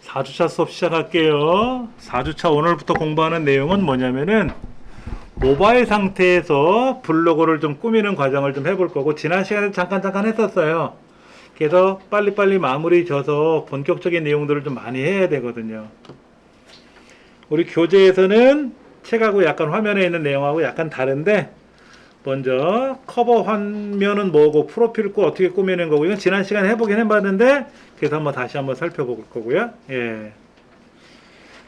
4주차 수업 시작할게요. 4주차 오늘부터 공부하는 내용은 뭐냐면은 모바일 상태에서 블로그를 좀 꾸미는 과정을 좀 해볼 거고, 지난 시간에 잠깐 했었어요. 그래서 빨리빨리 마무리 져서 본격적인 내용들을 좀 많이 해야 되거든요. 우리 교재에서는 책하고 약간 화면에 있는 내용하고 약간 다른데, 먼저 커버 화면은 뭐고 프로필 거 어떻게 꾸미는 거고, 이건 지난 시간에 해보긴 해봤는데 그래서 한번 다시 한번 살펴볼 거고요. 예.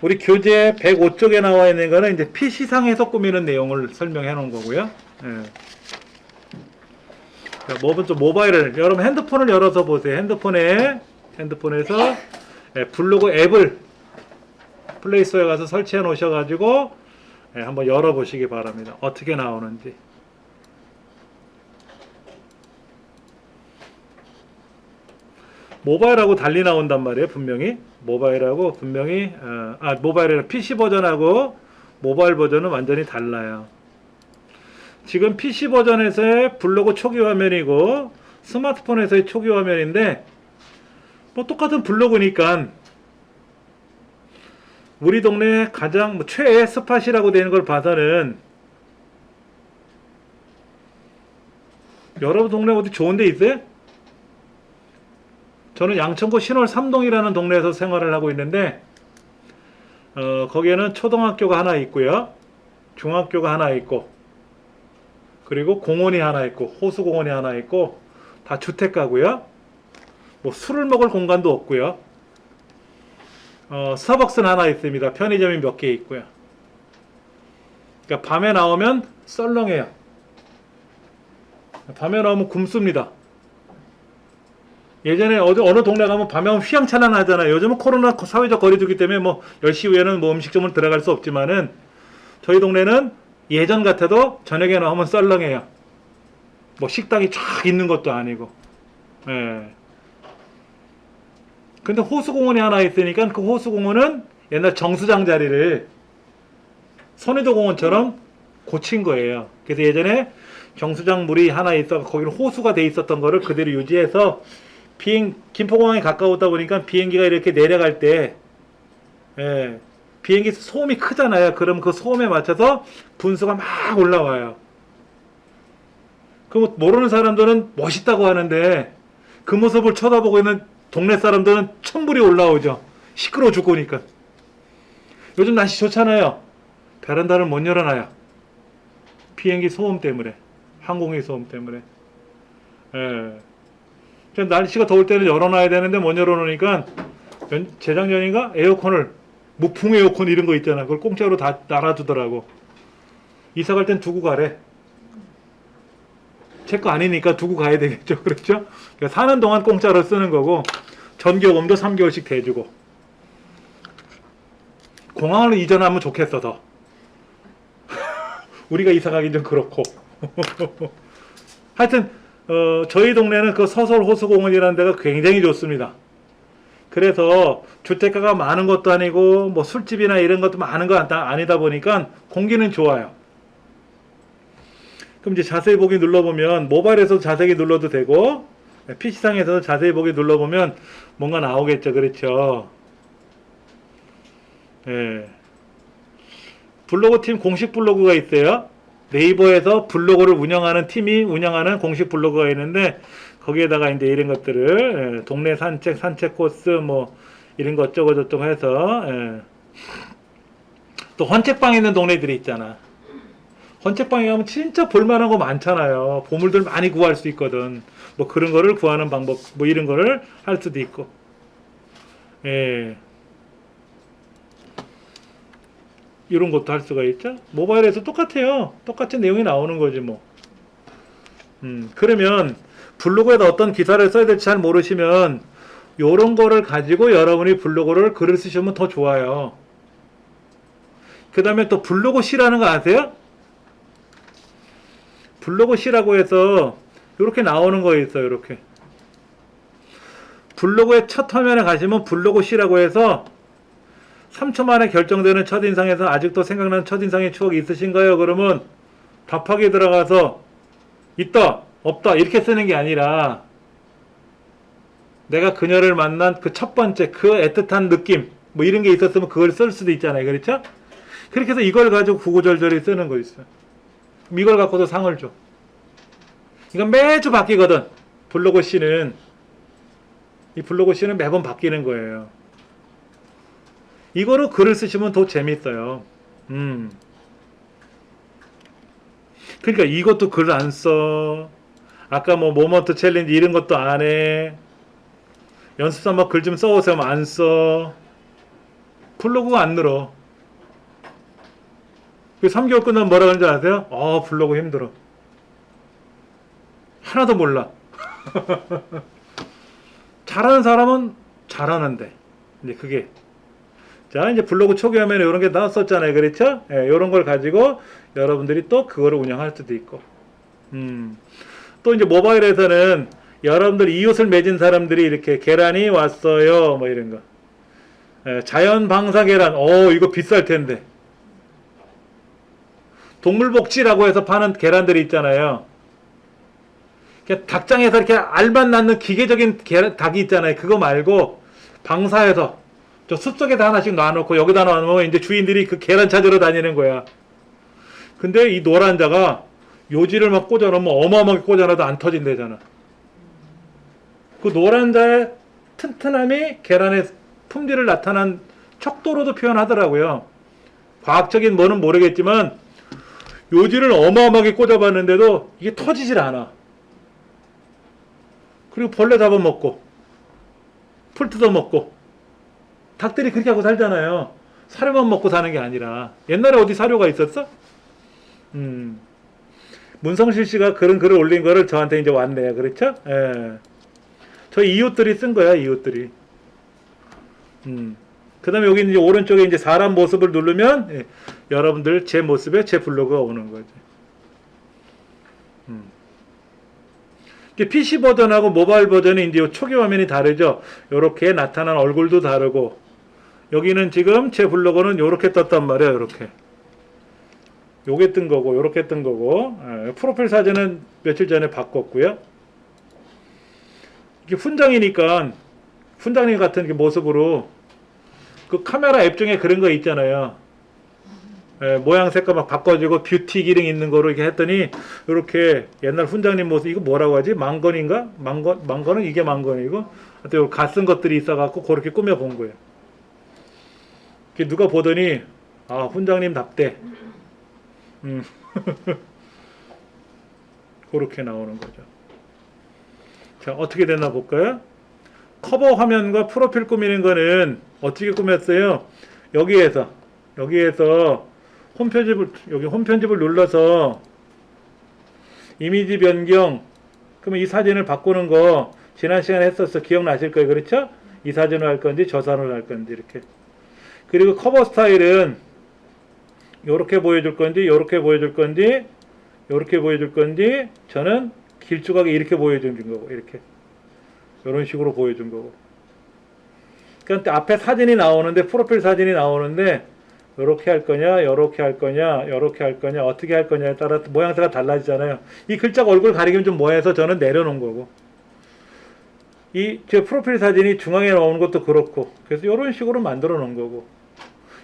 우리 교재 105쪽에 나와 있는 거는 이제 PC상에서 꾸미는 내용을 설명해 놓은 거고요. 예. 먼저 모바일을, 여러분 핸드폰을 열어서 보세요. 핸드폰에서 블로그 앱을 플레이스토어에 가서 설치해 놓으셔가지고 한번 열어보시기 바랍니다. 어떻게 나오는지. 모바일하고 달리 나온단 말이에요. 분명히 모바일하고 모바일이라 PC 버전하고 모바일 버전은 완전히 달라요. 지금 PC 버전에서의 블로그 초기 화면이고 스마트폰에서의 초기 화면인데, 뭐 똑같은 블로그니까 우리 동네 가장 최애 스팟이라고 되는 걸 봐서는, 여러분 동네 어디 좋은 데 있어요? 저는 양천구 신월 3동이라는 동네에서 생활을 하고 있는데, 거기에는 초등학교가 하나 있고요, 중학교가 하나 있고, 그리고 공원이 하나 있고, 호수공원이 하나 있고, 다 주택가고요. 뭐 술을 먹을 공간도 없고요. 스타벅스는 하나 있습니다. 편의점이 몇 개 있고요. 그러니까 밤에 나오면 썰렁해요. 밤에 나오면 굼습니다. 예전에 어느 동네 가면 밤에 오면 휘황찬란 하잖아요. 요즘은 코로나 사회적 거리두기 때문에 뭐 10시 후에는 뭐 음식점을 들어갈 수 없지만은, 저희 동네는 예전 같아도 저녁에 나오면 썰렁해요. 뭐 식당이 쫙 있는 것도 아니고. 예. 근데 호수공원이 하나 있으니까 그 호수공원은 옛날 정수장 자리를 선의도 공원처럼 고친 거예요. 그래서 예전에 정수장 물이 하나 있어 거기는 호수가 돼 있었던 거를 그대로 유지해서, 김포공항에 가까웠다 보니까 비행기가 이렇게 내려갈 때, 비행기 소음이 크잖아요. 그럼 그 소음에 맞춰서 분수가 막 올라와요. 그 모르는 사람들은 멋있다고 하는데, 그 모습을 쳐다보고 있는 동네 사람들은 천불이 올라오죠. 시끄러워 죽으니까. 요즘 날씨 좋잖아요. 베란다를 못 열어놔요. 비행기 소음 때문에, 항공기 소음 때문에. 날씨가 더울 때는 열어놔야 되는데 못 열어놓으니까, 재작년인가 에어컨을, 무풍 에어컨 이런 거 있잖아, 그걸 공짜로 다 날아주더라고. 이사 갈 땐 두고 가래. 제 거 아니니까 두고 가야 되겠죠. 그렇죠? 그러니까 사는 동안 공짜로 쓰는 거고, 전기요금도 3개월씩 대주고. 공항으로 이전하면 좋겠어 더. 우리가 이사 가긴 좀 그렇고. 하여튼 저희 동네는 그 서설 호수공원이라는 데가 굉장히 좋습니다. 그래서 주택가가 많은 것도 아니고 뭐 술집이나 이런 것도 많은 거 아니다 보니까 공기는 좋아요. 그럼 이제 자세히 보기 눌러보면, 모바일에서도 자세히 눌러도 되고 PC상에서도 자세히 보기 눌러보면 뭔가 나오겠죠. 그렇죠? 예. 블로그 팀 공식 블로그가 있어요. 네이버에서 블로그를 운영하는 팀이 운영하는 공식 블로그가 있는데, 거기에다가 이제 이런 것들을, 동네 산책 코스 뭐 이런 것 어쩌고 저쩌고 해서, 또 헌책방 있는 동네들이 있잖아. 헌책방에 가면 진짜 볼만한 거 많잖아요. 보물들 많이 구할 수 있거든. 뭐 그런 거를 구하는 방법, 뭐 이런 거를 할 수도 있고. 이런 것도 할 수가 있죠. 모바일에서 똑같아요. 똑같은 내용이 나오는 거지 뭐. 그러면 블로그에다 어떤 기사를 써야 될지 잘 모르시면 요런 거를 가지고 여러분이 블로그를 글을 쓰시면 더 좋아요. 그 다음에 또 블로그 C라는 거 아세요? 블로그 C라고 해서 이렇게 나오는 거 있어요. 이렇게 블로그의 첫 화면에 가시면 블로그 C라고 해서 3초 만에 결정되는 첫인상에서 아직도 생각나는 첫인상의 추억이 있으신가요? 그러면 답하기 들어가서 있다, 없다 이렇게 쓰는 게 아니라, 내가 그녀를 만난 그 첫 번째 그 애틋한 느낌 뭐 이런 게 있었으면 그걸 쓸 수도 있잖아요. 그렇죠? 그렇게 해서 이걸 가지고 구구절절히 쓰는 거 있어요. 이걸 갖고도 상을 줘. 이건 매주 바뀌거든. 블로그 씨는 이 블로그 씨는 매번 바뀌는 거예요. 이거로 글을 쓰시면 더 재밌어요. 그러니까 이것도 글 안 써. 아까 뭐 모먼트 챌린지 이런 것도 안 해. 연습 삼아 글 좀 써오세요 하면 안 써. 블로그가 안 늘어. 그 3개월 끝나면 뭐라 그러는지 아세요? 블로그 힘들어. 하나도 몰라. 잘하는 사람은 잘하는데. 이제 그게. 자, 이제 블로그 초기 화면에 이런 게 나왔었잖아요. 그렇죠? 예, 이런 걸 가지고 여러분들이 또 그거를 운영할 수도 있고. 또 이제 모바일에서는 여러분들 이웃을 맺은 사람들이 이렇게 계란이 왔어요. 뭐 이런 거. 예, 자연 방사 계란. 이거 비쌀 텐데. 동물복지라고 해서 파는 계란들이 있잖아요. 닭장에서 이렇게 알만 낳는 기계적인 닭이 있잖아요. 그거 말고 방사해서 저 숲속에다 하나씩 놔놓고 여기다 놔놓으면 이제 주인들이 그 계란 찾으러 다니는 거야. 근데 이 노란자가 요지를 막 꽂아놓으면 어마어마하게 꽂아놔도 안 터진대잖아. 그 노란자의 튼튼함이 계란의 품질을 나타난 척도로도 표현하더라고요. 과학적인 뭐는 모르겠지만 요지를 어마어마하게 꽂아봤는데도 이게 터지질 않아. 그리고 벌레 잡아먹고 풀 뜯어먹고 닭들이 그렇게 하고 살잖아요. 사료만 먹고 사는 게 아니라. 옛날에 어디 사료가 있었어? 문성실 씨가 그런 글을 올린 거를 저한테 이제 왔네요. 그렇죠? 예. 저희 이웃들이 쓴 거야, 이웃들이. 그 다음에 여기 이제 오른쪽에 이제 사람 모습을 누르면, 예, 여러분들 제 모습에 제 블로그가 오는 거죠. PC 버전하고 모바일 버전이 이제 초기 화면이 다르죠. 요렇게 나타난 얼굴도 다르고, 여기는 지금 제 블로그는 요렇게 떴단 말이에요, 요렇게. 요게 뜬 거고, 요렇게 뜬 거고, 프로필 사진은 며칠 전에 바꿨고요. 이게 훈장이니까, 훈장님 같은 모습으로, 그 카메라 앱 중에 그런 거 있잖아요. 모양 색깔 막 바꿔주고, 뷰티 기능 있는 거로 이렇게 했더니, 요렇게 옛날 훈장님 모습, 이거 뭐라고 하지? 망건인가? 망건은 이게 망건이고, 하여튼 갓 쓴 것들이 있어갖고, 그렇게 꾸며본 거예요. 누가 보더니, 훈장님 답대. 그렇게 나오는 거죠. 자, 어떻게 됐나 볼까요? 커버 화면과 프로필 꾸미는 거는 어떻게 꾸몄어요? 여기에서 여기 홈 편집을 눌러서 이미지 변경, 그러면 이 사진을 바꾸는 거 지난 시간에 했었어. 기억나실 거예요. 그렇죠? 이 사진을 할 건지 저 사진을 할 건지 이렇게. 그리고 커버 스타일은 요렇게 보여줄 건지, 요렇게 보여줄 건지, 요렇게 보여줄 건지, 저는 길쭉하게 이렇게 보여준 거고, 이렇게. 요런 식으로 보여준 거고. 그러니까 앞에 사진이 나오는데, 프로필 사진이 나오는데, 요렇게 할 거냐, 요렇게 할 거냐, 요렇게 할 거냐, 어떻게 할 거냐에 따라 모양새가 달라지잖아요. 이 글자가 얼굴 가리기면 좀 뭐해서 저는 내려놓은 거고. 제 프로필 사진이 중앙에 나오는 것도 그렇고, 그래서 요런 식으로 만들어 놓은 거고.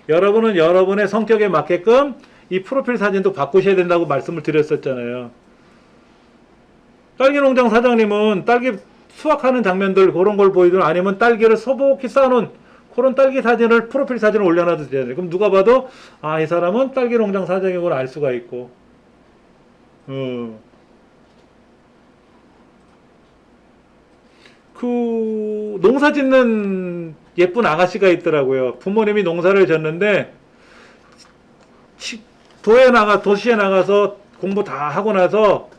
여러분은 여러분의 성격에 맞게끔 이 프로필 사진도 바꾸셔야 된다고 말씀을 드렸었잖아요. 딸기 농장 사장님은 딸기 수확하는 장면들 그런 걸 보이든 아니면 딸기를 소복히 쌓아놓은 그런 딸기 사진을 프로필 사진을 올려놔도 되잖아요. 그럼 누가 봐도 이 사람은 딸기 농장 사장이구나 알 수가 있고. 그 농사 짓는 예쁜 아가씨가 있더라고요. 부모님이 농사를 졌는데 도시에 나가서 공부 다 하고 나서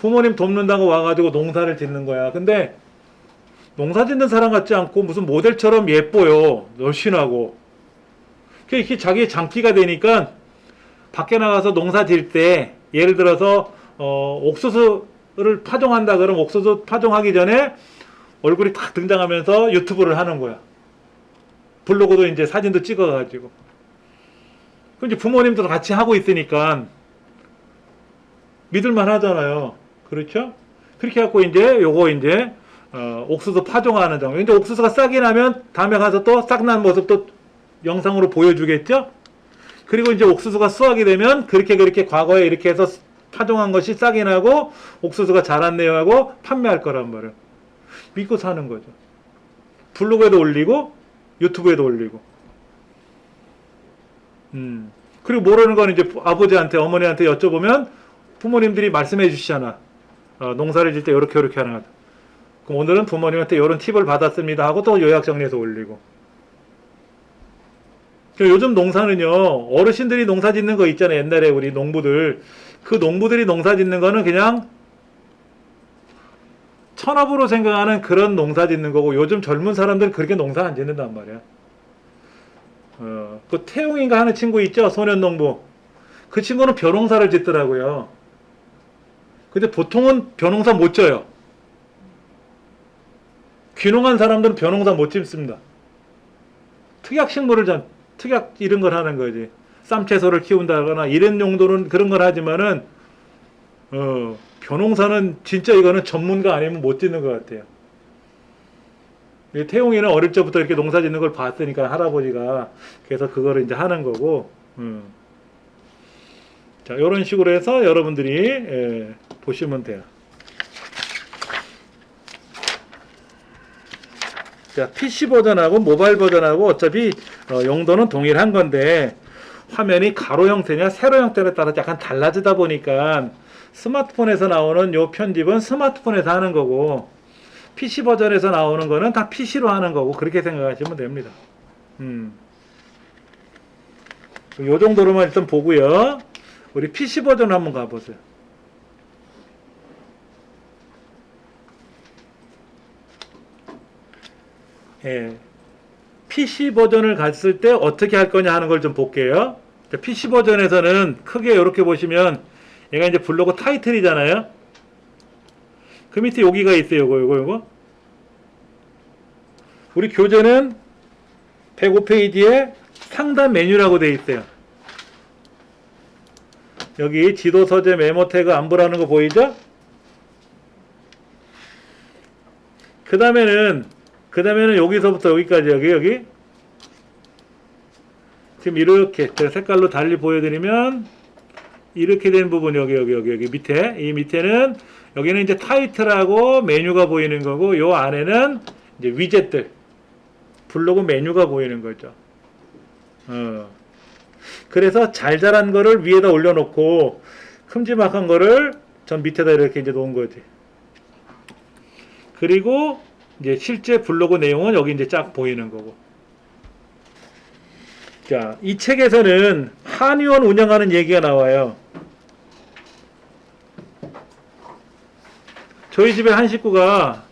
부모님 돕는다고 와가지고 농사를 짓는 거야. 근데 농사 짓는 사람 같지 않고 무슨 모델처럼 예뻐요. 날씬하고. 이렇게 자기의 장기가 되니까 밖에 나가서 농사 질 때 예를 들어서 옥수수를 파종한다 그러면 옥수수 파종하기 전에 얼굴이 딱 등장하면서 유튜브를 하는 거야. 블로그도 이제 사진도 찍어가지고. 그럼 이제 부모님도 같이 하고 있으니까 믿을만 하잖아요. 그렇죠? 그렇게 해갖고 이제 요거 이제 옥수수 파종하는 정도. 근데 옥수수가 싹이 나면 다음에 가서 또 싹 난 모습 또 영상으로 보여주겠죠? 그리고 이제 옥수수가 수확이 되면 그렇게 과거에 이렇게 해서 파종한 것이 싹이 나고 옥수수가 자랐네요 하고 판매할 거란 말이에요. 믿고 사는 거죠. 블로그에도 올리고 유튜브에도 올리고. 그리고 모르는 건 이제 아버지한테 어머니한테 여쭤보면 부모님들이 말씀해 주시잖아. 농사를 질 때 이렇게 하는 거다. 그럼 오늘은 부모님한테 이런 팁을 받았습니다 하고 또 요약 정리해서 올리고. 요즘 농사는요, 어르신들이 농사 짓는 거 있잖아요. 옛날에 우리 농부들. 그 농부들이 농사 짓는 거는 그냥 천업으로 생각하는 그런 농사 짓는 거고, 요즘 젊은 사람들은 그렇게 농사 안 짓는단 말이야. 그 태용인가 하는 친구 있죠? 소년 농부. 그 친구는 벼농사를 짓더라고요. 근데 보통은 벼농사 못 져요. 귀농한 사람들은 벼농사 못 짓습니다. 특약 이런 걸 하는 거지. 쌈채소를 키운다거나 이런 용도는 그런 걸 하지만은 벼농사는 진짜 이거는 전문가 아니면 못 짓는 것 같아요. 태용이는 어릴 적부터 이렇게 농사 짓는 걸 봤으니까 할아버지가 그래서 그거를 이제 하는 거고. 자, 이런 식으로 해서 여러분들이 보시면 돼요. 자, PC 버전하고 모바일 버전하고 어차피 용도는 동일한 건데 화면이 가로 형태냐 세로 형태에 따라 약간 달라지다 보니까 스마트폰에서 나오는 요 편집은 스마트폰에서 하는 거고 PC 버전에서 나오는 거는 다 PC로 하는 거고 그렇게 생각하시면 됩니다. 요 정도로만 일단 보고요. 우리 PC 버전 한번 가보세요. 예. PC 버전을 갔을 때 어떻게 할 거냐 하는 걸 좀 볼게요. PC 버전에서는 크게 이렇게 보시면 얘가 이제 블로그 타이틀이잖아요. 그 밑에 여기가 있어요. 요거. 우리 교재는 105페이지에 상단 메뉴라고 되어 있어요. 여기 지도 서재 메모 태그 안부라는 거 보이죠? 그 다음에는 여기서부터 여기까지 여기 지금 이렇게 제가 색깔로 달리 보여드리면 이렇게 된 부분 여기 밑에 이 밑에는 여기는 이제 타이틀하고 메뉴가 보이는 거고 요 안에는 이제 위젯들 블로그 메뉴가 보이는 거죠. 그래서 잘 자란 거를 위에다 올려놓고 큼지막한 거를 전 밑에다 이렇게 이제 놓은 거지. 그리고 이제 실제 블로그 내용은 여기 이제 쫙 보이는 거고. 자, 이 책에서는 한의원 운영하는 얘기가 나와요. 저희 집에 한 식구가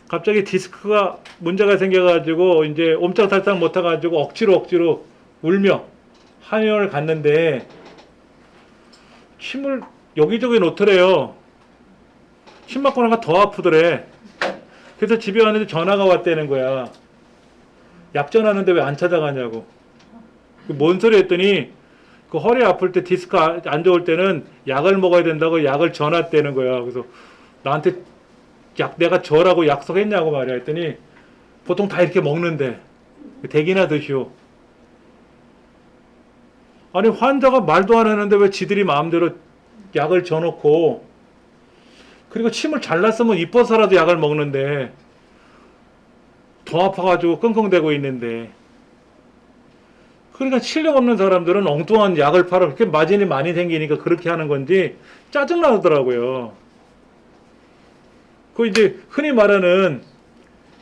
갑자기 디스크가 문제가 생겨가지고 이제 옴짝달싹 못해가지고 억지로 울며 한의원을 갔는데 침을 여기저기 놓더래요. 침 맞고 나가 더 아프더래. 그래서 집에 왔는데 전화가 왔다는 거야. 약 전하는데 왜 안 찾아가냐고. 뭔 소리 했더니 그 허리 아플 때 디스크 안 좋을 때는 약을 먹어야 된다고 약을 전했다는 거야. 그래서 나한테 내가 저라고 약속했냐고 말이야. 했더니 보통 다 이렇게 먹는데 대기나 드시오. 아니 환자가 말도 안 하는데 왜 지들이 마음대로 약을 줘놓고 그리고 침을 잘랐으면 이뻐서라도 약을 먹는데 더 아파가지고 끙끙대고 있는데 그러니까 실력 없는 사람들은 엉뚱한 약을 팔아 그렇게 마진이 많이 생기니까 그렇게 하는 건지 짜증나더라고요. 그 이제 흔히 말하는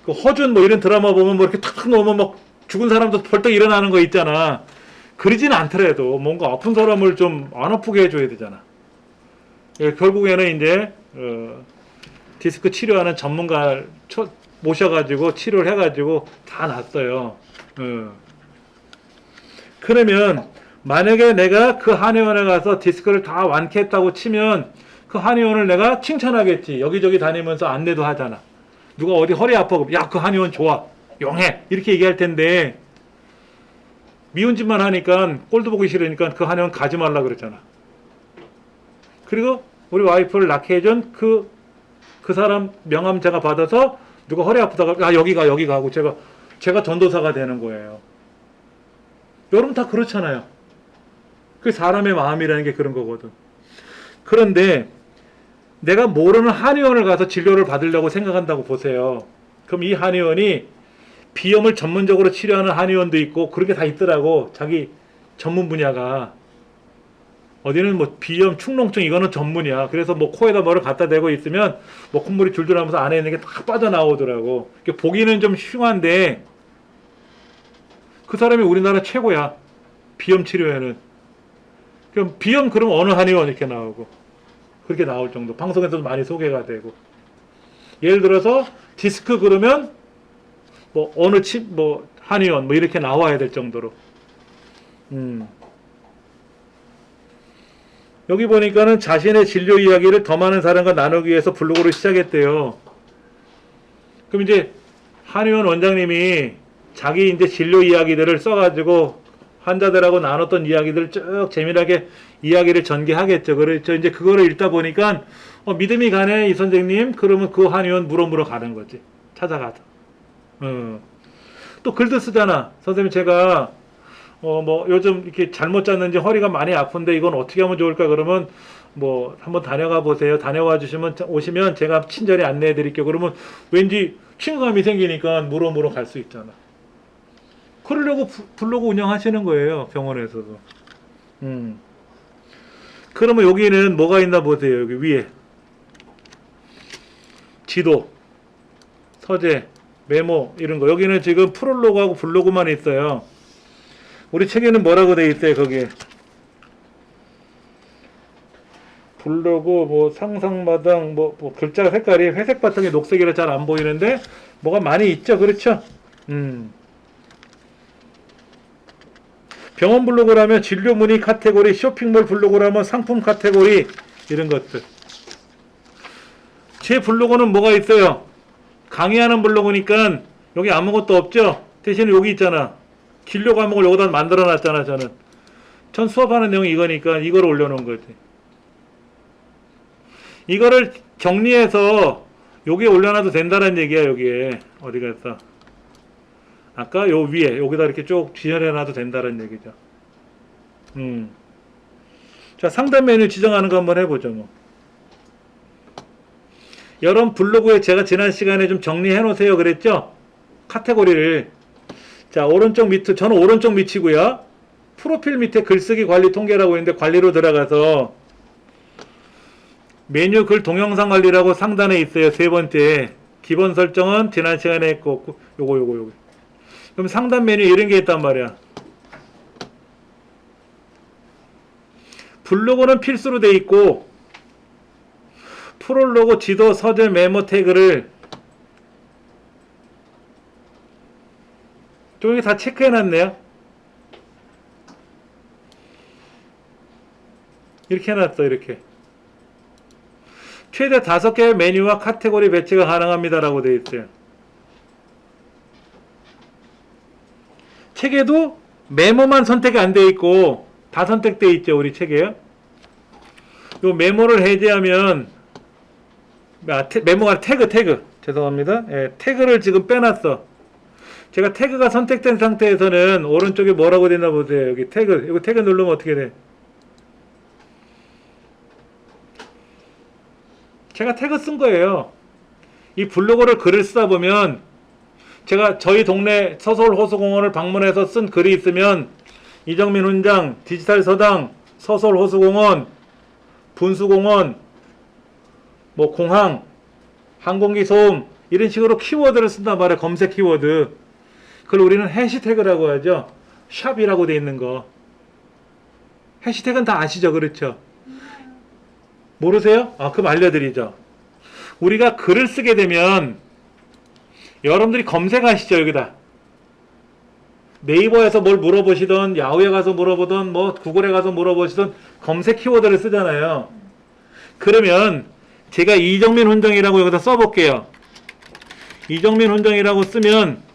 그 허준 뭐 이런 드라마 보면 뭐 이렇게 탁탁 놓으면 막 죽은 사람도 벌떡 일어나는 거 있잖아. 그러지는 않더라도 뭔가 아픈 사람을 좀 안 아프게 해줘야 되잖아. 예, 결국에는 이제 디스크 치료하는 전문가를 모셔가지고 치료를 해가지고 다 났어요. 그러면 만약에 내가 그 한의원에 가서 디스크를 다 완쾌했다고 치면 그 한의원을 내가 칭찬하겠지. 여기저기 다니면서 안내도 하잖아. 누가 어디 허리 아파 야 그 한의원 좋아 용해 이렇게 얘기할 텐데 미운 짓만 하니까 꼴도 보기 싫으니까 그 한의원 가지 말라 그랬잖아. 그리고 우리 와이프를 낳게 해준 그 그 사람 명함 제가 받아서 누가 허리 아프다가 여기 가고 제가 전도사가 되는 거예요. 여러분 다 그렇잖아요. 그 사람의 마음이라는 게 그런 거거든. 그런데 내가 모르는 한의원을 가서 진료를 받으려고 생각한다고 보세요. 그럼 이 한의원이 비염을 전문적으로 치료하는 한의원도 있고 그런 게 다 있더라고. 자기 전문 분야가. 어디는 뭐 비염, 축농증 이거는 전문이야. 그래서 뭐 코에다 뭐를 갖다 대고 있으면 뭐 콧물이 줄줄 나면서 안에 있는 게 다 빠져나오더라고. 보기는 좀 흉한데 그 사람이 우리나라 최고야. 비염 치료에는. 그럼 비염 그럼 어느 한의원 이렇게 나오고 그렇게 나올 정도. 방송에서도 많이 소개가 되고. 예를 들어서 디스크 그러면 뭐 어느 뭐 한의원 뭐 이렇게 나와야 될 정도로. 여기 보니까는 자신의 진료 이야기를 더 많은 사람과 나누기 위해서 블로그를 시작했대요. 그럼 이제 한의원 원장님이 자기 이제 진료 이야기들을 써가지고 환자들하고 나눴던 이야기들을 쭉 재미나게 이야기를 전개하겠죠. 그렇죠. 이제 그거를 읽다 보니까 믿음이 가네 이 선생님. 그러면 그 한의원 물어 가는 거지. 찾아가서. 또 글도 쓰잖아. 선생님 제가 뭐 요즘 이렇게 잘못 잤는지 허리가 많이 아픈데 이건 어떻게 하면 좋을까? 그러면 뭐 한번 다녀가 보세요. 다녀와 주시면 오시면 제가 친절히 안내해 드릴게요. 그러면 왠지 친구감이 생기니까 물어 갈 수 있잖아. 그러려고 블로그 운영하시는 거예요. 병원에서도. 그러면 여기는 뭐가 있나 보세요. 여기 위에 지도, 서재, 메모 이런 거. 여기는 지금 프롤로그하고 블로그만 있어요. 우리 책에는 뭐라고 돼 있어요, 거기에. 블로그, 뭐, 상상마당, 뭐 글자 색깔이 회색 바탕에 녹색이라 잘 안 보이는데, 뭐가 많이 있죠, 그렇죠? 병원 블로그라면 진료 문의 카테고리, 쇼핑몰 블로그라면 상품 카테고리, 이런 것들. 제 블로그는 뭐가 있어요? 강의하는 블로그니까, 여기 아무것도 없죠? 대신에 여기 있잖아. 진료 과목을 여기다 만들어 놨잖아, 저는. 전 수업하는 내용이 이거니까 이걸 올려놓은 거지. 이거를 정리해서 여기에 올려놔도 된다는 얘기야, 여기에. 어디 갔어? 아까 요 위에, 여기다 이렇게 쭉 지정해놔도 된다는 얘기죠. 자, 상단 메뉴 지정하는 거 한번 해보죠, 뭐. 여러분 블로그에 제가 지난 시간에 좀 정리해 놓으세요, 그랬죠? 카테고리를. 자, 오른쪽 밑에, 저는 오른쪽 밑이고요. 프로필 밑에 글쓰기 관리 통계라고 있는데 관리로 들어가서 메뉴 글 동영상 관리라고 상단에 있어요. 세 번째. 기본 설정은 지난 시간에 했고, 요거. 그럼 상단 메뉴 이런 게 있단 말이야. 블로그는 필수로 돼 있고, 프롤로그, 지도, 서재, 메모 태그를 저기 다 체크해놨네요. 이렇게 해놨어, 이렇게. 최대 5개의 메뉴와 카테고리 배치가 가능합니다라고 되어 있어요. 책에도 메모만 선택이 안 되어 있고 다 선택되어 있죠, 우리 책에요. 요 메모를 해제하면 메모가 태그 죄송합니다. 예, 태그를 지금 빼놨어. 제가 태그가 선택된 상태에서는 오른쪽에 뭐라고 되나 보세요. 여기 태그. 이거 태그 누르면 어떻게 돼? 제가 태그 쓴 거예요. 이 블로그를 글을 쓰다 보면 제가 저희 동네 서서울 호수공원을 방문해서 쓴 글이 있으면 이정민 훈장, 디지털 서당, 서서울 호수공원, 분수공원, 뭐 공항, 항공기 소음 이런 식으로 키워드를 쓴단 말이에요. 검색 키워드. 그걸 우리는 해시태그라고 하죠. 샵이라고 돼 있는 거. 해시태그는 다 아시죠? 그렇죠? 모르세요? 그럼 알려드리죠. 우리가 글을 쓰게 되면 여러분들이 검색하시죠, 여기다. 네이버에서 뭘 물어보시던, 야후에 가서 물어보던, 뭐 구글에 가서 물어보시던 검색 키워드를 쓰잖아요. 그러면 제가 이정민 훈장이라고 여기다 써볼게요. 이정민 훈장이라고 쓰면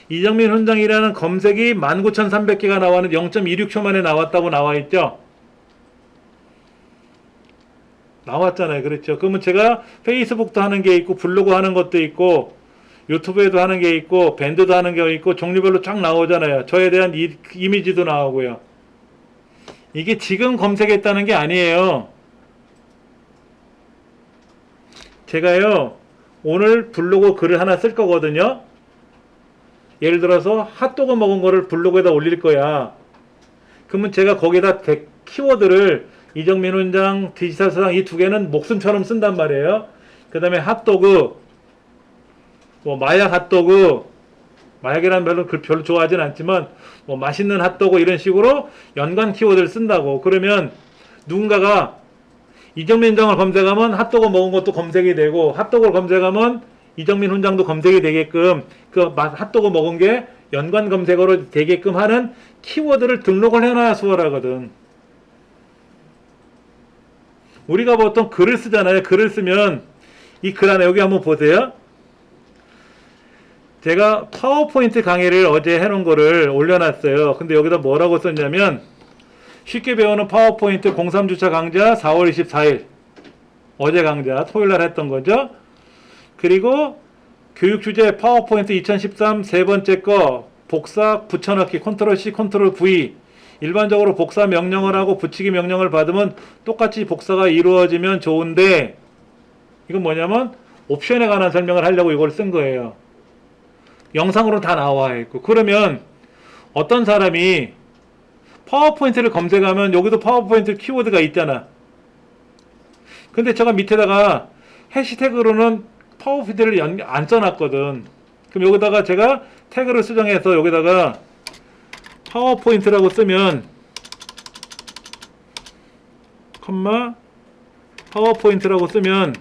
이정민 훈장이라는 검색이 19,300개가 나왔는데 0.26초 만에 나왔다고 나와 있죠. 나왔잖아요. 그렇죠. 그러면 제가 페이스북도 하는 게 있고 블로그 하는 것도 있고 유튜브에도 하는 게 있고 밴드도 하는 게 있고 종류별로 쫙 나오잖아요. 저에 대한 이미지도 나오고요. 이게 지금 검색했다는 게 아니에요. 제가요 오늘 블로그 글을 하나 쓸 거거든요. 예를 들어서 핫도그 먹은 거를 블로그에다 올릴 거야. 그러면 제가 거기다 키워드를 이정민 훈장, 디지털 서당 이 두 개는 목숨처럼 쓴단 말이에요. 그 다음에 핫도그, 뭐 마약 핫도그, 마약이라는 별로 좋아하진 않지만 뭐 맛있는 핫도그 이런 식으로 연관 키워드를 쓴다고. 그러면 누군가가 이정민 훈장을 검색하면 핫도그 먹은 것도 검색이 되고 핫도그를 검색하면 이정민 훈장도 검색이 되게끔 그 핫도그 먹은 게 연관 검색어로 되게끔 하는 키워드를 등록을 해놔야 수월하거든. 우리가 보통 글을 쓰잖아요. 글을 쓰면 이 글 안에 여기 한번 보세요. 제가 파워포인트 강의를 어제 해놓은 거를 올려놨어요. 근데 여기다 뭐라고 썼냐면 쉽게 배우는 파워포인트 03주차 강좌 4월 24일 어제 강좌 토요일날 했던 거죠. 그리고 교육 주제 파워포인트 2013 세 번째 거 복사 붙여넣기 컨트롤 C 컨트롤 V 일반적으로 복사 명령을 하고 붙이기 명령을 받으면 똑같이 복사가 이루어지면 좋은데 이건 뭐냐면 옵션에 관한 설명을 하려고 이걸 쓴 거예요. 영상으로 다 나와 있고. 그러면 어떤 사람이 파워포인트를 검색하면 여기도 파워포인트 키워드가 있잖아. 근데 제가 밑에다가 해시태그로는 파워포인트를 안 써놨거든. 그럼 여기다가 제가 태그를 수정해서 여기다가 파워포인트라고 쓰면 컴마 파워포인트라고 쓰면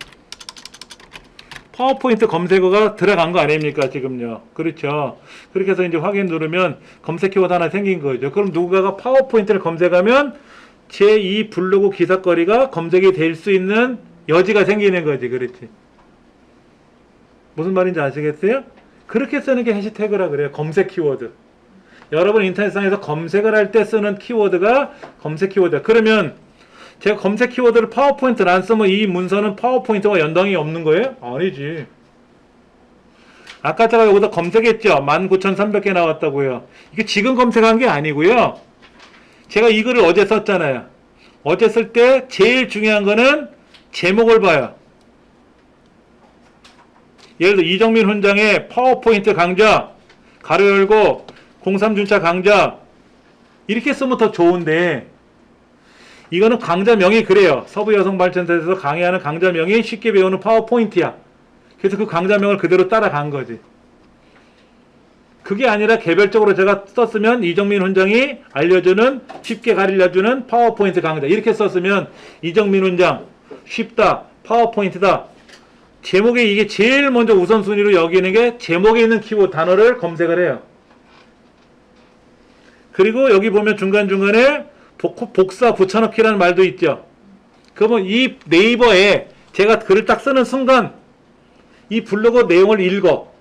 파워포인트 검색어가 들어간 거 아닙니까 지금요. 그렇죠. 그렇게 해서 이제 확인 누르면 검색 키워드 하나 생긴 거죠. 그럼 누군가가 파워포인트를 검색하면 제 이 블로그 기사거리가 검색이 될 수 있는 여지가 생기는 거지. 그렇지. 무슨 말인지 아시겠어요? 그렇게 쓰는 게 해시태그라 그래요. 검색 키워드. 여러분 인터넷상에서 검색을 할 때 쓰는 키워드가 검색 키워드야. 그러면 제가 검색 키워드를 파워포인트를 안 쓰면 이 문서는 파워포인트와 연동이 없는 거예요? 아니지. 아까 제가 여기다 검색했죠. 19,300개 나왔다고요. 이게 지금 검색한 게 아니고요. 제가 이 글을 어제 썼잖아요. 어제 쓸 때 제일 중요한 거는 제목을 봐요. 예를 들어 이정민 훈장의 파워포인트 강좌 가로 열고 03주차 강좌 이렇게 쓰면 더 좋은데 이거는 강좌명이 그래요. 서부여성발전소에서 강의하는 강좌명이 쉽게 배우는 파워포인트야. 그래서 그 강좌명을 그대로 따라간 거지. 그게 아니라 개별적으로 제가 썼으면 이정민 훈장이 알려주는 쉽게 가르쳐주는 파워포인트 강좌 이렇게 썼으면 이정민 훈장 쉽다 파워포인트다 제목에 이게 제일 먼저 우선순위로 여기는 게 제목에 있는 키워드 단어를 검색을 해요. 그리고 여기 보면 중간중간에 복사 붙여넣기라는 말도 있죠. 그러면 이 네이버에 제가 글을 딱 쓰는 순간 이 블로그 내용을 읽어.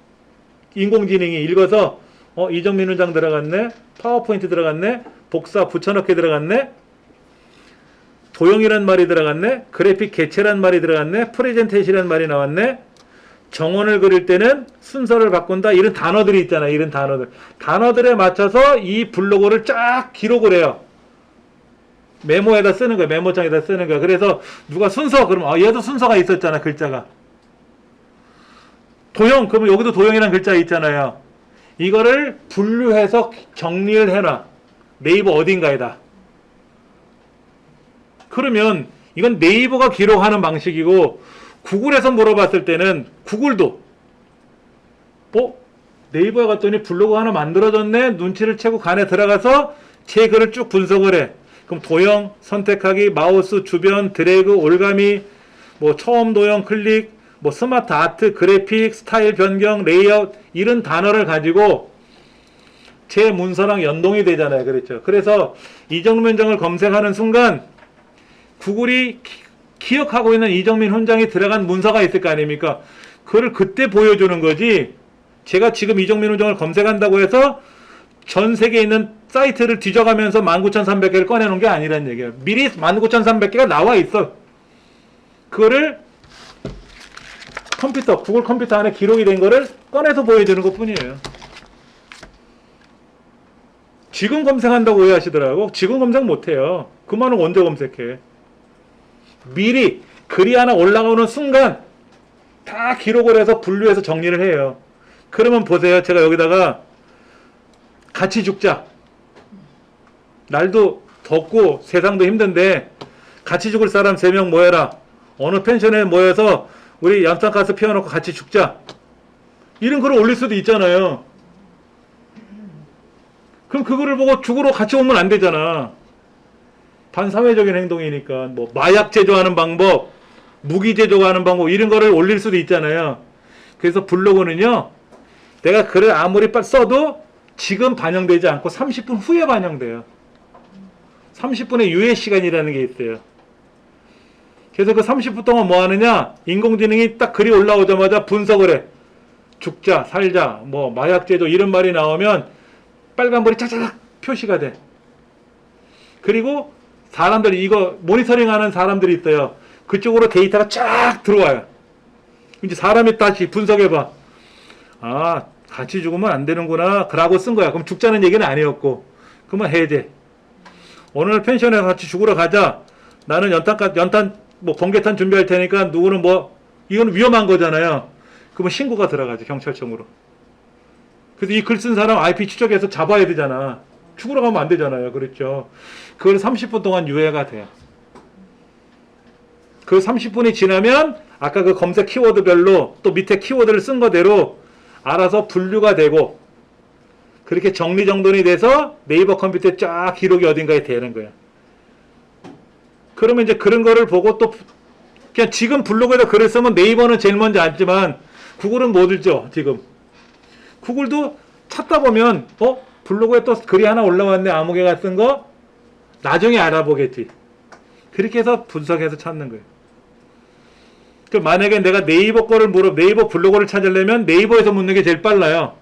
인공지능이 읽어서 이정민 훈장 들어갔네. 파워포인트 들어갔네. 복사 붙여넣기 들어갔네. 도형이란 말이 들어갔네. 그래픽 개체란 말이 들어갔네. 프레젠테이션이란 말이 나왔네. 정원을 그릴 때는 순서를 바꾼다. 이런 단어들이 있잖아. 이런 단어들. 단어들에 맞춰서 이 블로그를 쫙 기록을 해요. 메모에다 쓰는 거야. 메모장에다 쓰는 거야. 그래서 누가 순서 그러면 얘도 순서가 있었잖아. 글자가. 도형 그러면 여기도 도형이라는 글자 있잖아요. 이거를 분류해서 정리를 해놔. 네이버 어딘가에다. 그러면 이건 네이버가 기록하는 방식이고 구글에서 물어봤을 때는 구글도 네이버에 갔더니 블로그 하나 만들어졌네. 눈치를 채고 간에 들어가서 제 글을 쭉 분석을 해. 그럼 도형, 선택하기, 마우스, 주변, 드래그, 올가미, 뭐 처음 도형, 클릭, 뭐 스마트 아트, 그래픽, 스타일 변경, 레이아웃 이런 단어를 가지고 제 문서랑 연동이 되잖아요. 그렇죠. 그래서 이정민 훈장을 검색하는 순간 구글이 기억하고 있는 이정민 훈장이 들어간 문서가 있을 거 아닙니까? 그걸 그때 보여주는 거지. 제가 지금 이정민 훈장을 검색한다고 해서 전 세계에 있는 사이트를 뒤져가면서 19,300개를 꺼내놓은 게 아니란 얘기예요. 미리 19,300개가 나와 있어. 그거를 컴퓨터, 구글 컴퓨터 안에 기록이 된 거를 꺼내서 보여주는 것 뿐이에요. 지금 검색한다고 오해하시더라고. 지금 검색 못해요. 그만은 언제 검색해. 미리 글이 하나 올라오는 순간 다 기록을 해서 분류해서 정리를 해요. 그러면 보세요. 제가 여기다가 같이 죽자. 날도 덥고 세상도 힘든데 같이 죽을 사람 3명 모여라. 어느 펜션에 모여서 우리 얌산가스 피워놓고 같이 죽자. 이런 글을 올릴 수도 있잖아요. 그럼 그거를 보고 죽으러 같이 오면 안 되잖아. 반사회적인 행동이니까. 뭐 마약 제조하는 방법, 무기 제조하는 방법 이런 거를 올릴 수도 있잖아요. 그래서 블로그는요. 내가 글을 아무리 빨리 써도 지금 반영되지 않고 30분 후에 반영돼요. 30분의 유예 시간이라는 게 있어요. 그래서 그 30분 동안 뭐 하느냐? 인공지능이 딱 글이 올라오자마자 분석을 해. 죽자, 살자, 뭐 마약 제조 이런 말이 나오면 빨간불이 차차삭 표시가 돼. 그리고 사람들이 이거 모니터링하는 사람들이 있어요. 그쪽으로 데이터가 쫙 들어와요. 이제 사람이 다시 분석해봐. 아, 같이 죽으면 안 되는구나. 그러고 쓴 거야. 그럼 죽자는 얘기는 아니었고. 그러면 해제. 오늘 펜션에 같이 죽으러 가자. 나는 연탄 뭐 번개탄 준비할 테니까 누구는 뭐 이건 위험한 거잖아요. 그러면 신고가 들어가죠. 경찰청으로. 그래서 이 글 쓴 사람 IP 추적해서 잡아야 되잖아. 죽으러 가면 안 되잖아요. 그렇죠. 그걸 30분 동안 유예가 돼요. 그 30분이 지나면 아까 그 검색 키워드별로 또 밑에 키워드를 쓴 거대로 알아서 분류가 되고 그렇게 정리정돈이 돼서 네이버 컴퓨터에 쫙 기록이 어딘가에 되는 거예요. 그러면 이제 그런 거를 보고 또 그냥 지금 블로그에다 글을 쓰면 네이버는 제일 먼저 앉지만 구글은 못 읽죠. 지금. 구글도 찾다 보면 블로그에 또 글이 하나 올라왔네. 아무개가 쓴 거 나중에 알아보겠지. 그렇게 해서 분석해서 찾는 거예요. 그 만약에 내가 네이버 네이버 블로그를 찾으려면 네이버에서 묻는 게 제일 빨라요.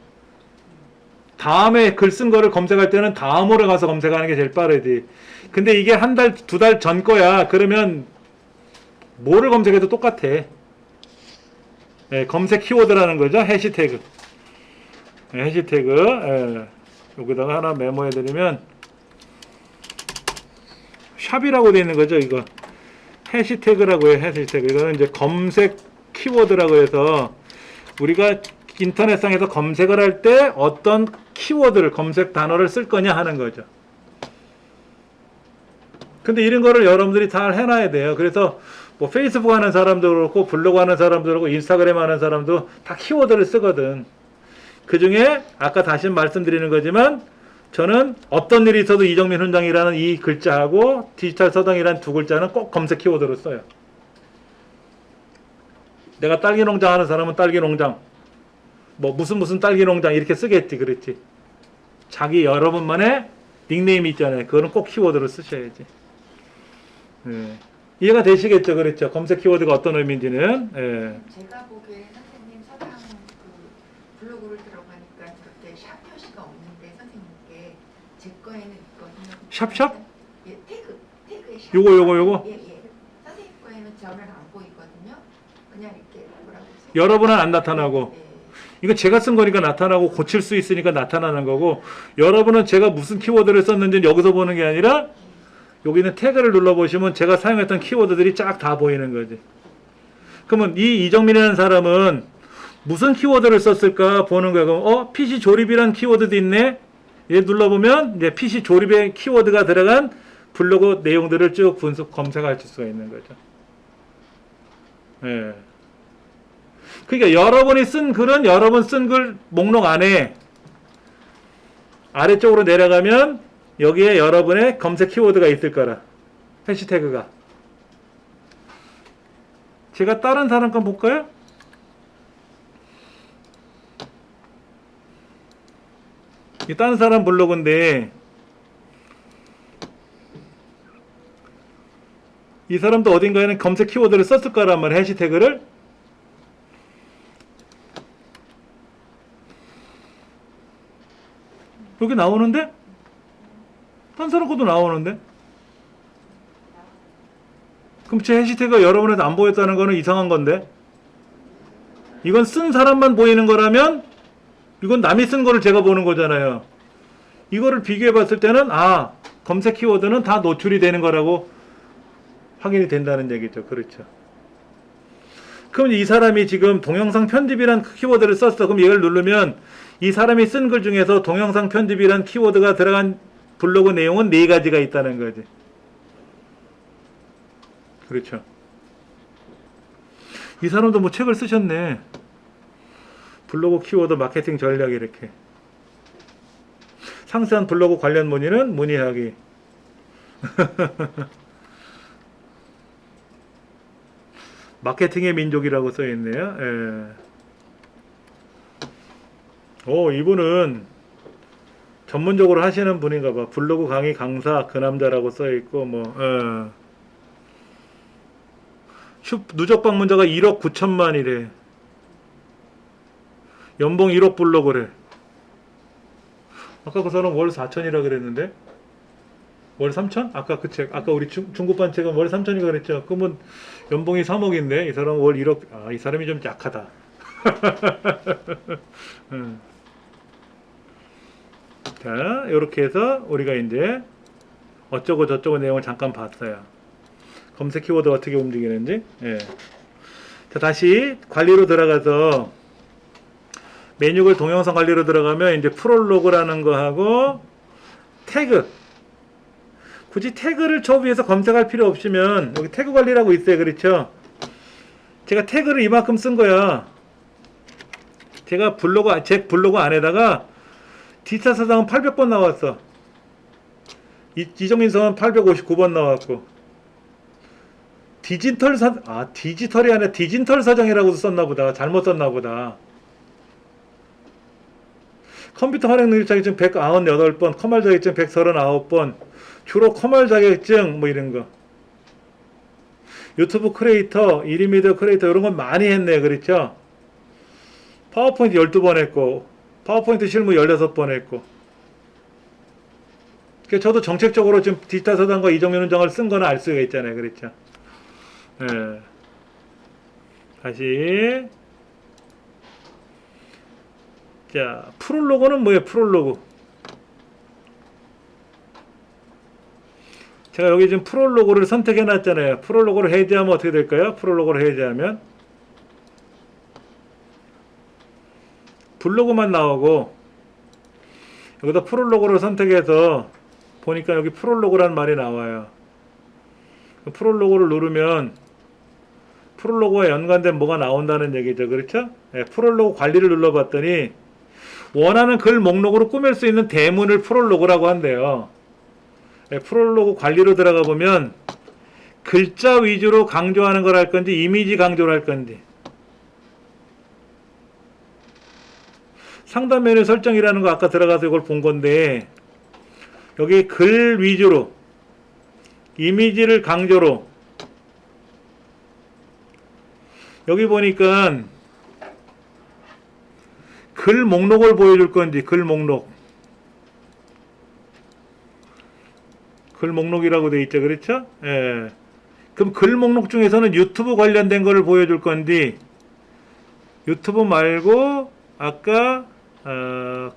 다음에 글 쓴 거를 검색할 때는 다음으로 가서 검색하는 게 제일 빠르지. 근데 이게 한 달, 2달 전 거야. 그러면 뭐를 검색해도 똑같아. 예, 검색 키워드라는 거죠. 해시태그. 예, 해시태그. 예, 여기다가 하나 메모해드리면 샵이라고 되어 있는 거죠. 이거. 해시태그라고 해요. 해시태그. 이거는 이제 검색 키워드라고 해서 우리가 인터넷상에서 검색을 할 때 어떤 키워드를 검색 단어를 쓸 거냐 하는 거죠. 근데 이런 거를 여러분들이 잘 해놔야 돼요. 그래서 뭐 페이스북 하는 사람도 그렇고 블로그 하는 사람도 그렇고 인스타그램 하는 사람도 다 키워드를 쓰거든. 그 중에 아까 다시 말씀드리는 거지만 저는 어떤 일이 있어도 이정민 훈장이라는 이 글자하고 디지털 서당이라는 두 글자는 꼭 검색 키워드로 써요. 내가 딸기 농장 하는 사람은 딸기 농장 뭐 무슨 딸기 농장 이렇게 쓰겠지. 그렇지. 자기 여러분만의 닉네임이 있잖아요. 그거는 꼭 키워드로 쓰셔야지. 예. 이해가 되시겠죠? 그렇죠. 검색 키워드가 어떤 의미인지는. 예. 제가 보기에 선생님 서당 그 블로그를 들어가니까 그렇게 샵 표시가 없는데 선생님께 제 거에는 있거든요. 샵? 예, 태그에 샵. 요거. 예. 선생님 거에는 저는 안 보이거든요. 그냥 이렇게 뭐라고 해서. 여러분은 안 나타나고. 예. 이거 제가 쓴 거니까 나타나고 고칠 수 있으니까 나타나는 거고 여러분은 제가 무슨 키워드를 썼는지는 여기서 보는 게 아니라 여기는 태그를 눌러보시면 제가 사용했던 키워드들이 쫙 다 보이는 거지. 그러면 이 이정민이라는 사람은 무슨 키워드를 썼을까 보는 거야. 그럼 PC 조립이란 키워드도 있네. 얘 눌러보면 이제 PC 조립의 키워드가 들어간 블로그 내용들을 쭉 분석 검색할 수가 있는 거죠. 예. 그러니까 여러분이 쓴 글은 여러분 쓴 글 목록 안에 아래쪽으로 내려가면 여기에 여러분의 검색 키워드가 있을 거라. 해시태그가. 제가 다른 사람 건 볼까요? 이 다른 사람 블로그인데 이 사람도 어딘가에는 검색 키워드를 썼을 거란 말이에요. 해시태그를. 여기 나오는데? 딴 사람 것도 나오는데? 그럼 제 해시태그가 여러분한테 안 보였다는 거는 이상한 건데, 이건 쓴 사람만 보이는 거라면 이건 남이 쓴 거를 제가 보는 거잖아요. 이거를 비교해 봤을 때는 아, 검색 키워드는 다 노출이 되는 거라고 확인이 된다는 얘기죠. 그렇죠. 그럼 이 사람이 지금 동영상 편집이란 키워드를 썼어. 그럼 이걸 누르면 이 사람이 쓴 글 중에서 동영상 편집이란 키워드가 들어간 블로그 내용은 4가지가 있다는 거지. 그렇죠. 이 사람도 뭐 책을 쓰셨네. 블로그 키워드 마케팅 전략 이렇게. 상세한 블로그 관련 문의는 문의하기. 마케팅의 민족이라고 써있네요. 예. 이분은 전문적으로 하시는 분인가 봐. 블로그 강의 강사 그 남자라고 써있고 뭐 누적 방문자가 1억 9천만이래. 연봉 1억 블로그래. 아까 그 사람 월 4천이라 그랬는데 월 3천? 아까 그 책, 아까 우리 중급반 책은 월 3천이가 그랬죠. 그러면 연봉이 3억인데 이 사람은 월 1억. 아, 이 사람이 좀 약하다. 자, 이렇게 해서 우리가 이제 어쩌고 저쩌고 내용을 잠깐 봤어요. 검색 키워드 어떻게 움직이는지. 예. 자, 다시 관리로 들어가서 메뉴글 동영상 관리로 들어가면 이제 프롤로그라는 거 하고 태그. 굳이 태그를 저 위에서 검색할 필요 없으면 여기 태그 관리라고 있어요. 그렇죠? 제가 태그를 이만큼 쓴 거야. 제가 제 블로그 안에다가 디지털 사장은 800번 나왔어. 이정민 성은 859번 나왔고. 디지털이 아니라 디지털 사정이라고도 썼나 보다. 잘못 썼나 보다. 컴퓨터 활용 능력 자격증 198번, 커말 자격증 139번, 주로 커말 자격증 뭐 이런 거. 유튜브 크리에이터, 1인 미디어 크리에이터 이런 건 많이 했네. 그렇죠? 파워포인트 12번 했고, 파워포인트 실무 16번 했고. 저도 정책적으로 지금 디지털 사단과 이정민 원장을 쓴 거는 알 수가 있잖아요. 그렇죠? 예. 다시. 자, 프롤로그는 뭐예요? 프롤로그. 제가 여기 지금 프롤로그를 선택해 놨잖아요. 프롤로그를 해제하면 어떻게 될까요? 프롤로그를 해제하면 블로그만 나오고 여기다 프롤로그를 선택해서 보니까 여기 프롤로그란 말이 나와요. 프롤로그를 누르면 프롤로그와 연관된 뭐가 나온다는 얘기죠. 그렇죠? 네, 프롤로그 관리를 눌러봤더니 원하는 글 목록으로 꾸밀 수 있는 대문을 프롤로그라고 한대요. 네, 프롤로그 관리로 들어가 보면 글자 위주로 강조하는 걸 할 건지 이미지 강조를 할 건지 상단 메뉴 설정이라는 거 아까 들어가서 이걸 본 건데 여기 글 위주로 이미지를 강조로 여기 보니까 글 목록을 보여줄 건지 글 목록이라고 돼 있죠. 그렇죠? 예. 그럼 글 목록 중에서는 유튜브 관련된 거를 보여줄 건지 유튜브 말고 아까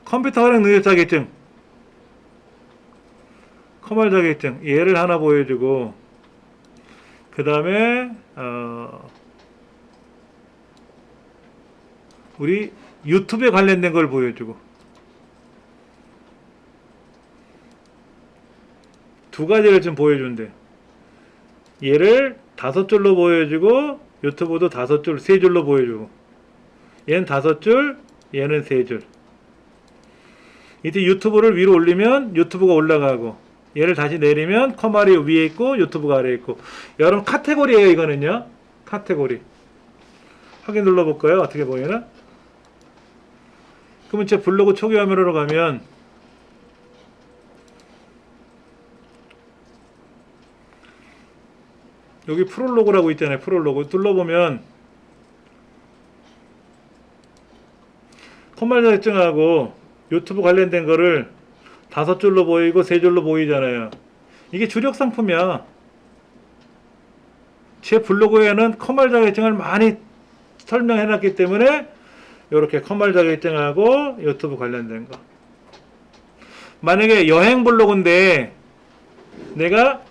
컴퓨터 활용 능력 자격증 커말 자격증 얘를 하나 보여주고 그 다음에 우리 유튜브에 관련된 걸 보여주고 두 가지를 좀 보여준대. 얘를 5줄로 보여주고 유튜브도 5줄, 3줄로 보여주고 얘는 5줄, 얘는 3줄. 이때 유튜브를 위로 올리면 유튜브가 올라가고 얘를 다시 내리면 커말이 위에 있고 유튜브가 아래에 있고 여러분 카테고리예요. 이거는요. 카테고리. 확인 눌러볼까요? 어떻게 보이나? 그러면 제 블로그 초기 화면으로 가면 여기 프롤로그라고 있잖아요. 프롤로그 눌러보면 컴말 자격증하고 유튜브 관련된 거를 5줄로 보이고 3줄로 보이잖아요. 이게 주력 상품이야. 제 블로그에는 컴활 자격증을 많이 설명해 놨기 때문에 이렇게 컴활 자격증하고 유튜브 관련된 거. 만약에 여행 블로그인데 내가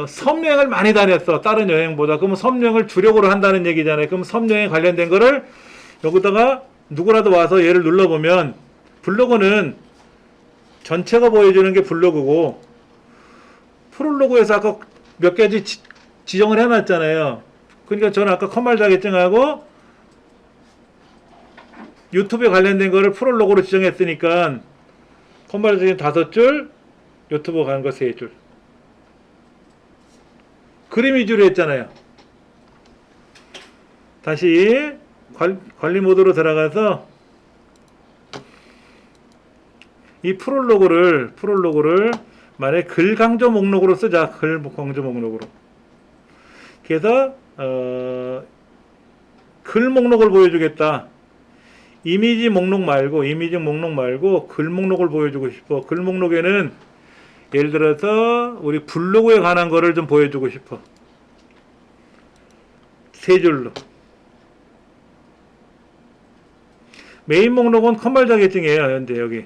섬여행을 많이 다녔어. 다른 여행보다. 그러면 섬여행을 주력으로 한다는 얘기잖아요. 그럼 섬여행 관련된 거를 여기다가 누구라도 와서 얘를 눌러보면 블로그는 전체가 보여주는 게 블로그고 프롤로그에서 아까 몇 가지 지정을 해놨잖아요. 그러니까 저는 아까 컴활 자격증하고 유튜브에 관련된 거를 프롤로그로 지정했으니까 컴활 자격증 5줄, 유튜브 가는 거 3줄. 그림 위주로 했잖아요. 다시 관리 모드로 들어가서 이 프롤로그를 만약에 글 강조 목록으로 쓰자. 글 강조 목록으로. 그래서 글 목록을 보여주겠다. 이미지 목록 말고 글 목록을 보여주고 싶어. 글 목록에는 예를 들어서 우리 블로그에 관한 거를 좀 보여주고 싶어. 3줄로. 메인 목록은 컴활 자격증이에요. 현재 여기.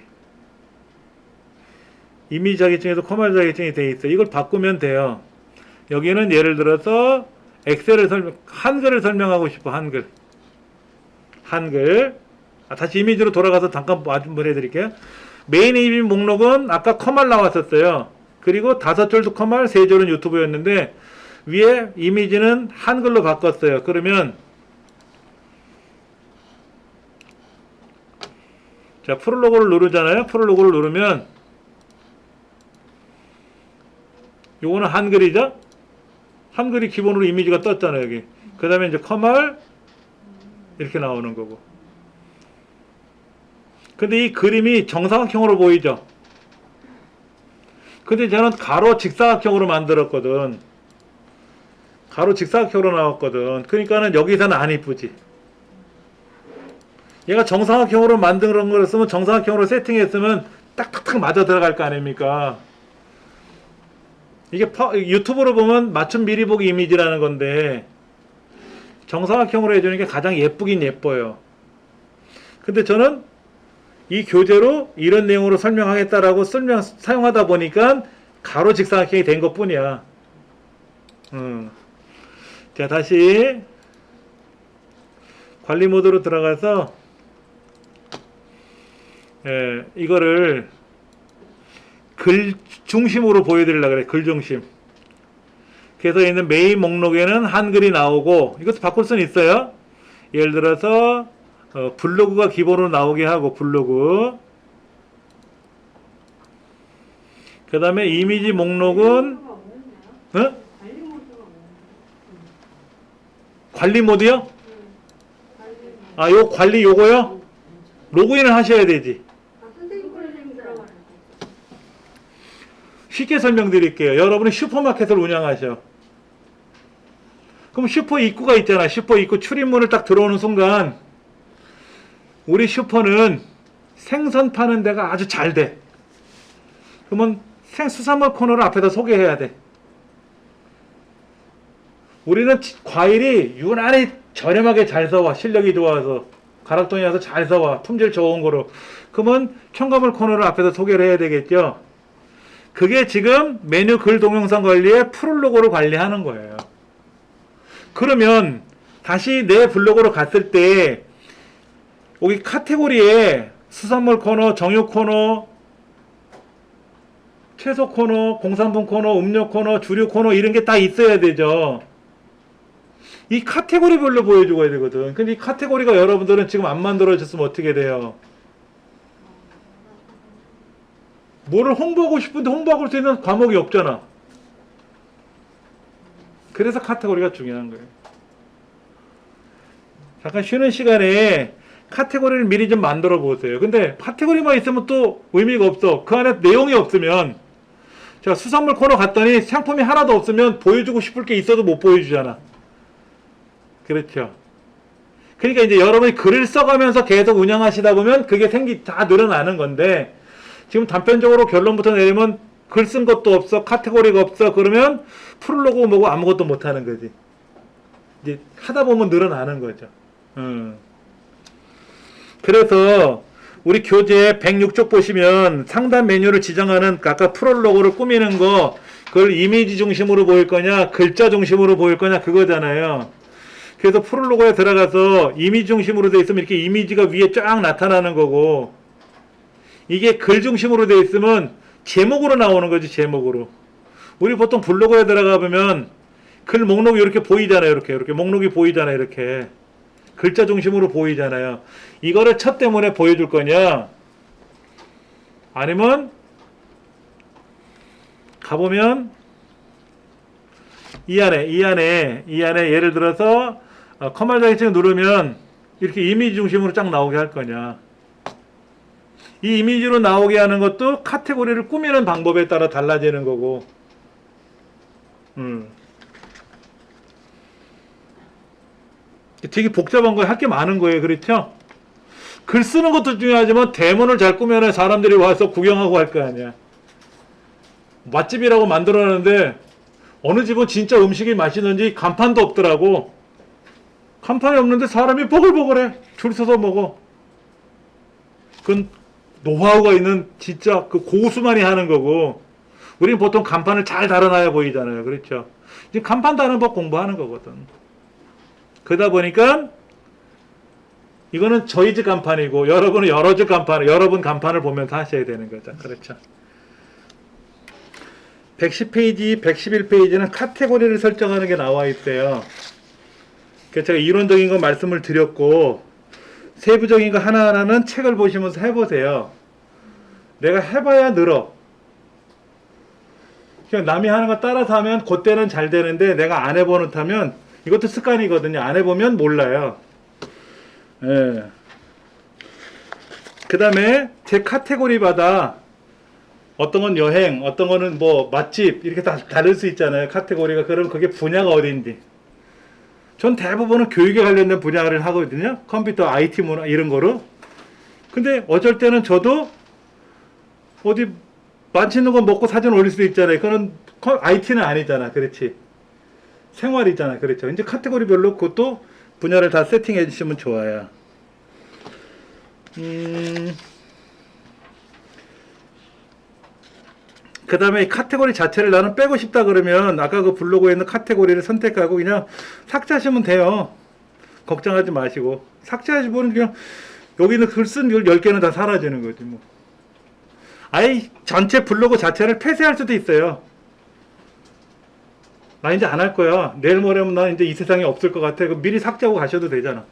이미지 자격증에도 컴활 자격증이 돼 있어. 이걸 바꾸면 돼요. 여기는 예를 들어서 한글을 설명하고 싶어. 한글. 다시 이미지로 돌아가서 잠깐 한번 해드릴게요. 메인 이미지 목록은 아까 컴활 나왔었어요. 그리고 5줄도 컴활, 3줄은 유튜브였는데 위에 이미지는 한글로 바꿨어요. 그러면 자, 프롤로그를 누르잖아요. 프롤로그를 누르면 요거는 한글이죠. 한글이 기본으로 이미지가 떴잖아요. 여기. 그 다음에 이제 컴활 이렇게 나오는 거고. 근데 이 그림이 정사각형으로 보이죠. 근데 저는 가로 직사각형으로 만들었거든. 가로 직사각형으로 나왔거든. 그러니까는 여기서는 안 이쁘지. 얘가 정사각형으로 만든 걸 쓰면 정사각형으로 세팅했으면 딱딱딱 맞아 들어갈 거 아닙니까? 이게 유튜브로 보면 맞춤 미리 보기 이미지라는 건데 정사각형으로 해주는 게 가장 예쁘긴 예뻐요. 근데 저는 이 교재로 이런 내용으로 설명하겠다라고 사용하다 보니까 가로 직사각형이 된 것 뿐이야. 자, 다시 관리 모드로 들어가서 이거를 글 중심으로 보여드리려고 그래. 글 중심. 그래서 있는 메인 목록에는 한글이 나오고 이것도 바꿀 수는 있어요. 예를 들어서 블로그가 기본으로 나오게 하고 블로그. 그 다음에 이미지 목록은 관리 모드요? 요 관리 요거요? 로그인을 하셔야 되지. 쉽게 설명드릴게요. 여러분이 슈퍼마켓을 운영하셔. 그럼 슈퍼 입구가 있잖아. 슈퍼 입구 출입문을 딱 들어오는 순간 우리 슈퍼는 생선 파는 데가 아주 잘 돼. 그러면 수산물 코너를 앞에다 소개해야 돼. 우리는 과일이 유난히 저렴하게 잘 사와. 실력이 좋아서. 가락동에 와서 잘 사와. 품질 좋은 거로. 그러면 첨가물 코너를 앞에서 소개를 해야 되겠죠. 그게 지금 메뉴 글 동영상 관리의 프롤로그로 관리하는 거예요. 그러면 다시 내 블로그로 갔을 때 여기 카테고리에 수산물 코너, 정육 코너, 채소 코너, 공산품 코너, 음료 코너, 주류 코너 이런 게 다 있어야 되죠. 이 카테고리별로 보여줘야 되거든. 근데 이 카테고리가 여러분들은 지금 안 만들어졌으면 어떻게 돼요? 뭐를 홍보하고 싶은데 홍보할 수 있는 과목이 없잖아. 그래서 카테고리가 중요한 거예요. 잠깐 쉬는 시간에 카테고리를 미리 좀 만들어 보세요. 근데 카테고리만 있으면 또 의미가 없어. 그 안에 내용이 없으면 제가 수산물 코너 갔더니 상품이 하나도 없으면 보여주고 싶을 게 있어도 못 보여주잖아. 그렇죠. 그러니까 이제 여러분이 글을 써가면서 계속 운영하시다 보면 그게 다 늘어나는 건데 지금 단편적으로 결론부터 내리면 글 쓴 것도 없어, 카테고리가 없어. 그러면 프롤로그 뭐고 아무것도 못하는 거지. 이제 하다 보면 늘어나는 거죠. 그래서 우리 교재 106쪽 보시면 상단 메뉴를 지정하는 아까 프롤로그를 꾸미는 거, 그걸 이미지 중심으로 보일 거냐 글자 중심으로 보일 거냐 그거잖아요. 그래서 프롤로그에 들어가서 이미지 중심으로 되어 있으면 이렇게 이미지가 위에 쫙 나타나는 거고, 이게 글 중심으로 되어 있으면 제목으로 나오는 거지. 제목으로. 우리 보통 블로그에 들어가 보면 글 목록이 이렇게 보이잖아요. 이렇게 목록이 보이잖아요. 이렇게 글자 중심으로 보이잖아요. 이거를 첫 때문에 보여줄 거냐, 아니면 가보면 이 안에 예를 들어서 커맨드 X 누르면 이렇게 이미지 중심으로 쫙 나오게 할 거냐. 이 이미지로 나오게 하는 것도 카테고리를 꾸미는 방법에 따라 달라지는 거고. 되게 복잡한 거예요. 할 게 많은 거예요. 그렇죠? 글 쓰는 것도 중요하지만 대문을 잘 꾸며야 사람들이 와서 구경하고 할 거 아니야. 맛집이라고 만들어놨는데 어느 집은 진짜 음식이 맛있는지 간판도 없더라고. 간판이 없는데 사람이 보글보글해. 줄 서서 먹어. 그건 노하우가 있는 진짜 그 고수만이 하는 거고, 우리는 보통 간판을 잘 달아놔야 보이잖아요. 그렇죠? 지금 간판 다는 법 공부하는 거거든. 그러다 보니까 이거는 저희 집 간판이고 여러분은 여러 집 간판, 여러분 간판을 보면서 하셔야 되는 거죠. 그렇죠? 110페이지, 111페이지는 카테고리를 설정하는 게 나와 있어요. 그래서 제가 이론적인 거 말씀을 드렸고, 세부적인 거 하나하나는 책을 보시면서 해보세요. 내가 해봐야 늘어. 그냥 남이 하는 거 따라서 하면 그때는 잘 되는데, 내가 안 해보는 이것도 습관이거든요. 안 해보면 몰라요. 예. 그 다음에 제 카테고리마다 어떤 건 여행, 어떤 거는 뭐 맛집, 이렇게 다 다를 수 있잖아요. 카테고리가. 그럼 그게 분야가 어딘지. 전 대부분은 교육에 관련된 분야를 하거든요. 컴퓨터, IT 문화 이런 거로. 근데 어쩔 때는 저도 어디 맛있는 거 먹고 사진 올릴 수도 있잖아요. 그건 IT는 아니잖아. 그렇지. 생활이잖아. 그렇죠. 이제 카테고리별로 그것도 분야를 다 세팅해 주시면 좋아요. 그 다음에 이 카테고리 자체를 나는 빼고 싶다 그러면 아까 그 블로그에 있는 카테고리를 선택하고 그냥 삭제하시면 돼요. 걱정하지 마시고. 삭제하시면 그냥 여기 있는 글 쓴 10개는 다 사라지는 거지 뭐. 아예 전체 블로그 자체를 폐쇄할 수도 있어요. 나 이제 안 할 거야. 내일 모레면 나 이제 이 세상에 없을 것 같아. 그럼 미리 삭제하고 가셔도 되잖아.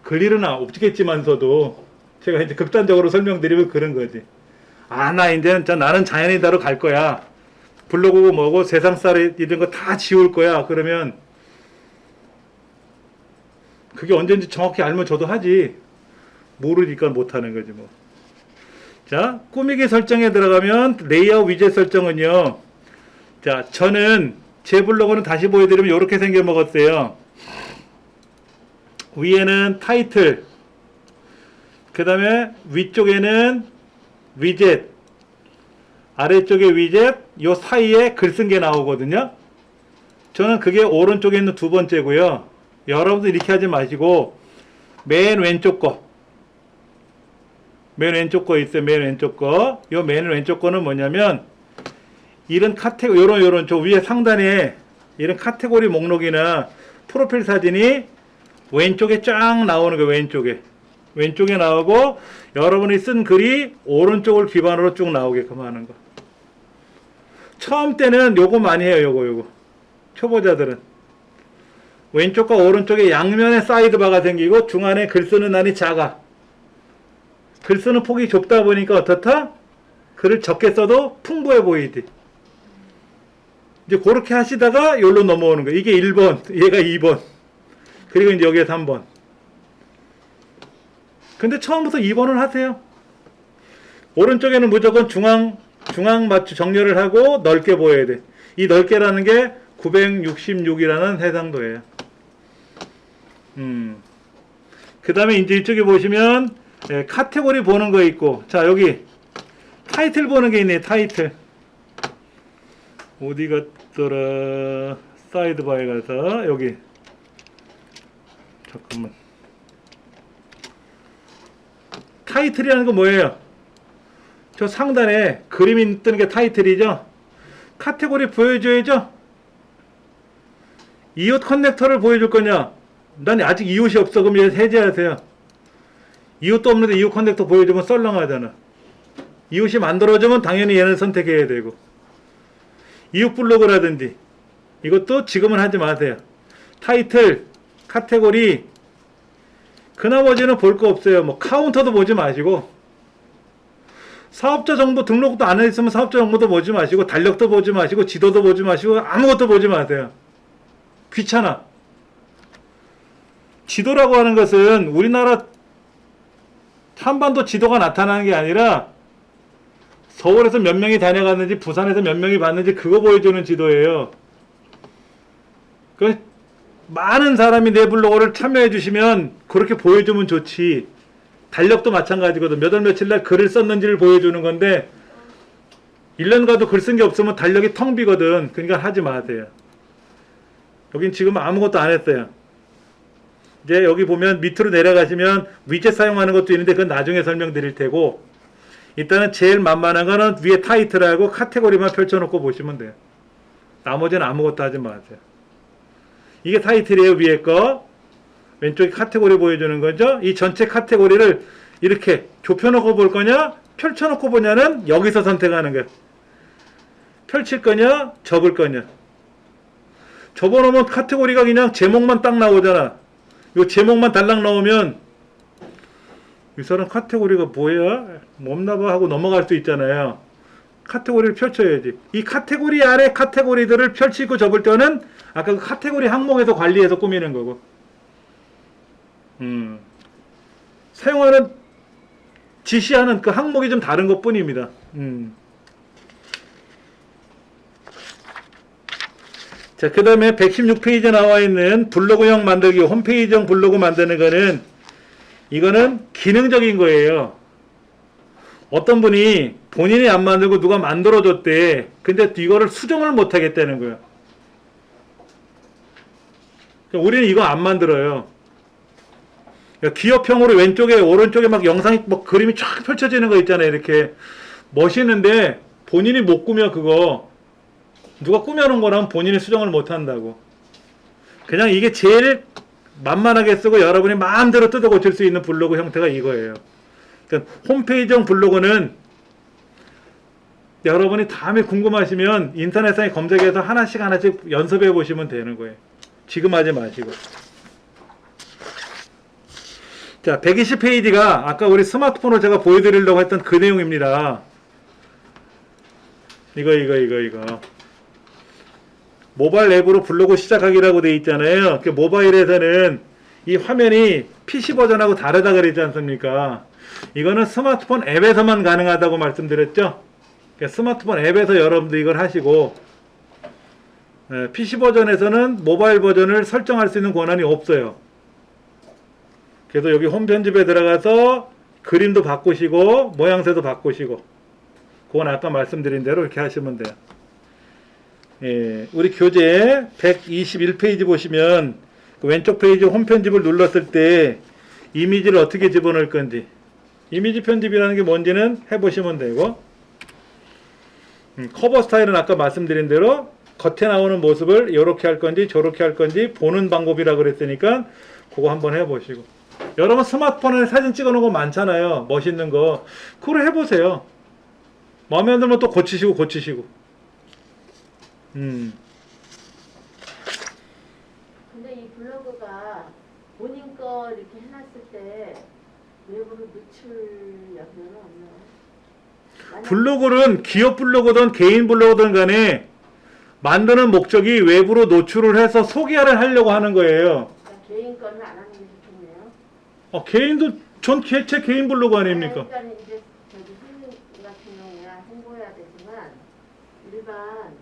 그럴 일은 없겠지만서도 제가 이제 극단적으로 설명드리면 그런 거지. 나 이제 나는 자연이다로 갈 거야. 블로그고 뭐고 세상살이 이런 거 다 지울 거야. 그러면 그게 언제인지 정확히 알면 저도 하지. 모르니까 못하는 거지 뭐. 자, 꾸미기 설정에 들어가면 레이아웃 위젯 설정은요. 자, 저는 제 블로그는 다시 보여드리면 이렇게 생겨 먹었어요. 위에는 타이틀, 그 다음에 위쪽에는 위젯, 아래쪽에 위젯, 요 사이에 글 쓴 게 나오거든요. 저는 그게 오른쪽에 있는 두 번째고요. 여러분도 이렇게 하지 마시고 맨 왼쪽 거, 맨 왼쪽 거 있어요. 맨 왼쪽 거. 요 맨 왼쪽 거는 뭐냐면 이런 카테고리, 요런 저 위에 상단에 이런 카테고리 목록이나 프로필 사진이 왼쪽에 쫙 나오는 거예요. 왼쪽에 나오고 여러분이 쓴 글이 오른쪽을 기반으로 쭉 나오게끔 하는 거. 처음 때는 요거 많이 해요. 요거 초보자들은 왼쪽과 오른쪽에 양면에 사이드바가 생기고 중간에 글 쓰는 난이 작아. 글 쓰는 폭이 좁다 보니까 어떻다? 글을 적게 써도 풍부해 보이지. 이제 그렇게 하시다가 여기로 넘어오는 거예요. 이게 1번, 얘가 2번, 그리고 이제 여기에 3번. 근데 처음부터 2번을 하세요. 오른쪽에는 무조건 중앙 맞추 정렬을 하고 넓게 보여야 돼. 이 넓게라는 게 966이라는 해상도예요. 그 다음에 이제 이쪽에 보시면 카테고리 보는 거 있고, 자, 여기 타이틀 보는 게 있네. 타이틀. 어디 갔더라. 사이드바에 가서 여기 잠깐만. 타이틀이라는 거 뭐예요? 저 상단에 그림이 뜨는 게 타이틀이죠. 카테고리 보여줘야죠. 이웃 커넥터를 보여줄 거냐? 난 아직 이웃이 없어. 그럼 얘 해제하세요. 이웃도 없는데 이웃 커넥터 보여주면 썰렁하잖아. 이웃이 만들어주면 당연히 얘는 선택해야 되고. 이웃 블로그라든지 이것도 지금은 하지 마세요. 타이틀, 카테고리, 그 나머지는 볼 거 없어요. 뭐 카운터도 보지 마시고, 사업자 정보 등록도 안 했으면 사업자 정보도 보지 마시고, 달력도 보지 마시고, 지도도 보지 마시고, 아무것도 보지 마세요. 귀찮아. 지도라고 하는 것은 우리나라 한반도 지도가 나타나는 게 아니라 서울에서 몇 명이 다녀갔는지 부산에서 몇 명이 봤는지 그거 보여주는 지도예요. 그 많은 사람이 내 블로그를 참여해 주시면 그렇게 보여주면 좋지. 달력도 마찬가지거든. 몇 월 며칠 날 글을 썼는지를 보여주는 건데 1년 가도 글 쓴 게 없으면 달력이 텅 비거든. 그러니까 하지 마세요. 여긴 지금 아무것도 안 했어요. 이제 여기 보면 밑으로 내려가시면 위젯 사용하는 것도 있는데 그건 나중에 설명드릴 테고, 일단은 제일 만만한 거는 위에 타이틀하고 카테고리만 펼쳐놓고 보시면 돼요. 나머지는 아무것도 하지 마세요. 이게 타이틀이에요. 위에 거. 왼쪽에 카테고리 보여주는 거죠. 이 전체 카테고리를 이렇게 좁혀놓고 볼 거냐, 펼쳐놓고 보냐는 여기서 선택하는 거예요. 펼칠 거냐, 접을 거냐. 접어놓으면 카테고리가 그냥 제목만 딱 나오잖아. 요 제목만 달랑 나오면 이 사람 카테고리가 뭐야? 없나봐 하고 넘어갈 수 있잖아요. 카테고리를 펼쳐야지. 이 카테고리 아래 카테고리들을 펼치고 접을 때는 아까 그 카테고리 항목에서 관리해서 꾸미는 거고, 사용하는 지시하는 그 항목이 좀 다른 것 뿐입니다. 자, 그 다음에 116페이지에 나와 있는 블로그형 만들기, 홈페이지형 블로그 만드는 거는, 이거는 기능적인 거예요. 어떤 분이 본인이 안 만들고 누가 만들어줬대. 근데 이거를 수정을 못 하겠다는 거예요. 우리는 이거 안 만들어요. 기업형으로 왼쪽에 오른쪽에 막 영상이 막 그림이 쫙 펼쳐지는 거 있잖아요. 이렇게 멋있는데 본인이 못 꾸며. 그거 누가 꾸며놓은 거라면 본인이 수정을 못 한다고. 그냥 이게 제일 만만하게 쓰고 여러분이 마음대로 뜯어 고칠 수 있는 블로그 형태가 이거예요. 그러니까 홈페이지형 블로그는 여러분이 다음에 궁금하시면 인터넷상에 검색해서 하나씩 연습해 보시면 되는 거예요. 지금 하지 마시고. 자, 120페이지가 아까 우리 스마트폰으로 제가 보여드리려고 했던 그 내용입니다. 이거. 모바일 앱으로 블로그 시작하기라고 돼 있잖아요. 그 모바일에서는 이 화면이 PC 버전하고 다르다 그러지 않습니까? 이거는 스마트폰 앱에서만 가능하다고 말씀드렸죠. 그러니까 스마트폰 앱에서 여러분들 이걸 하시고, PC 버전에서는 모바일 버전을 설정할 수 있는 권한이 없어요. 그래서 여기 홈 편집에 들어가서 그림도 바꾸시고 모양새도 바꾸시고, 그건 아까 말씀드린 대로 이렇게 하시면 돼요. 예, 우리 교재 121페이지 보시면 그 왼쪽 페이지 홈 편집을 눌렀을 때 이미지를 어떻게 집어넣을 건지, 이미지 편집이라는 게 뭔지는 해보시면 되고, 커버 스타일은 아까 말씀드린 대로 겉에 나오는 모습을 이렇게 할 건지 저렇게 할 건지 보는 방법이라 그랬으니까 그거 한번 해보시고, 여러분 스마트폰에 사진 찍어놓은 거 많잖아요. 멋있는 거. 그걸 해보세요. 마음에 안 들면 또 고치시고. 근데 이 블로그가 본인 거 이렇게 해놨을 때 외부로 노출 여부는 없나요? 블로그는 기업 블로그든 개인 블로그든 간에 만드는 목적이 외부로 노출을 해서 소개를 하려고 하는 거예요. 그러니까 개인 거는 안 하는 게 좋겠네요. 개인도 전 제 개인 블로그 아닙니까? 그러니까 이제 저기 손님 같은 경우야 홍보해야 되지만 일반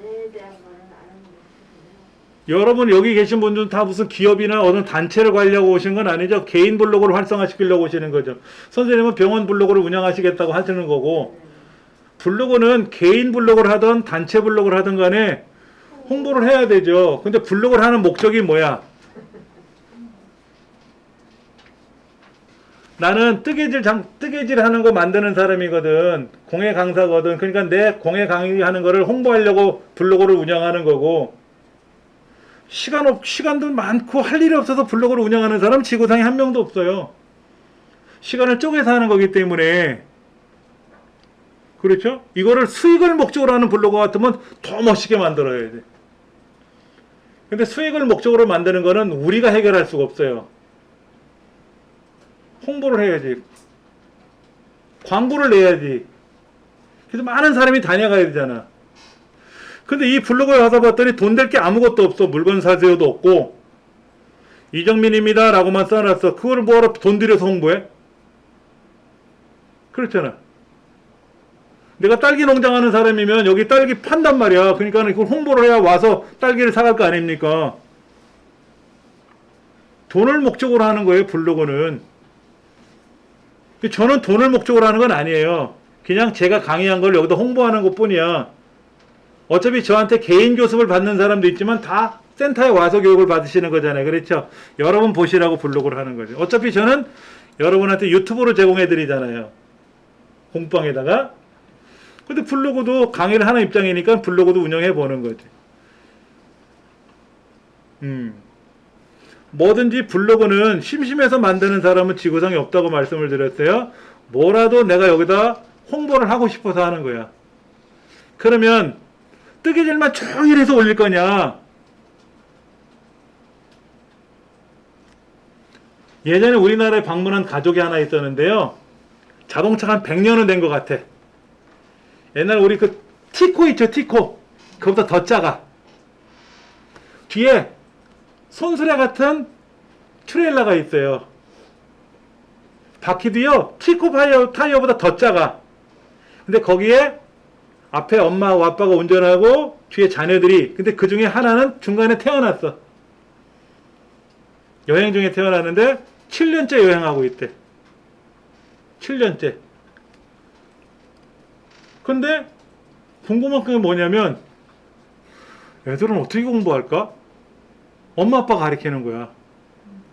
내에 대한 거는 안 하는 게 좋겠네요. 여러분 여기 계신 분들은 다 무슨 기업이나 어느 단체를 관리하고 오신 건 아니죠. 개인 블로그를 활성화시키려고 오시는 거죠. 선생님은 병원 블로그를 운영하시겠다고 하시는 거고, 블로그는 개인 블로그를 하든 단체 블로그를 하든 간에 홍보를 해야 되죠. 근데 블로그를 하는 목적이 뭐야? 나는 뜨개질 하는 거 만드는 사람이거든. 공예 강사거든. 그러니까 내 공예 강의하는 거를 홍보하려고 블로그를 운영하는 거고, 시간도 많고 할 일이 없어서 블로그를 운영하는 사람 지구상에 한 명도 없어요. 시간을 쪼개서 하는 거기 때문에. 그렇죠? 이거를 수익을 목적으로 하는 블로그 같으면 더 멋있게 만들어야 돼. 근데 수익을 목적으로 만드는 거는 우리가 해결할 수가 없어요. 홍보를 해야지. 광고를 내야지. 그래서 많은 사람이 다녀가야 되잖아. 근데 이 블로그에 가서 봤더니 돈 될 게 아무것도 없어. 물건 사세요도 없고, 이정민입니다 라고만 써놨어. 그거를 뭐하러 돈 들여서 홍보해? 그렇잖아. 내가 딸기 농장 하는 사람이면 여기 딸기 판단 말이야. 그러니까 그걸 홍보를 해야 와서 딸기를 사갈 거 아닙니까? 돈을 목적으로 하는 거예요, 블로그는. 저는 돈을 목적으로 하는 건 아니에요. 그냥 제가 강의한 걸 여기다 홍보하는 것 뿐이야. 어차피 저한테 개인 교습을 받는 사람도 있지만 다 센터에 와서 교육을 받으시는 거잖아요. 그렇죠? 여러분 보시라고 블로그를 하는 거죠. 어차피 저는 여러분한테 유튜브로 제공해 드리잖아요. 공방에다가. 근데 블로그도 강의를 하는 입장이니까 블로그도 운영해 보는 거지. 뭐든지 블로그는 심심해서 만드는 사람은 지구상에 없다고 말씀을 드렸어요. 뭐라도 내가 여기다 홍보를 하고 싶어서 하는 거야. 그러면 뜨개질만 조용히 해서 올릴 거냐? 예전에 우리나라에 방문한 가족이 하나 있었는데요. 자동차가 한 100년은 된 것 같아. 옛날 우리 그 티코 있죠, 티코. 그거보다 더 작아. 뒤에 손수레 같은 트레일러가 있어요. 바퀴도요, 티코 타이어보다 더 작아. 근데 거기에 앞에 엄마하고 아빠가 운전하고 뒤에 자녀들이, 근데 그 중에 하나는 중간에 태어났어. 여행 중에 태어났는데 7년째 여행하고 있대. 7년째. 근데 궁금한 게 뭐냐면 애들은 어떻게 공부할까? 엄마 아빠가 가르치는 거야.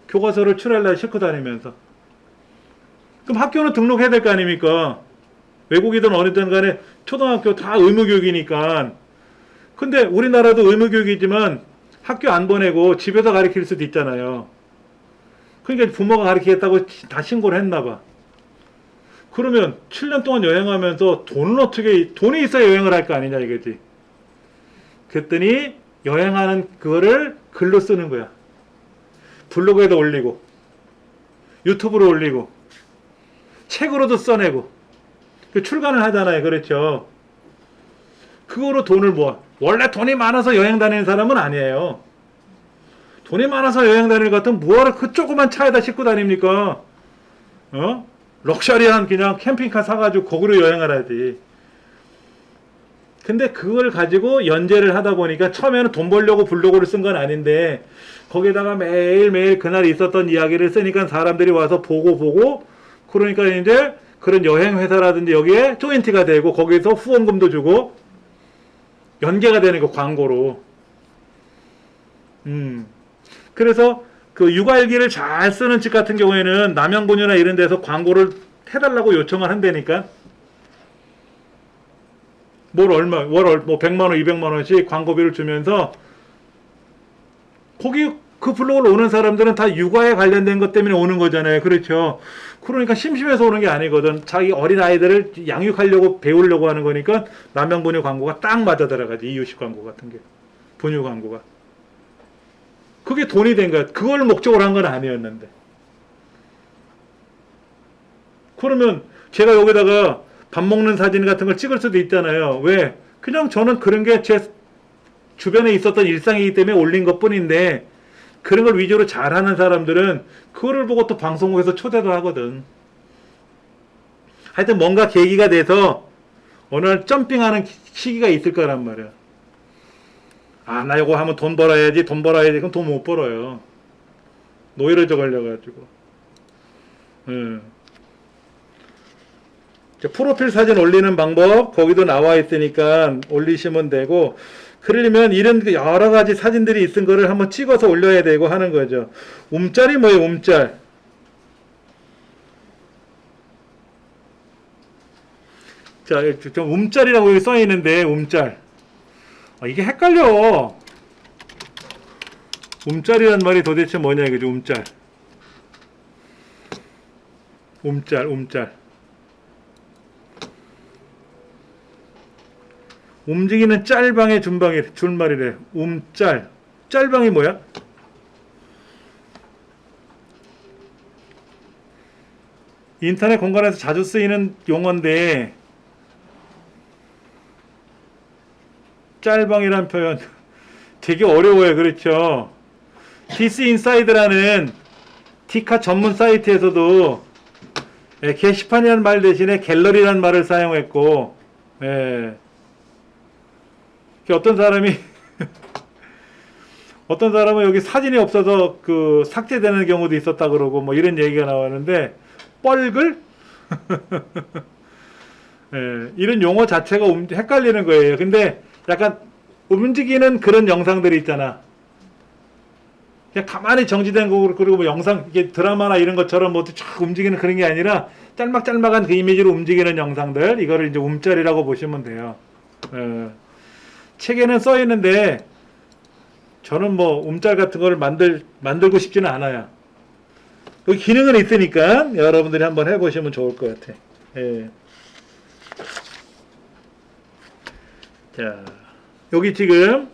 교과서를 트레일러에 싣고 다니면서. 그럼 학교는 등록해야 될 거 아닙니까? 외국이든 어디든 간에 초등학교 다 의무교육이니까. 근데 우리나라도 의무교육이지만 학교 안 보내고 집에서 가르칠 수도 있잖아요. 그러니까 부모가 가르치겠다고 다 신고를 했나 봐. 그러면 7년 동안 여행하면서 돈이 있어야 여행을 할 거 아니냐 이거지. 그랬더니 여행하는 그거를 글로 쓰는 거야. 블로그에도 올리고, 유튜브로 올리고, 책으로도 써내고, 출간을 하잖아요. 그렇죠. 그거로 돈을 모아. 원래 돈이 많아서 여행 다니는 사람은 아니에요. 돈이 많아서 여행 다니는 것 같으면 뭐하러 그 조그만 차에다 싣고 다닙니까? 럭셔리한 그냥 캠핑카 사가지고 거기로 여행을 하지. 근데 그걸 가지고 연재를 하다 보니까 처음에는 돈 벌려고 블로그를 쓴 건 아닌데 거기다가 매일매일 그날 있었던 이야기를 쓰니까 사람들이 와서 보고 그러니까 이제 그런 여행회사라든지 여기에 조인트가 되고 거기서 후원금도 주고 연계가 되는 거 광고로. 그래서 그 육아일기를 잘 쓰는 집 같은 경우에는 남양분이나 이런 데서 광고를 해달라고 요청을 한다니까. 월 100만 원, 200만 원씩 광고비를 주면서 거기 그 블로그를 오는 사람들은 다 육아에 관련된 것 때문에 오는 거잖아요. 그렇죠. 그러니까 심심해서 오는 게 아니거든. 자기 어린 아이들을 양육하려고 배우려고 하는 거니까 남양분유 광고가 딱 맞아 들어가지. 이유식 광고 같은 게. 분유 광고가. 그게 돈이 된 거야. 그걸 목적으로 한 건 아니었는데. 그러면 제가 여기다가 밥 먹는 사진 같은 걸 찍을 수도 있잖아요. 왜? 그냥 저는 그런 게 제 주변에 있었던 일상이기 때문에 올린 것 뿐인데 그런 걸 위주로 잘하는 사람들은 그거를 보고 또 방송국에서 초대도 하거든. 하여튼 뭔가 계기가 돼서 어느 날 점핑하는 시기가 있을 거란 말이야. 아, 나 이거 하면 돈 벌어야지. 그럼 돈 못 벌어요. 노이로제 걸려가지고. 자, 프로필 사진 올리는 방법 거기도 나와 있으니까 올리시면 되고, 그러려면 이런 여러 가지 사진들이 있은 거를 한번 찍어서 올려야 되고 하는 거죠. 움짤이 뭐예요? 움짤. 자, 좀 움짤이라고 여기 써 있는데 움짤. 이게 헷갈려. 움짤이란 말이 도대체 뭐냐 이거죠. 움짤. 움짤, 움짤. 움직이는 짤방의 줄말이래. 움짤. 짤방이 뭐야? 인터넷 공간에서 자주 쓰이는 용어인데, 짤방이란 표현 되게 어려워요. 그렇죠? 디스 인사이드라는 티카 전문 사이트에서도 게시판이라는 말 대신에 갤러리라는 말을 사용했고, 어떤 사람이 어떤 사람은 여기 사진이 없어서 그 삭제되는 경우도 있었다 그러고 뭐 이런 얘기가 나왔는데, 뻘글? 이런 용어 자체가 헷갈리는 거예요. 근데 약간 움직이는 그런 영상들이 있잖아. 그냥 가만히 정지된 거, 그리고 뭐 영상, 이게 드라마나 이런 것처럼 뭐 쫙 움직이는 그런 게 아니라 짤막짤막한 그 이미지로 움직이는 영상들, 이거를 이제 움짤이라고 보시면 돼요. 책에는 써 있는데 저는 뭐 움짤 같은 거를 만들고 싶지는 않아요. 여기 기능은 있으니까 여러분들이 한번 해보시면 좋을 것 같아. 자, 여기 지금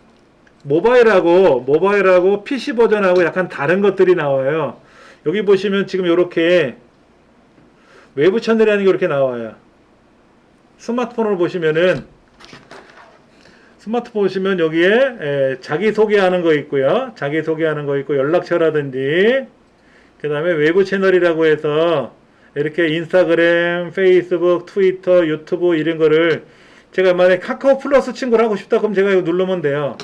모바일하고 PC 버전하고 약간 다른 것들이 나와요. 여기 보시면 지금 이렇게 외부 채널이라는 게 이렇게 나와요. 스마트폰을 보시면 여기에 자기소개하는 거 있고요. 자기소개하는 거 있고, 연락처라든지, 그 다음에 외부 채널이라고 해서 이렇게 인스타그램, 페이스북, 트위터, 유튜브 이런 거를, 제가 만약에 카카오 플러스 친구를 하고 싶다 그럼 제가 이거 누르면 돼요.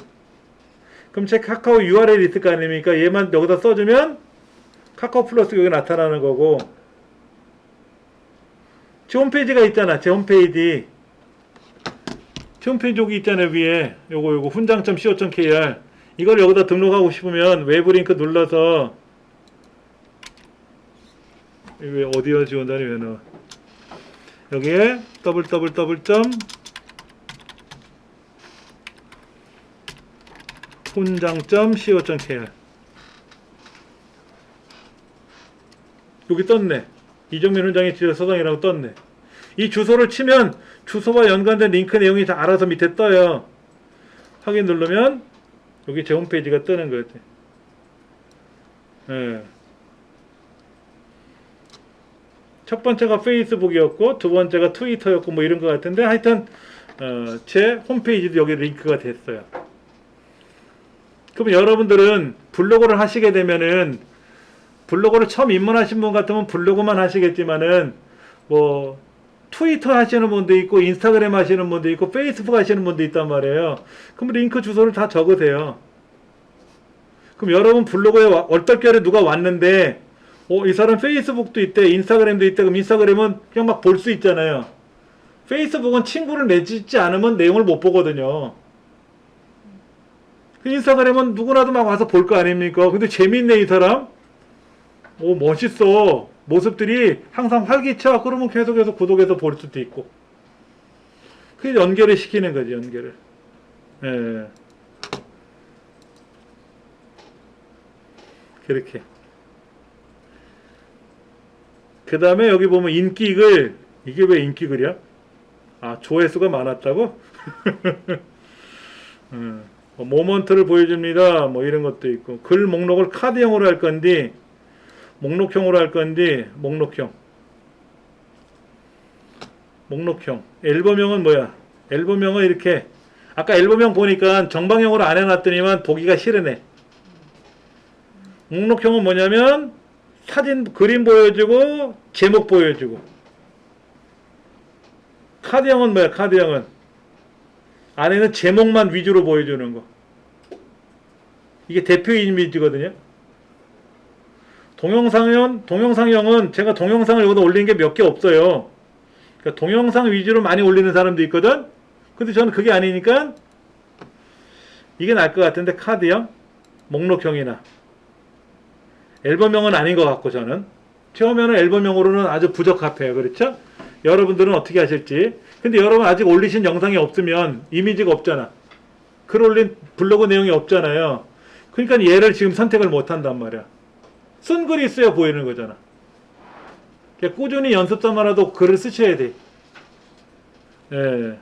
그럼 제 카카오 URL이 있을 거 아닙니까? 얘만 여기다 써주면 카카오 플러스 여기 나타나는 거고, 제 홈페이지가 있잖아. 제 홈페이지 여기 있잖아요. 위에 요거 훈장.co.kr, 이걸 여기다 등록하고 싶으면 외부 링크 눌러서, 왜 어디에 지원자니 왜 넣어? 여기에 훈장.co.kr 여기 떴네. 이정민 훈장의 지도 서성이라고 떴네. 이 주소를 치면 주소와 연관된 링크 내용이 다 알아서 밑에 떠요. 확인 누르면 여기 제 홈페이지가 뜨는 거 같아요. 첫 번째가 페이스북이었고 두 번째가 트위터였고 뭐 이런 거 같은데, 하여튼 제 홈페이지도 여기 링크가 됐어요. 그럼 여러분들은 블로그를 하시게 되면은, 블로그를 처음 입문하신 분 같으면 블로그만 하시겠지만은 뭐 트위터 하시는 분도 있고 인스타그램 하시는 분도 있고 페이스북 하시는 분도 있단 말이에요. 그럼 링크 주소를 다 적으세요. 그럼 여러분 블로그에 얼떨결에 누가 왔는데 이 사람 페이스북도 있대, 인스타그램도 있대. 그럼 인스타그램은 그냥 막 볼 수 있잖아요. 페이스북은 친구를 맺지 않으면 내용을 못 보거든요. 인스타그램은 누구나도 막 와서 볼 거 아닙니까? 근데 재밌네 이 사람. 멋있어. 모습들이 항상 활기차. 그러면 계속해서 구독해서 볼 수도 있고. 그게 연결을 시키는 거지, 연결을. 그렇게. 그 다음에 여기 보면 인기글. 이게 왜 인기글이야? 조회수가 많았다고? 모먼트를 보여줍니다. 뭐 이런 것도 있고. 글 목록을 카드형으로 할 건지, 목록형으로 할 건지, 목록형. 앨범형은 뭐야? 앨범형은 이렇게, 아까 앨범형 보니까 정방형으로 안 해놨더니만 보기가 싫으네. 목록형은 뭐냐면 사진, 그림 보여주고 제목 보여주고. 카드형은 뭐야? 카드형은 안에는 제목만 위주로 보여주는 거. 이게 대표 이미지거든요. 동영상형은 제가 동영상을 여기다 올린 게 몇 개 없어요. 그러니까 동영상 위주로 많이 올리는 사람도 있거든. 근데 저는 그게 아니니까 이게 나을 것 같은데, 카드형, 목록형이나 앨범형은 아닌 것 같고, 저는 처음에는 앨범형으로는 아주 부적합해요. 그렇죠? 여러분들은 어떻게 하실지. 근데 여러분 아직 올리신 영상이 없으면 이미지가 없잖아. 글 올린 블로그 내용이 없잖아요. 그러니까 얘를 지금 선택을 못 한단 말이야. 쓴 글이 있어야 보이는 거잖아. 그러니까 꾸준히 연습 삼아라도 글을 쓰셔야 돼. 예.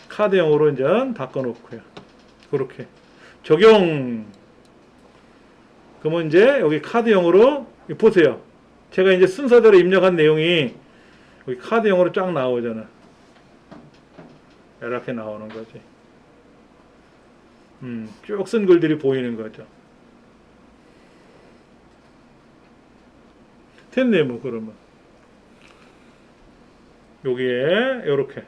카드형으로 이제 바꿔놓고요. 그렇게 적용. 그러면 이제 여기 카드형으로 보세요. 제가 이제 순서대로 입력한 내용이 여기 카드형으로 쫙 나오잖아. 이렇게 나오는 거지. 쭉 쓴 글들이 보이는 거죠. 됐네, 뭐, 그러면. 여기에, 요렇게.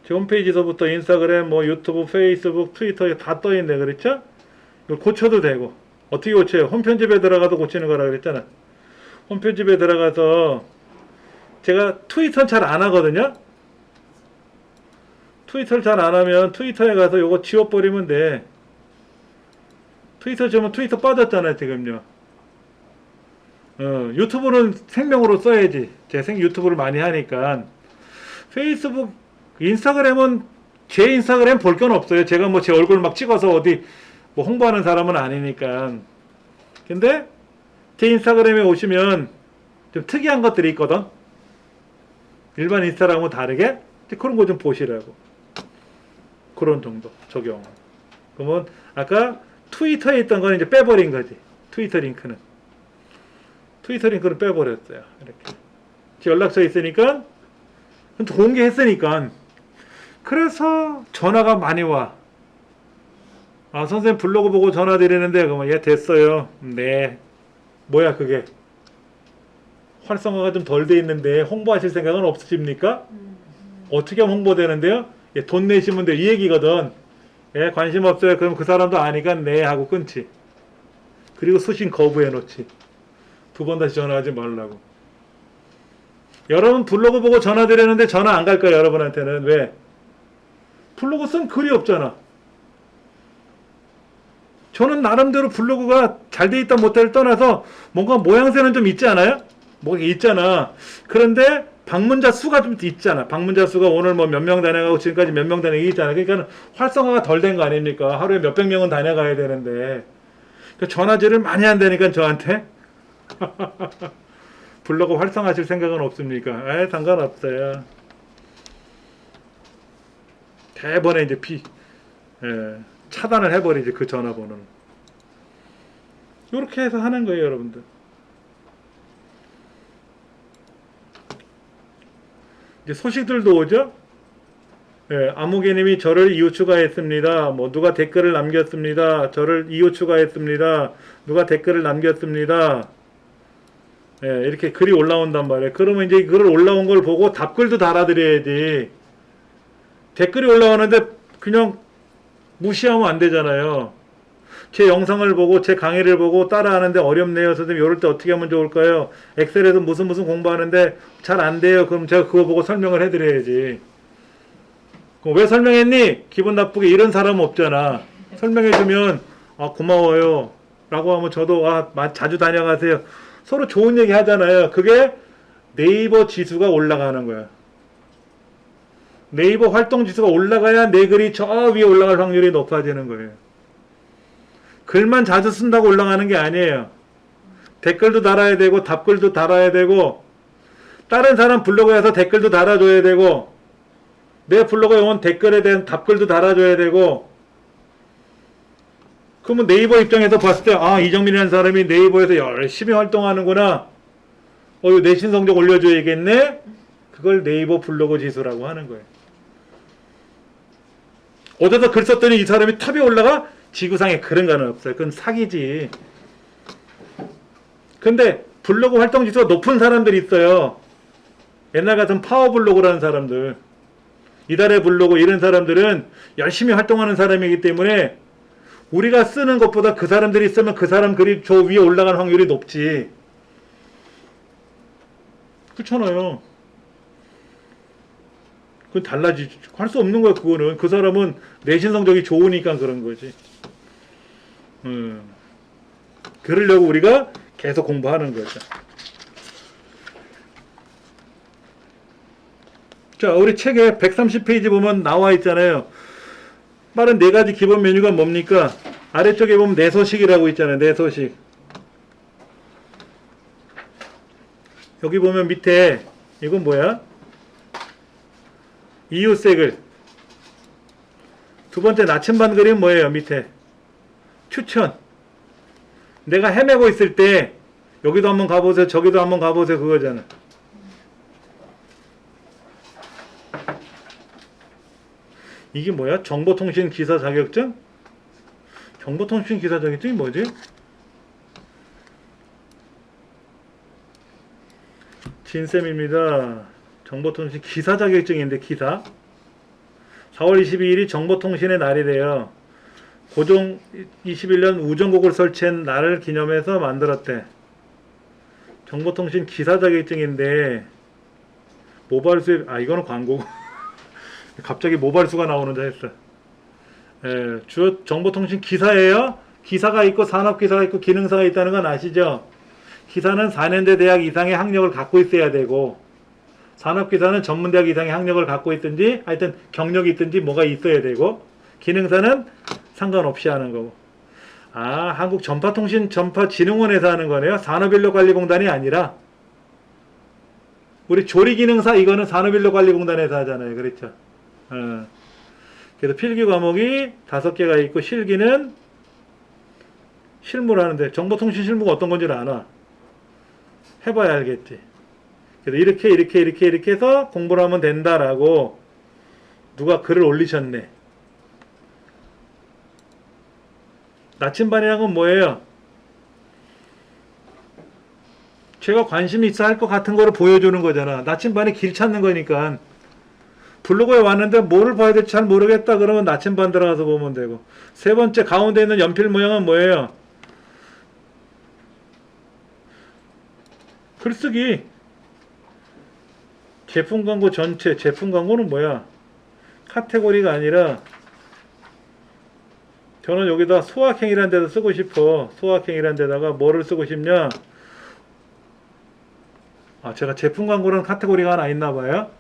제 홈페이지서부터 인스타그램, 뭐, 유튜브, 페이스북, 트위터에 다 떠있네, 그렇죠? 이걸 고쳐도 되고. 어떻게 고쳐요? 홈편집에 들어가도 고치는 거라 그랬잖아. 홈편집에 들어가서, 제가 트위터는 잘 안 하거든요? 트위터를 잘 안 하면 트위터에 가서 요거 지워버리면 돼. 트위터 지우면 트위터 빠졌잖아요, 지금요. 유튜브는 생명으로 써야지. 제 유튜브를 많이 하니까. 페이스북, 인스타그램은 제 인스타그램 볼 건 없어요. 제가 뭐 제 얼굴 막 찍어서 어디 뭐 홍보하는 사람은 아니니까. 근데 제 인스타그램에 오시면 좀 특이한 것들이 있거든. 일반 인스타랑은 다르게 그런 거 좀 보시라고. 그런 정도 적용. 그러면 아까 트위터에 있던 거는 이제 빼버린 거지. 트위터 링크는 빼버렸어요. 이렇게 제 연락처 있으니까 공개했으니까. 그래서 전화가 많이 와. 아, 선생님 블로그 보고 전화 드리는데, 그러면 예, 됐어요. 네. 뭐야 그게? 활성화가 좀 덜 돼 있는데 홍보하실 생각은 없으십니까? 어떻게 하면 홍보되는데요? 예, 돈 내시면 돼. 이 얘기거든. 예, 관심 없어요. 그럼 그 사람도 아니까 네 하고 끊지. 그리고 수신 거부해 놓지. 두 번 다시 전화하지 말라고. 여러분 블로그 보고 전화 드리는데 전화 안 갈 거야, 여러분한테는. 왜? 블로그 쓴 글이 없잖아. 저는 나름대로 블로그가 잘 돼 있다 못해를 떠나서 뭔가 모양새는 좀 있지 않아요? 뭐 있잖아. 그런데 방문자 수가 좀 있잖아. 방문자 수가 오늘 뭐 몇 명 다녀가고 지금까지 몇 명 다녀가 있잖아. 그러니까 활성화가 덜 된 거 아닙니까? 하루에 몇백 명은 다녀가야 되는데. 그러니까 전화질을 많이 한다니까 저한테. 블로그 활성화하실 생각은 없습니까? 에, 상관없어요. 대번에 이제 차단을 해버리지, 그 전화번호는. 이렇게 해서 하는 거예요, 여러분들. 이제 소식들도 오죠? 예, 아무개님이 저를 이웃 추가했습니다. 뭐 누가 댓글을 남겼습니다. 저를 이웃 추가했습니다. 누가 댓글을 남겼습니다. 예, 이렇게 글이 올라온단 말이에요. 그러면 이제 글을 올라온 걸 보고 답글도 달아드려야지. 댓글이 올라오는데 그냥 무시하면 안 되잖아요. 제 영상을 보고 제 강의를 보고 따라하는데 어렵네요. 선생님 이럴 때 어떻게 하면 좋을까요? 엑셀에서 무슨 공부하는데 잘 안 돼요. 그럼 제가 그거 보고 설명을 해드려야지. 그럼 왜 설명했니? 기분 나쁘게 이런 사람은 없잖아. 설명해주면 아 고마워요 라고 하면 저도 아 자주 다녀가세요. 서로 좋은 얘기 하잖아요. 그게 네이버 지수가 올라가는 거야. 네이버 활동 지수가 올라가야 내 글이 저 위에 올라갈 확률이 높아지는 거예요. 글만 자주 쓴다고 올라가는 게 아니에요. 댓글도 달아야 되고 답글도 달아야 되고 다른 사람 블로그에서 댓글도 달아줘야 되고 내 블로그에 온 댓글에 대한 답글도 달아줘야 되고. 그러면 네이버 입장에서 봤을 때 아 이정민이라는 사람이 네이버에서 열심히 활동하는구나. 이거 내신 성적 올려줘야겠네. 그걸 네이버 블로그 지수라고 하는 거예요. 어디서 글 썼더니 이 사람이 탑에 올라가? 지구상에 그런 거는 없어요. 그건 사기지. 근데 블로그 활동 지수가 높은 사람들이 있어요. 옛날 같은 파워블로그라는 사람들, 이달의 블로그 이런 사람들은 열심히 활동하는 사람이기 때문에 우리가 쓰는 것보다 그 사람들이 쓰면 그 사람 글이 저 위에 올라갈 확률이 높지. 그렇잖아요. 그건 달라지지. 할 수 없는 거야, 그거는. 그 사람은 내신 성적이 좋으니까 그런 거지. 그러려고 우리가 계속 공부하는 거죠. 자, 우리 책에 130페이지 보면 나와 있잖아요. 빠른 네 가지 기본 메뉴가 뭡니까? 아래쪽에 보면 내소식이라고 있잖아요. 내소식. 여기 보면 밑에 이건 뭐야? 이웃색을. 두 번째 나침반 그림 뭐예요? 밑에 추천. 내가 헤매고 있을 때 여기도 한번 가보세요, 저기도 한번 가보세요, 그거잖아. 이게 뭐야? 정보통신 기사 자격증? 정보통신 기사 자격증이 뭐지? 진쌤입니다. 정보통신 기사 자격증인데, 기사. 4월 22일이 정보통신의 날이래요. 고종 21년 우정국을 설치한 날을 기념해서 만들었대. 정보통신 기사 자격증인데, 모바일 수입, 이거는 광고고. 갑자기 모발수가 나오는 줄 했어. 예, 주요 정보통신 기사예요. 기사가 있고 산업기사가 있고 기능사가 있다는 건 아시죠? 기사는 4년제 대학 이상의 학력을 갖고 있어야 되고, 산업기사는 전문대학 이상의 학력을 갖고 있든지 하여튼 경력이 있든지 뭐가 있어야 되고, 기능사는 상관없이 하는 거고. 한국전파통신전파진흥원에서 하는 거네요. 산업인력관리공단이 아니라. 우리 조리기능사 이거는 산업인력관리공단에서 하잖아요. 그렇죠? 그래서 필기 과목이 5개가 있고, 실기는 실무를 하는데, 정보통신 실무가 어떤 건지를 아나? 해봐야 알겠지. 그래서 이렇게 해서 공부를 하면 된다라고 누가 글을 올리셨네. 나침반이라는 건 뭐예요? 제가 관심이 있어 할 것 같은 거를 보여주는 거잖아. 나침반이 길 찾는 거니까. 블로그에 왔는데 뭐를 봐야 될지 잘 모르겠다 그러면 나침반 들어가서 보면 되고. 세 번째 가운데 있는 연필 모양은 뭐예요? 글쓰기. 제품 광고 전체. 제품 광고는 뭐야? 카테고리가 아니라, 저는 여기다 소확행이라는 데다 쓰고 싶어. 소확행이라는 데다가 뭐를 쓰고 싶냐? 제가 제품 광고는 카테고리가 하나 있나 봐요.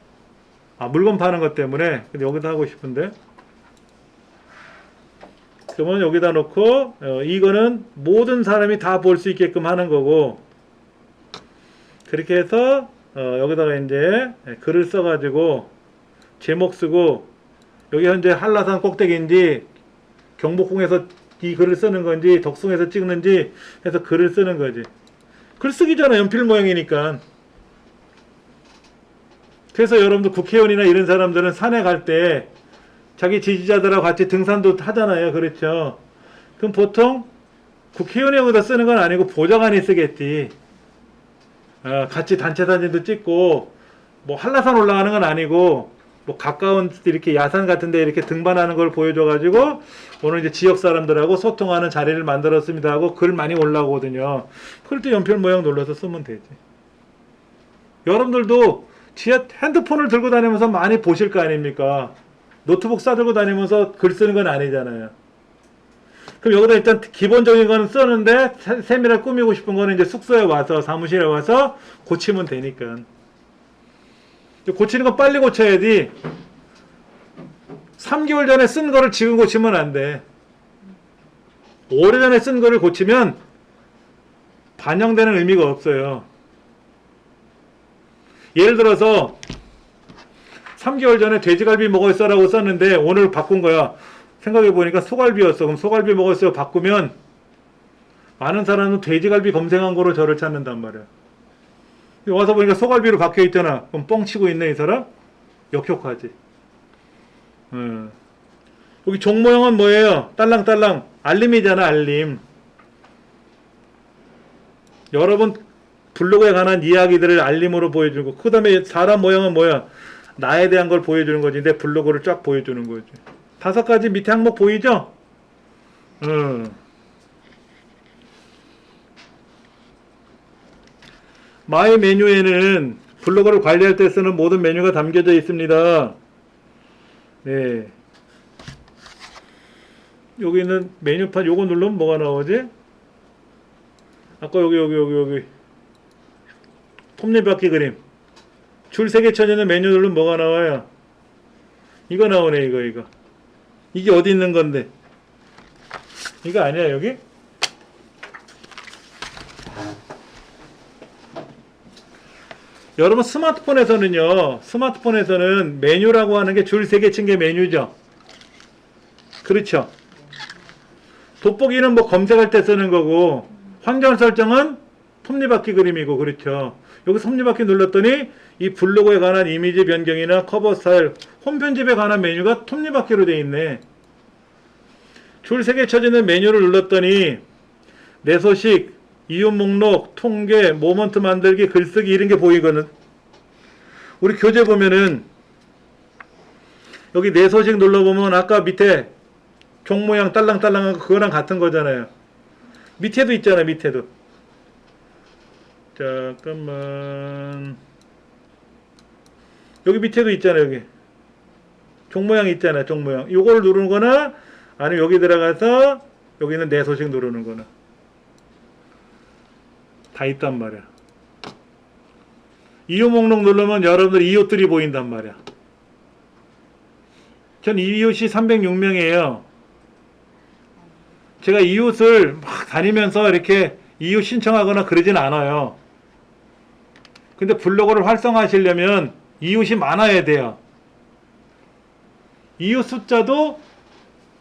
물건 파는 것 때문에. 근데 여기다 하고 싶은데. 그러면 여기다 놓고, 이거는 모든 사람이 다 볼 수 있게끔 하는 거고, 그렇게 해서, 여기다가 이제 글을 써가지고, 제목 쓰고, 여기 현재 한라산 꼭대기인지, 경복궁에서 이 글을 쓰는 건지, 덕숭에서 찍는지 해서 글을 쓰는 거지. 글쓰기잖아, 연필 모양이니까. 그래서 여러분들 국회의원이나 이런 사람들은 산에 갈 때 자기 지지자들하고 같이 등산도 하잖아요. 그렇죠? 그럼 보통 국회의원이 여기다 쓰는 건 아니고 보좌관이 쓰겠지. 같이 단체 사진도 찍고, 뭐 한라산 올라가는 건 아니고, 뭐 가까운 이렇게 야산 같은 데 이렇게 등반하는 걸 보여줘가지고, 오늘 이제 지역 사람들하고 소통하는 자리를 만들었습니다 하고 글 많이 올라오거든요. 그럴 때 연필 모양 눌러서 쓰면 되지. 여러분들도 핸드폰을 들고 다니면서 많이 보실 거 아닙니까? 노트북 싸들고 다니면서 글 쓰는 건 아니잖아요. 그럼 여기다 일단 기본적인 거는 쓰는데, 세밀하게 꾸미고 싶은 거는 이제 숙소에 와서, 사무실에 와서 고치면 되니까. 고치는 건 빨리 고쳐야지. 3개월 전에 쓴 거를 지금 고치면 안 돼. 오래전에 쓴 거를 고치면 반영되는 의미가 없어요. 예를 들어서 3개월 전에 돼지갈비 먹었어 라고 썼는데 오늘 바꾼 거야. 생각해보니까 소갈비였어. 그럼 소갈비 먹었어요 바꾸면 많은 사람은 돼지갈비 검색한 거로 저를 찾는단 말이야. 와서 보니까 소갈비로 바뀌어있잖아. 그럼 뻥치고 있네 이 사람? 역효과지. 여기 종 모양은 뭐예요? 딸랑딸랑 알림이잖아. 알림. 여러분 블로그에 관한 이야기들을 알림으로 보여주고, 그 다음에 사람 모양은 뭐야? 나에 대한 걸 보여주는 거지. 내 블로그를 쫙 보여주는 거지. 5가지 밑에 항목 보이죠? 마이 메뉴에는 블로그를 관리할 때 쓰는 모든 메뉴가 담겨져 있습니다. 네. 여기 있는 메뉴판 요거 누르면 뭐가 나오지? 아까 여기 톱니바퀴 그림 줄 3개 쳐지는 메뉴 누르면 뭐가 나와요? 이거 나오네. 이거 이게 어디 있는 건데? 이거 아니야 여기? 여러분 스마트폰에서는 메뉴라고 하는 게 줄 3개 친 게 메뉴죠. 그렇죠. 돋보기는 뭐 검색할 때 쓰는 거고, 환경 설정은 톱니바퀴 그림이고, 그렇죠. 여기 톱니바퀴 눌렀더니 이 블로그에 관한 이미지 변경이나 커버 스타일, 홈 편집에 관한 메뉴가 톱니바퀴로 돼 있네. 줄 3개 쳐지는 메뉴를 눌렀더니 내 소식, 이웃 목록, 통계, 모먼트 만들기, 글쓰기 이런 게 보이거든. 우리 교재 보면은 여기 내 소식 눌러보면 아까 밑에 종 모양 딸랑딸랑한 거 그거랑 같은 거잖아요. 밑에도 있잖아. 밑에도. 잠깐만. 여기 밑에도 있잖아. 여기 종 모양 있잖아. 종 모양. 요걸 누르는 거나 아니면 여기 들어가서 여기는 내 소식 누르는 거나 다 있단 말이야. 이웃 목록 누르면 여러분들 이웃들이 보인단 말이야. 전 이웃이 306명이에요. 제가 이웃을 막 다니면서 이렇게 이웃 신청하거나 그러진 않아요. 근데 블로그를 활성화하시려면 이웃이 많아야 돼요. 이웃 숫자도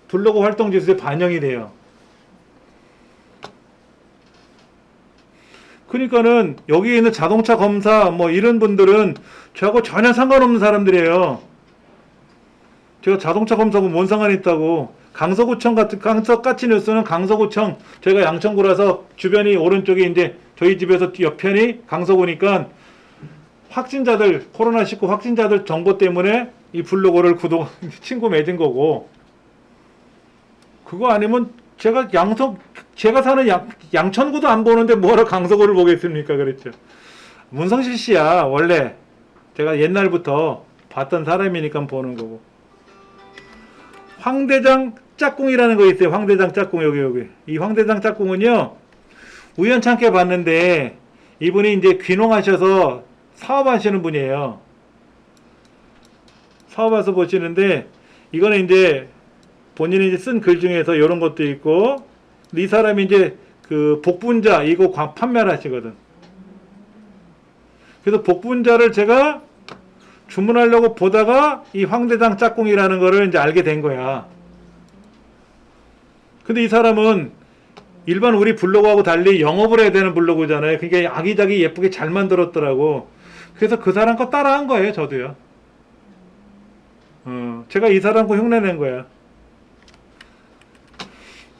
블로그 활동 지수에 반영이 돼요. 그러니까는 여기 있는 자동차 검사 뭐 이런 분들은 저하고 전혀 상관없는 사람들이에요. 제가 자동차 검사하고 뭔 상관이 있다고. 강서구청 같은 강서까치 뉴스는 강서구청, 저희가 양천구라서 주변이 오른쪽에 이제 저희 집에서 옆편이 강서구니까 확진자들 코로나19 확진자들 정보 때문에 이 블로그를 구독 친구 맺은 거고, 그거 아니면 제가 사는 양천구도 안 보는데 뭐하러 강서구를 보겠습니까? 그랬죠. 문성실 씨야 원래 제가 옛날부터 봤던 사람이니까 보는 거고. 황대장 짝꿍이라는 거 있어요. 황대장 짝꿍 여기. 이 황대장 짝꿍은요 우연찮게 봤는데 이분이 이제 귀농하셔서 사업하시는 분이에요. 사업해서 보시는데 이거는 이제 본인이 이제 쓴 글 중에서 이런 것도 있고, 이 사람이 이제 그 복분자 이거 판매를 하시거든. 그래서 복분자를 제가 주문하려고 보다가 이 황대장 짝꿍이라는 거를 이제 알게 된 거야. 근데 이 사람은 일반 우리 블로그하고 달리 영업을 해야 되는 블로그잖아요. 그게 아기자기 예쁘게 잘 만들었더라고. 그래서 그 사람 거 따라한 거예요. 저도요. 제가 이 사람 거 흉내낸 거야.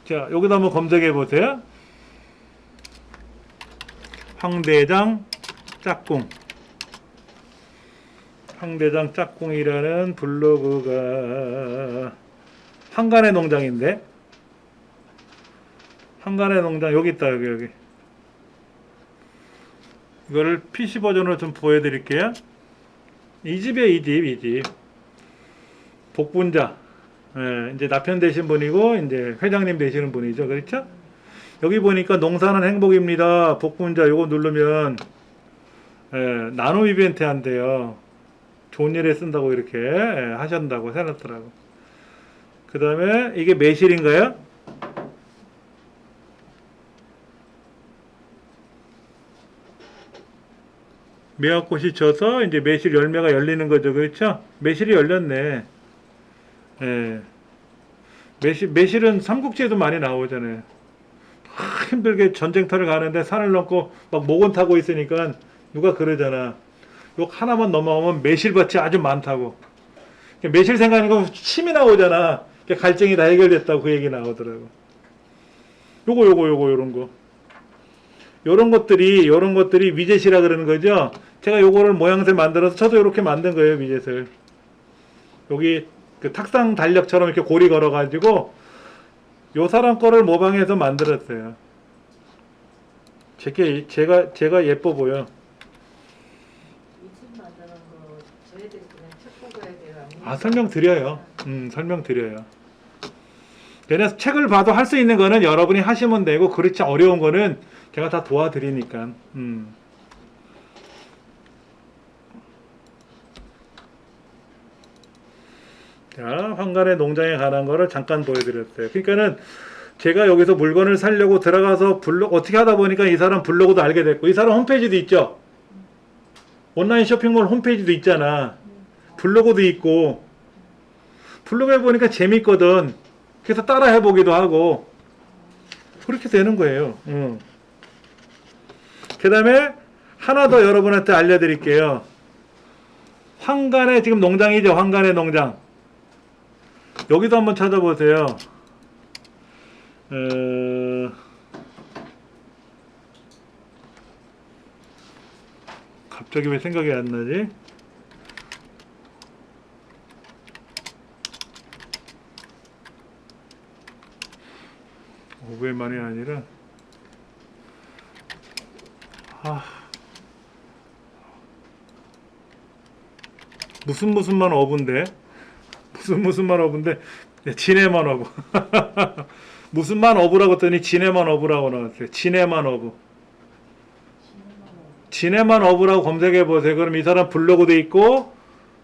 자, 여기다 한번 검색해 보세요. 황대장 짝꿍. 황대장 짝꿍이라는 블로그가 한간의 농장인데, 한간의 농장 여기 있다. 여기 이거를 PC 버전으로 좀 보여드릴게요. 이 집이에요. 이 집. 복분자. 예, 이제 남편 되신 분이고 이제 회장님 되시는 분이죠. 그렇죠? 여기 보니까 농사는 행복입니다. 복분자 요거 누르면 나눔 이벤트 한대요. 좋은 일에 쓴다고 이렇게 하신다고 해놨더라고. 그 다음에 이게 매실인가요? 매화꽃이 져서 이제 매실 열매가 열리는 거죠. 그렇죠? 매실이 열렸네. 예. 매실은 삼국지에도 많이 나오잖아요. 힘들게 전쟁터를 가는데 산을 넘고 막 목원 타고 있으니까 누가 그러잖아. 요 하나만 넘어오면 매실밭이 아주 많다고. 매실 생각하니까 침이 나오잖아. 갈증이 다 해결됐다고 그 얘기 나오더라고. 요런 거. 요런 것들이 미제시라 그러는 거죠. 제가 요거를 모양새 만들어서 저도 요렇게 만든 거예요. 미제를. 여기 그 탁상 달력처럼 이렇게 고리 걸어가지고 요 사람 거를 모방해서 만들었어요. 제가 예뻐 보여. 설명드려요. 설명드려요. 그래서 책을 봐도 할 수 있는 거는 여러분이 하시면 되고, 그렇지 어려운 거는 제가 다 도와드리니까. 자, 황간의 농장에 관한 거를 잠깐 보여드렸어요. 그러니까는 제가 여기서 물건을 사려고 들어가서 어떻게 하다 보니까 이 사람 블로그도 알게 됐고, 이 사람 홈페이지도 있죠. 온라인 쇼핑몰 홈페이지도 있잖아. 블로그도 있고, 블로그에 보니까 재밌거든. 그래서 따라 해보기도 하고, 그렇게 되는 거예요. 그 다음에 하나 더 여러분한테 알려드릴게요. 황간의 지금 농장이죠. 황간의 농장. 여기도 한번 찾아보세요. 갑자기 왜 생각이 안 나지? 오브만이 아니라 무슨만 어부인데 무슨만 어부인데 지네만 어부 무슨만 어부라고 했더니 지네만 어부라고 나왔어요. 지네만 어부. 지네만 어부라고 검색해 보세요. 그럼 이 사람 블로그도 있고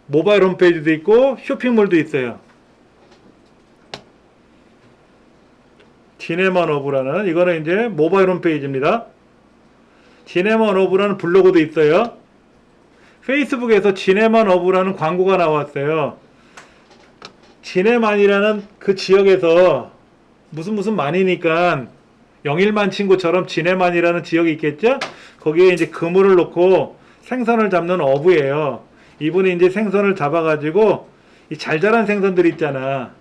모바일 홈페이지도 있고 쇼핑몰도 있어요. 지네만 어부라는, 이거는 이제 모바일 홈페이지입니다. 지네만 어부라는 블로그도 있어요. 페이스북에서 지네만 어부라는 광고가 나왔어요. 지네만이라는 그 지역에서 무슨 만이니까 영일만 친구처럼 지네만이라는 지역이 있겠죠? 거기에 이제 그물을 놓고 생선을 잡는 어부예요. 이분이 이제 생선을 잡아가지고 이 잘 자란 생선들 있잖아.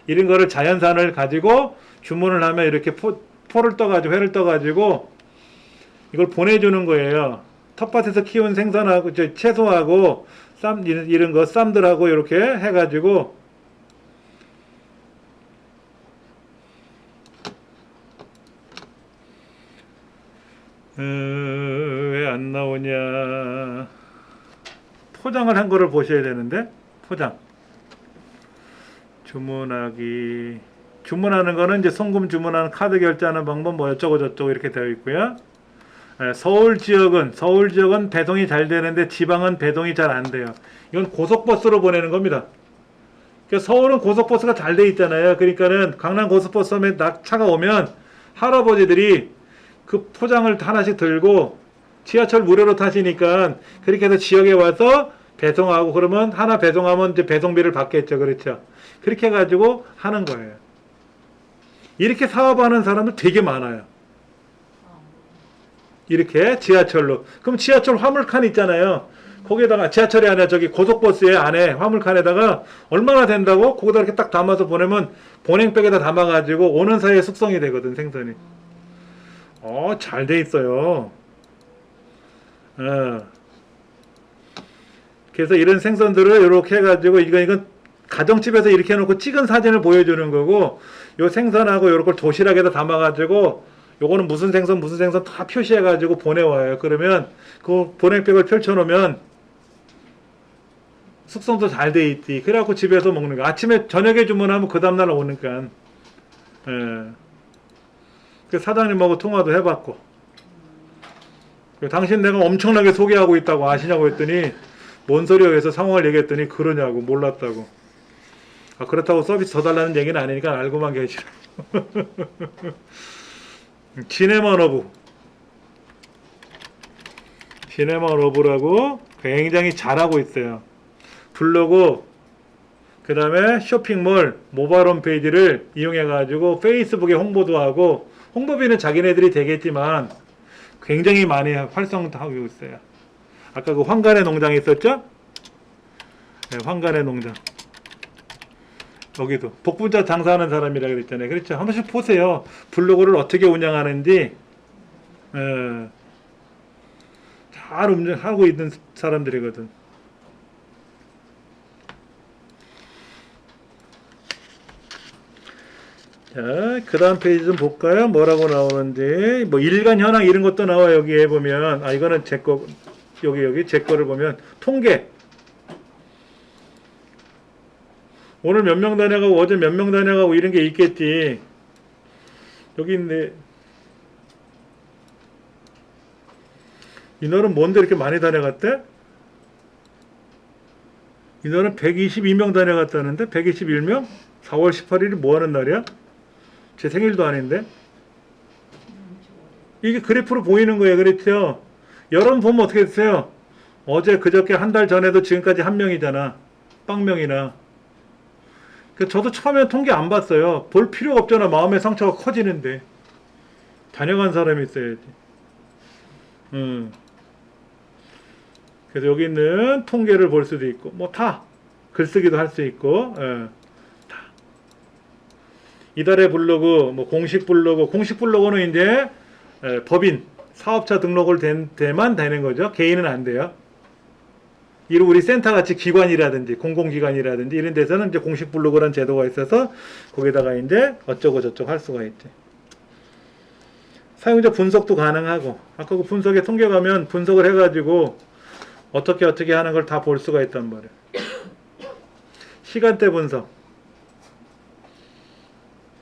이런 거를 자연산을 가지고 주문을 하면 이렇게 포를 떠가지고 회를 떠가지고 이걸 보내주는 거예요. 텃밭에서 키운 생선하고 채소하고 쌈 이런 거 쌈들하고 이렇게 해가지고 왜 안 나오냐. 포장을 한 거를 보셔야 되는데, 포장. 주문하기. 주문하는 거는 이제 송금 주문하는 카드 결제하는 방법 뭐 어쩌고 저쩌고 이렇게 되어 있고요. 서울 지역은 배송이 잘 되는데 지방은 배송이 잘 안 돼요. 이건 고속버스로 보내는 겁니다. 그러니까 서울은 고속버스가 잘 돼 있잖아요. 그러니까는 강남 고속버스에 차가 오면 할아버지들이 그 포장을 하나씩 들고 지하철 무료로 타시니까 그렇게 해서 지역에 와서 배송하고, 그러면 하나 배송하면 이제 배송비를 받겠죠. 그렇죠. 그렇게 해가지고 하는 거예요. 이렇게 사업하는 사람들 되게 많아요. 이렇게 지하철로. 그럼 지하철 화물칸 있잖아요. 거기에다가 지하철이 아니라 저기 고속버스에 안에 화물칸에다가 얼마나 된다고? 거기다 이렇게 딱 담아서 보내면 보냉백에다 담아가지고 오는 사이에 숙성이 되거든, 생선이. 잘 돼 있어요. 그래서 이런 생선들을 이렇게 해가지고 이건 가정집에서 이렇게 해놓고 찍은 사진을 보여주는 거고, 요 생선하고 요런 걸 도시락에다 담아가지고 요거는 무슨 생선 다 표시해가지고 보내와요. 그러면 그 보냉백을 펼쳐놓으면 숙성도 잘 돼 있지. 그래갖고 집에서 먹는 거. 아침에 저녁에 주문하면 그 다음날 오니까. 그 사장님하고 통화도 해봤고, 당신 내가 엄청나게 소개하고 있다고 아시냐고 했더니 뭔 소리야 해서 상황을 얘기했더니 그러냐고, 몰랐다고. 그렇다고 서비스 더 달라는 얘기는 아니니까 알고만 계시라고. 지네만 어부라고 굉장히 잘하고 있어요. 블로그, 그 다음에 쇼핑몰, 모바일 홈페이지를 이용해가지고 페이스북에 홍보도 하고, 홍보비는 자기네들이 되겠지만 굉장히 많이 활성화하고 있어요. 아까 그 황간의 농장이 있었죠? 네, 황간의 농장. 여기도 복분자 장사하는 사람이라 그랬잖아요. 그렇죠? 한 번씩 보세요. 블로그를 어떻게 운영하는지. 잘 운영하고 있는 사람들이거든. 자, 그 다음 페이지 좀 볼까요? 뭐라고 나오는지. 뭐 일간 현황 이런 것도 나와. 여기에 보면 이거는 제 거, 여기 제 거를 보면 통계. 오늘 몇 명 다녀가고 어제 몇 명 다녀가고 이런 게 있겠지. 여기 있네. 이날은 뭔데 이렇게 많이 다녀갔대? 이날은 122명 다녀갔다는데? 121명? 4월 18일이 뭐 하는 날이야? 제 생일도 아닌데? 이게 그래프로 보이는 거예요. 그렇죠? 여러분 보면 어떻게 됐어요? 어제 그저께 한 달 전에도 지금까지 한 명이잖아. 빵명이나. 저도 처음에 통계 안 봤어요. 볼 필요가 없잖아. 마음의 상처가 커지는데. 다녀간 사람이 있어야지. 그래서 여기 있는 통계를 볼 수도 있고, 뭐 다 글쓰기도 할 수 있고, 다. 이달의 블로그, 뭐 공식 블로그는 이제 법인, 사업자 등록을 된 데만 되는 거죠. 개인은 안 돼요. 이런 우리 센터 같이 기관이라든지 공공기관이라든지 이런 데서는 이제 공식 블로그라는 제도가 있어서 거기다가 이제 어쩌고 저쩌고 할 수가 있지. 사용자 분석도 가능하고, 아까 그 분석에 통계 가면 분석을 해가지고 어떻게 하는 걸 다 볼 수가 있단 말이에요. 시간대 분석.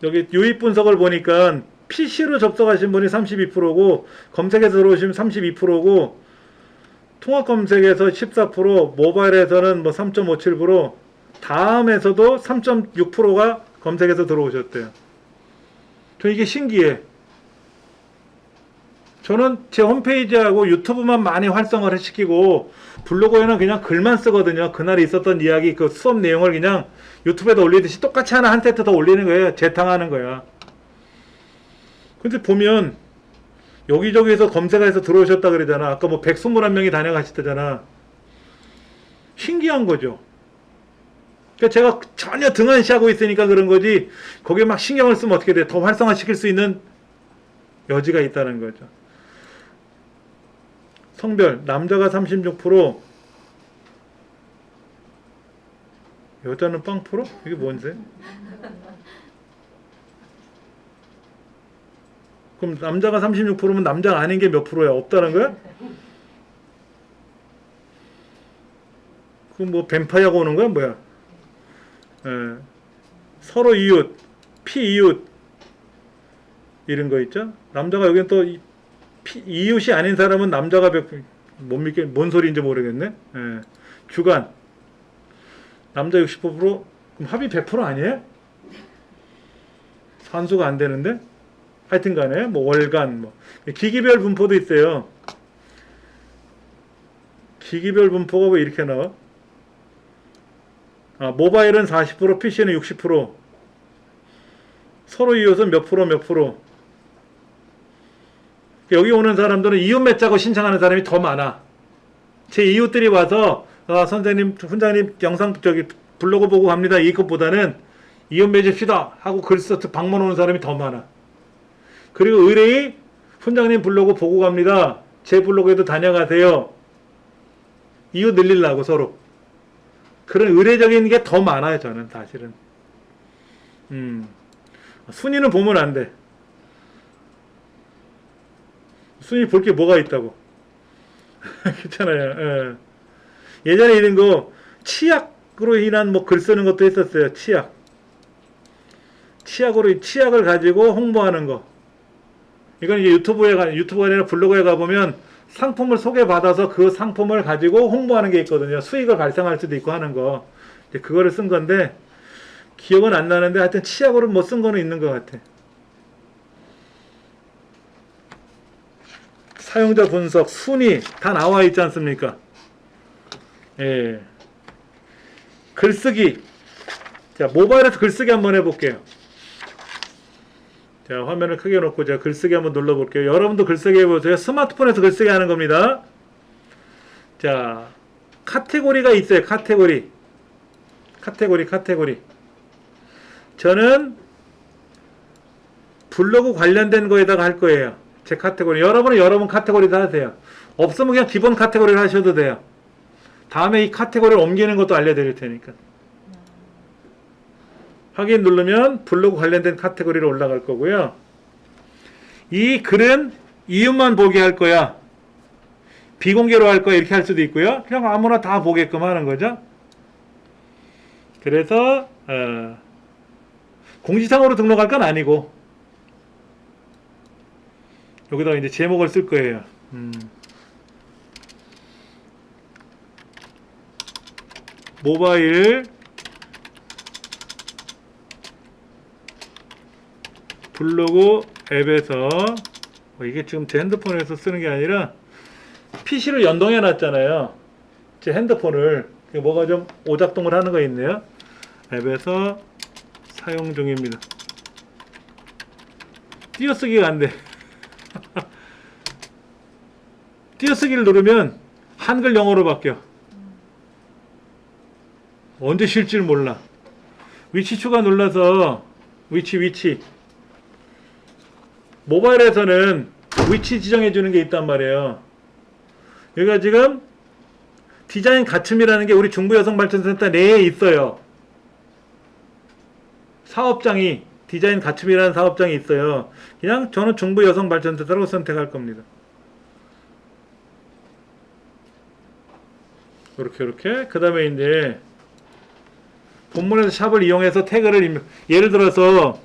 여기 유입 분석을 보니까 PC로 접속하신 분이 32%고 검색에서 들어오시면 32%고 통합 검색에서 14%, 모바일에서는 뭐 3.57%, 다음에서도 3.6%가 검색에서 들어오셨대요. 저 이게 신기해. 저는 제 홈페이지하고 유튜브만 많이 활성화를 시키고 블로그에는 그냥 글만 쓰거든요. 그날 있었던 이야기, 그 수업 내용을 그냥 유튜브에다 올리듯이 똑같이 하나 한 세트 더 올리는 거예요. 재탕하는 거야. 근데 보면 여기저기서 검색해서 들어오셨다 그러잖아. 아까 뭐 121명이 다녀가셨다잖아. 신기한 거죠. 그러니까 제가 전혀 등한시하고 있으니까 그런 거지, 거기에 막 신경을 쓰면 어떻게 돼? 더 활성화시킬 수 있는 여지가 있다는 거죠. 성별, 남자가 36%, 여자는 0%? 이게 뭔데? 그럼 남자가 36%면 남자가 아닌 게 몇 프로야? 없다는 거야? 그럼 뭐 뱀파이어가 오는 거야? 뭐야? 서로 이웃, 피이웃 이런 거 있죠? 남자가 여기는 또 이웃이 아닌 사람은 남자가 못 믿게 뭔 소리인지 모르겠네. 주간 남자 65%, 그럼 합이 100% 아니에요? 산수가 안 되는데? 하여튼 간에 뭐 월간 뭐 기기별 분포도 있어요. 기기별 분포가 왜 이렇게 나와? 모바일은 40%, PC는 60%, 서로 이웃은 몇 프로. 여기 오는 사람들은 이웃 맺자고 신청하는 사람이 더 많아. 제 이웃들이 와서 선생님, 훈장님 영상 블로그 보고 갑니다. 이것보다는 이웃 맺읍시다 하고 글 써서 방문 오는 사람이 더 많아. 그리고 의뢰이 훈장님 블로그 보고 갑니다. 제 블로그에도 다녀가세요. 이웃 늘리려고 서로. 그런 의례적인 게 더 많아요. 저는 사실은. 순위는 보면 안 돼. 순위 볼 게 뭐가 있다고. 그렇잖아요. 예전에 이런 거 치약으로 인한 뭐 글 쓰는 것도 했었어요. 치약을 가지고 홍보하는 거. 이건 이제 유튜브가 아니라 블로그에 가보면 상품을 소개받아서 그 상품을 가지고 홍보하는 게 있거든요. 수익을 발생할 수도 있고 하는 거. 이제 그거를 쓴 건데, 기억은 안 나는데 하여튼 치약으로 뭐 쓴 거는 있는 것 같아. 사용자 분석, 순위 다 나와 있지 않습니까? 예. 글쓰기. 자, 모바일에서 글쓰기 한번 해볼게요. 자, 화면을 크게 놓고 제가 글쓰기 한번 눌러볼게요. 여러분도 글쓰기 해보세요. 스마트폰에서 글쓰기 하는 겁니다. 자, 카테고리가 있어요. 카테고리. 저는 블로그 관련된 거에다가 할 거예요. 제 카테고리. 여러분은 여러분 카테고리도 하세요. 없으면 그냥 기본 카테고리를 하셔도 돼요. 다음에 이 카테고리를 옮기는 것도 알려드릴 테니까. 확인 누르면 블로그 관련된 카테고리로 올라갈 거고요. 이 글은 이웃만 보게 할 거야. 비공개로 할 거야. 이렇게 할 수도 있고요. 그냥 아무나 다 보게끔 하는 거죠. 그래서 공지사항으로 등록할 건 아니고 여기다가 이제 제목을 쓸 거예요. 모바일 블로그 앱에서 이게 지금 제 핸드폰에서 쓰는 게 아니라 PC를 연동해 놨잖아요. 제 핸드폰을 뭐가 좀 오작동을 하는 거 있네요. 앱에서 사용 중입니다. 띄어쓰기가 안 돼. 띄어쓰기를 누르면 한글 영어로 바뀌어. 언제 쉴줄 몰라. 위치 추가 눌러서 위치 모바일에서는 위치 지정해 주는 게 있단 말이에요. 여기가 지금 디자인 갖춤이라는 게 우리 중부여성발전센터 내에 있어요. 사업장이 디자인 갖춤이라는 사업장이 있어요. 그냥 저는 중부여성발전센터라고 선택할 겁니다. 이렇게 그 다음에 이제 본문에서 샵을 이용해서 태그를 예를 들어서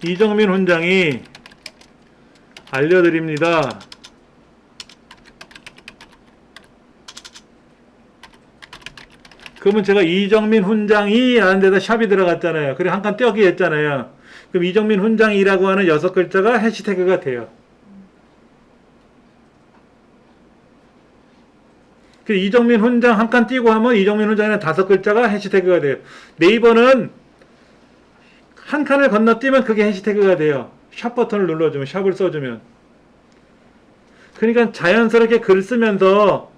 이정민 훈장이 알려드립니다. 그러면 제가 이정민 훈장이 라는 데다 샵이 들어갔잖아요. 그리고 한 칸 떼기 했잖아요. 그럼 이정민 훈장이라고 하는 6글자가 해시태그가 돼요. 이정민 훈장 한 칸 띄고 하면 이정민 훈장에는 5글자가 해시태그가 돼요. 네이버는 한 칸을 건너뛰면 그게 해시태그가 돼요. 샵 버튼을 눌러주면, 샵을 써주면. 그러니까 자연스럽게 글을 쓰면서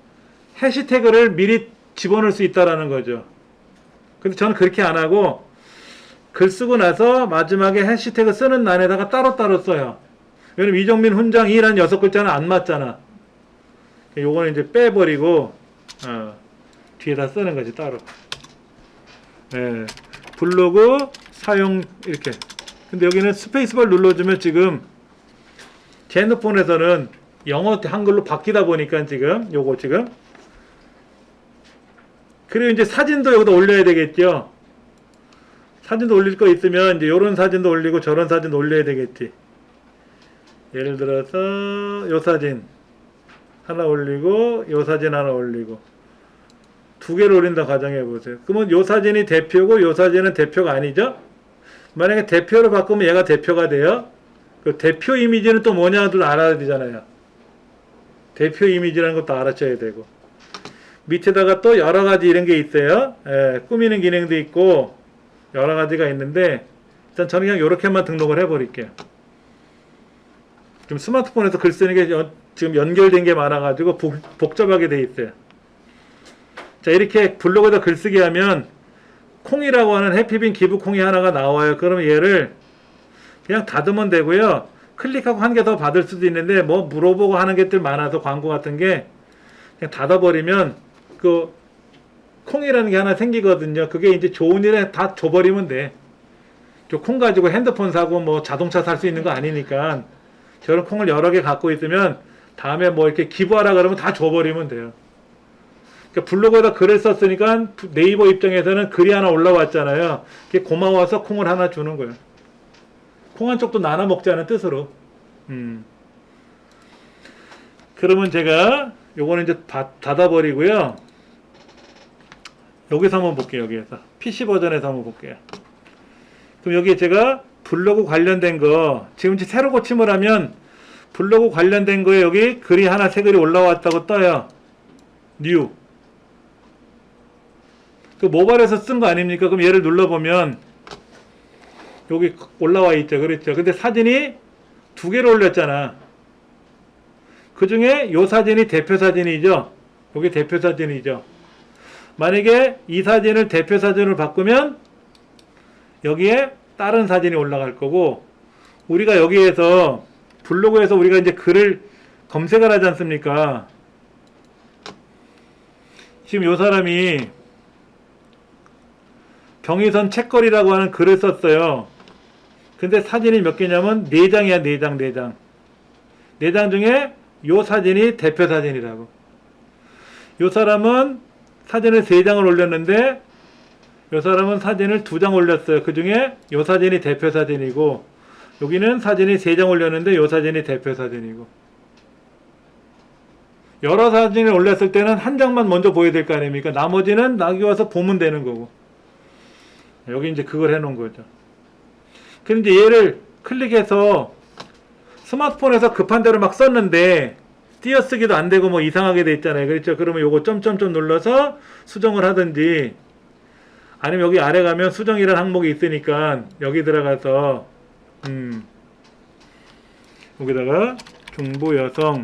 해시태그를 미리 집어넣을 수 있다라는 거죠. 근데 저는 그렇게 안 하고 글 쓰고 나서 마지막에 해시태그 쓰는 란에다가 따로따로 써요. 왜냐면 이정민 훈장이라는 6글자는 안 맞잖아. 요거는 이제 빼버리고 뒤에다 쓰는 거지 따로. 예, 블로그 사용 이렇게. 근데 여기는 스페이스바를 눌러주면 지금 제 핸드폰에서는 영어 한글로 바뀌다 보니까 지금 요거 지금. 그리고 이제 사진도 여기다 올려야 되겠죠. 사진도 올릴 거 있으면 이제 요런 사진도 올리고 저런 사진도 올려야 되겠지. 예를 들어서 요 사진 하나 올리고 요 사진 하나 올리고 2개를 올린다 가정해 보세요. 그러면 요 사진이 대표고 요 사진은 대표가 아니죠? 만약에 대표로 바꾸면 얘가 대표가 돼요. 그 대표 이미지는 또 뭐냐도 알아야 되잖아요. 대표 이미지라는 것도 알아쳐야 되고 밑에다가 또 여러 가지 이런 게 있어요. 꾸미는 기능도 있고 여러 가지가 있는데 일단 저는 그냥 이렇게만 등록을 해버릴게요. 좀 스마트폰에서 글 쓰는 게 지금 연결된 게 많아가지고 복잡하게 돼 있어요. 자, 이렇게 블로그에다 글쓰기 하면 콩이라고 하는 해피빈 기부콩이 하나가 나와요. 그러면 얘를 그냥 닫으면 되고요. 클릭하고 한 개 더 받을 수도 있는데 뭐 물어보고 하는 것들 많아서 광고 같은 게 그냥 닫아버리면 그 콩이라는 게 하나 생기거든요. 그게 이제 좋은 일에 다 줘버리면 돼. 저 콩 가지고 핸드폰 사고 뭐 자동차 살 수 있는 거 아니니까 저런 콩을 여러 개 갖고 있으면 다음에 뭐 이렇게 기부하라 그러면 다 줘버리면 돼요. 그러니까 블로그에다 글을 썼으니까 네이버 입장에서는 글이 하나 올라왔잖아요. 그게 고마워서 콩을 하나 주는 거예요. 콩 한 쪽도 나눠 먹자는 뜻으로. 그러면 제가 요거는 이제 닫아버리고요. 여기서 한번 볼게요. 여기에서 PC 버전에서 한번 볼게요. 그럼 여기 제가 블로그 관련된 거 지금 새로 고침을 하면 블로그 관련된 거에 여기 글이 하나 새 글이 올라왔다고 떠요. 뉴. 그 모바일에서 쓴 거 아닙니까? 그럼 얘를 눌러보면 여기 올라와 있죠. 그렇죠. 근데 사진이 2개를 올렸잖아. 그 중에 요 사진이 대표 사진이죠. 여기 대표 사진이죠. 만약에 이 사진을 대표 사진으로 바꾸면 여기에 다른 사진이 올라갈 거고, 우리가 여기에서 블로그에서 우리가 이제 글을 검색을 하지 않습니까? 지금 요 사람이 경의선 책거리라고 하는 글을 썼어요. 근데 사진이 몇 개냐면 4장이야. 4장. 4장 중에 요 사진이 대표 사진이라고. 요 사람은 사진을 3장을 올렸는데 이 사람은 사진을 2장 올렸어요. 그 중에 이 사진이 대표 사진이고 여기는 사진이 3장 올렸는데 이 사진이 대표 사진이고 여러 사진을 올렸을 때는 한 장만 먼저 보여야 될 거 아닙니까? 나머지는 나기 와서 보면 되는 거고 여기 이제 그걸 해놓은 거죠. 그런데 이제 얘를 클릭해서 스마트폰에서 급한 대로 막 썼는데 띄어쓰기도 안 되고 뭐 이상하게 돼 있잖아요. 그렇죠? 그러면 요거 점점점 눌러서 수정을 하든지 아니면 여기 아래 가면 수정이라는 항목이 있으니까 여기 들어가서 여기다가 중부 여성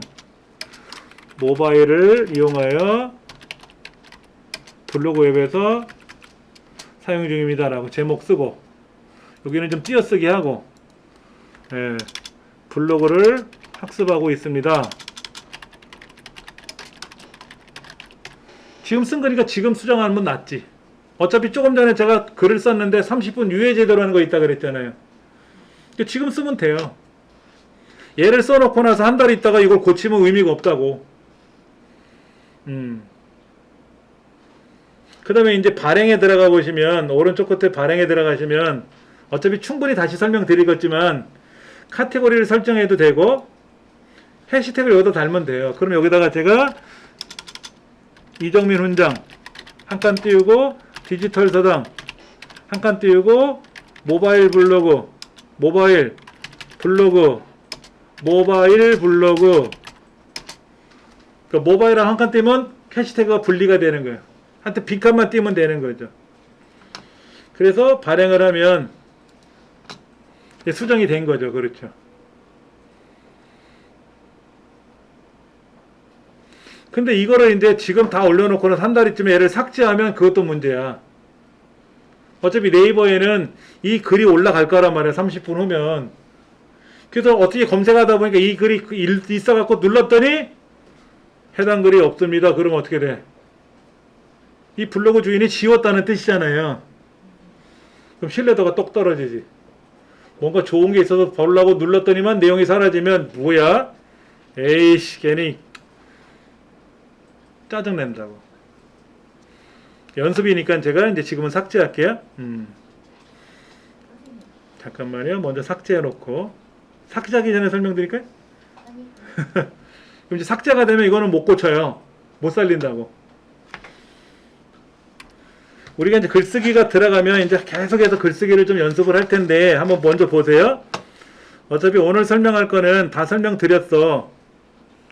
모바일을 이용하여 블로그 웹에서 사용 중입니다 라고 제목 쓰고 여기는 좀 띄어쓰기 하고 예, 블로그를 학습하고 있습니다. 지금 쓴 거니까 지금 수정하면 낫지. 어차피 조금 전에 제가 글을 썼는데 30분 유예 제도라는 거 있다 그랬잖아요. 지금 쓰면 돼요. 얘를 써놓고 나서 한 달 있다가 이걸 고치면 의미가 없다고. 그 다음에 이제 발행에 들어가 보시면 오른쪽 끝에 발행에 들어가시면 어차피 충분히 다시 설명드리겠지만 카테고리를 설정해도 되고 해시태그를 여기다 달면 돼요. 그럼 여기다가 제가 이정민 훈장 한 칸 띄우고 디지털 서당 한 칸 띄우고 모바일 블로그 모바일 블로그 그러니까 모바일을 한 칸 띄면 해시태그가 분리가 되는 거예요. 한테 빈칸만 띄면 되는 거죠. 그래서 발행을 하면 수정이 된 거죠. 그렇죠. 근데 이거를 이제 지금 다 올려놓고는 한 달쯤에 얘를 삭제하면 그것도 문제야. 어차피 네이버에는 이 글이 올라갈 거란 말이야. 30분 후면. 그래서 어떻게 검색하다 보니까 이 글이 있어갖고 눌렀더니 해당 글이 없습니다. 그러면 어떻게 돼? 이 블로그 주인이 지웠다는 뜻이잖아요. 그럼 신뢰도가 똑 떨어지지. 뭔가 좋은 게 있어서 보려고 눌렀더니만 내용이 사라지면 뭐야? 에이씨 괜히 짜증낸다고. 연습이니까 제가 이제 지금은 삭제할게요. 잠깐만요. 먼저 삭제해놓고 삭제하기 전에 설명드릴까요? 그럼 이제 삭제가 되면 이거는 못 고쳐요. 못 살린다고. 우리가 이제 글쓰기가 들어가면 이제 계속해서 글쓰기를 좀 연습을 할 텐데 한번 먼저 보세요. 어차피 오늘 설명할 거는 다 설명드렸어.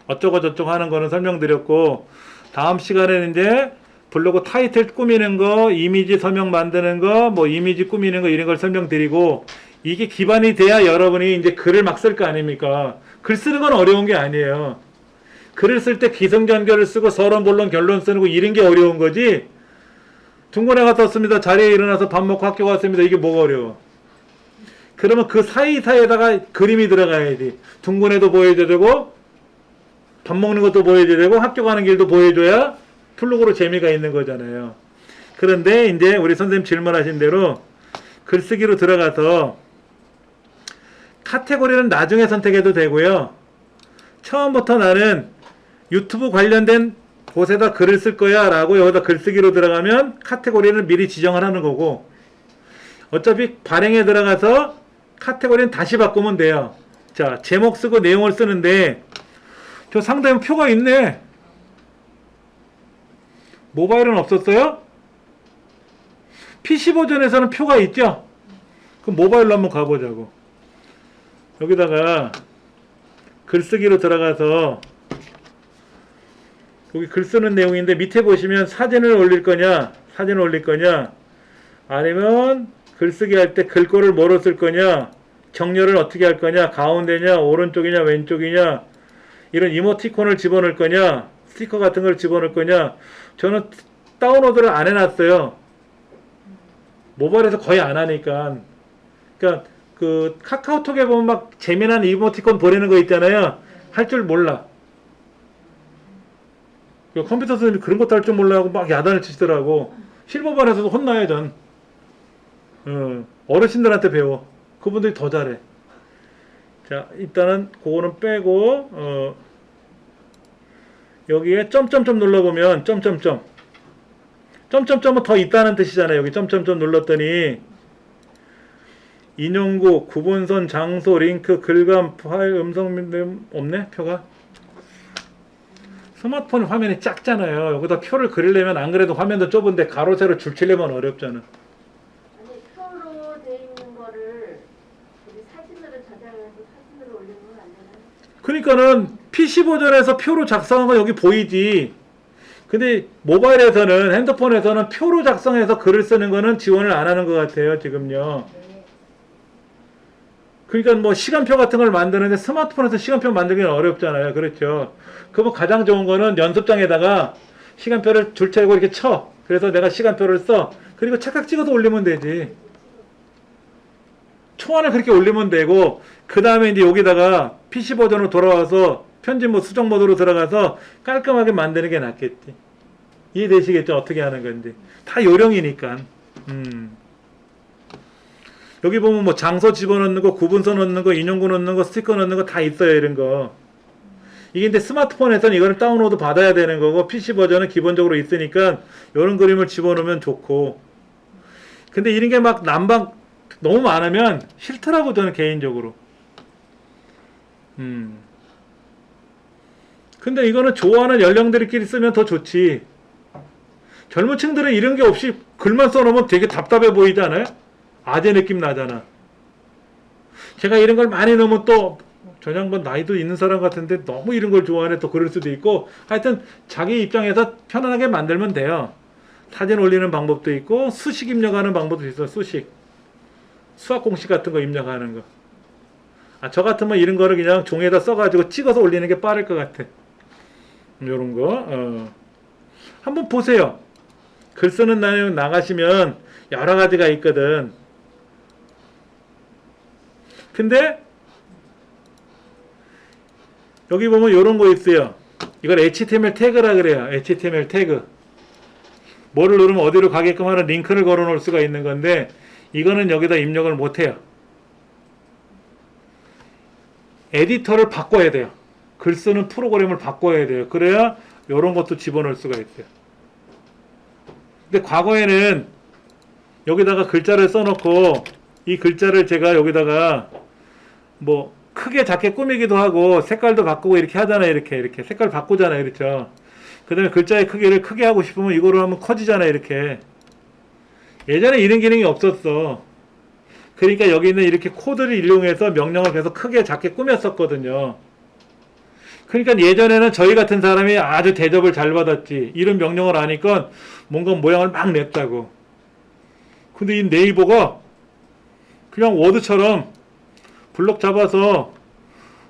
어쩌고 저쩌고 하는 거는 설명드렸고 다음 시간에는 이제 블로그 타이틀 꾸미는 거, 이미지 서명 만드는 거, 뭐 이미지 꾸미는 거 이런 걸 설명드리고 이게 기반이 돼야 여러분이 이제 글을 막 쓸 거 아닙니까? 글 쓰는 건 어려운 게 아니에요. 글을 쓸 때 기승전결을 쓰고 서론, 본론, 결론 쓰는 거 이런 게 어려운 거지. 중간에 갔다 왔습니다. 자리에 일어나서 밥 먹고 학교 갔습니다. 이게 뭐가 어려워? 그러면 그 사이사이에다가 그림이 들어가야지. 둥근에도 보여줘야 되고 밥 먹는 것도 보여줘야 되고 학교 가는 길도 보여줘야 블로그로 재미가 있는 거잖아요. 그런데 이제 우리 선생님 질문하신 대로 글쓰기로 들어가서 카테고리는 나중에 선택해도 되고요. 처음부터 나는 유튜브 관련된 곳에다 글을 쓸 거야 라고 여기다 글쓰기로 들어가면 카테고리를 미리 지정을 하는 거고 어차피 발행에 들어가서 카테고리는 다시 바꾸면 돼요. 자, 제목 쓰고 내용을 쓰는데 저 상단에 표가 있네. 모바일은 없었어요? PC 버전에서는 표가 있죠? 그럼 모바일로 한번 가보자고. 여기다가 글쓰기로 들어가서 여기 글 쓰는 내용인데 밑에 보시면 사진을 올릴 거냐 아니면 글쓰기 할 때 글꼴을 뭐로 쓸 거냐 정렬을 어떻게 할 거냐 가운데냐 오른쪽이냐 왼쪽이냐 이런 이모티콘을 집어넣을 거냐 스티커 같은 걸 집어넣을 거냐 저는 다운로드를 안 해놨어요. 모바일에서 거의 안 하니까. 그러니까 그 카카오톡에 보면 막 재미난 이모티콘 보내는 거 있잖아요. 할 줄 몰라. 컴퓨터 선생님이 그런 것도 할 줄 몰라 하고 막 야단을 치시더라고. 실버반에서도 혼나요 전. 어르신들한테 배워. 그분들이 더 잘해. 자 일단은 그거는 빼고 여기에 점점점 눌러보면 점점점 점점점은 더 있다는 뜻이잖아요. 여기 점점점 눌렀더니 인용구, 구분선, 장소, 링크, 글감, 파일, 음성 없네? 표가? 스마트폰 화면이 작잖아요. 여기다 표를 그리려면 안 그래도 화면도 좁은데 가로 세로 줄치려면 어렵잖아. 아니 표로 돼 있는 거를 우리 사진으로 저장해서 사진으로 올리는 건 안 되나요? 그러니까는 PC 버전에서 표로 작성한 거 여기 보이지. 근데 모바일에서는, 핸드폰에서는 표로 작성해서 글을 쓰는 거는 지원을 안 하는 것 같아요, 지금요. 네. 그러니까 뭐 시간표 같은 걸 만드는데 스마트폰에서 시간표 만들기는 어렵잖아요. 그렇죠. 그거 가장 좋은 거는 연습장에다가 시간표를 줄차고 이렇게 쳐. 그래서 내가 시간표를 써. 그리고 착각 찍어서 올리면 되지. 초안을 그렇게 올리면 되고, 그 다음에 이제 여기다가 PC 버전으로 돌아와서 편집 뭐 수정 모드로 들어가서 깔끔하게 만드는 게 낫겠지. 이해되시겠죠? 어떻게 하는 건지. 다 요령이니까. 여기 보면 뭐 장소 집어넣는 거, 구분선 넣는 거, 인용구 넣는 거, 스티커 넣는 거 다 있어요. 이런 거. 이게 근데 스마트폰에서는 이거를 다운로드 받아야 되는 거고, PC 버전은 기본적으로 있으니까 이런 그림을 집어넣으면 좋고. 근데 이런 게 막 난방 너무 많으면 싫더라고, 저는 개인적으로. 근데 이거는 좋아하는 연령들끼리 쓰면 더 좋지. 젊은 층들은 이런 게 없이 글만 써놓으면 되게 답답해 보이지 않아요? 아재 느낌 나잖아. 제가 이런 걸 많이 넣으면 또 전향번 나이도 있는 사람 같은데 너무 이런 걸 좋아하네 또 그럴 수도 있고, 하여튼 자기 입장에서 편안하게 만들면 돼요. 사진 올리는 방법도 있고 수식 입력하는 방법도 있어. 수식, 수학 공식 같은 거 입력하는 거. 저 같으면 이런 거를 그냥 종이에다 써가지고 찍어서 올리는 게 빠를 것 같아. 요런 거 한번 보세요. 글 쓰는 날 나가시면 여러 가지가 있거든. 근데 여기 보면 요런 거 있어요. 이걸 HTML 태그라 그래요. HTML 태그. 뭐를 누르면 어디로 가게끔 하는 링크를 걸어 놓을 수가 있는 건데, 이거는 여기다 입력을 못 해요. 에디터를 바꿔야 돼요. 글 쓰는 프로그램을 바꿔야 돼요. 그래야 요런 것도 집어넣을 수가 있어요. 근데 과거에는 여기다가 글자를 써놓고 이 글자를 제가 여기다가 뭐 크게 작게 꾸미기도 하고 색깔도 바꾸고 이렇게 하잖아요. 이렇게 색깔 바꾸잖아요. 그렇죠. 그 다음에 글자의 크기를 크게 하고 싶으면 이거로 하면 커지잖아요. 이렇게. 예전에 이런 기능이 없었어. 그러니까 여기 있는 이렇게 코드를 이용해서 명령을 계속 크게 작게 꾸몄었거든요. 그러니까 예전에는 저희 같은 사람이 아주 대접을 잘 받았지. 이런 명령을 하니까 뭔가 모양을 막 냈다고. 근데 이 네이버가 그냥 워드처럼 블록 잡아서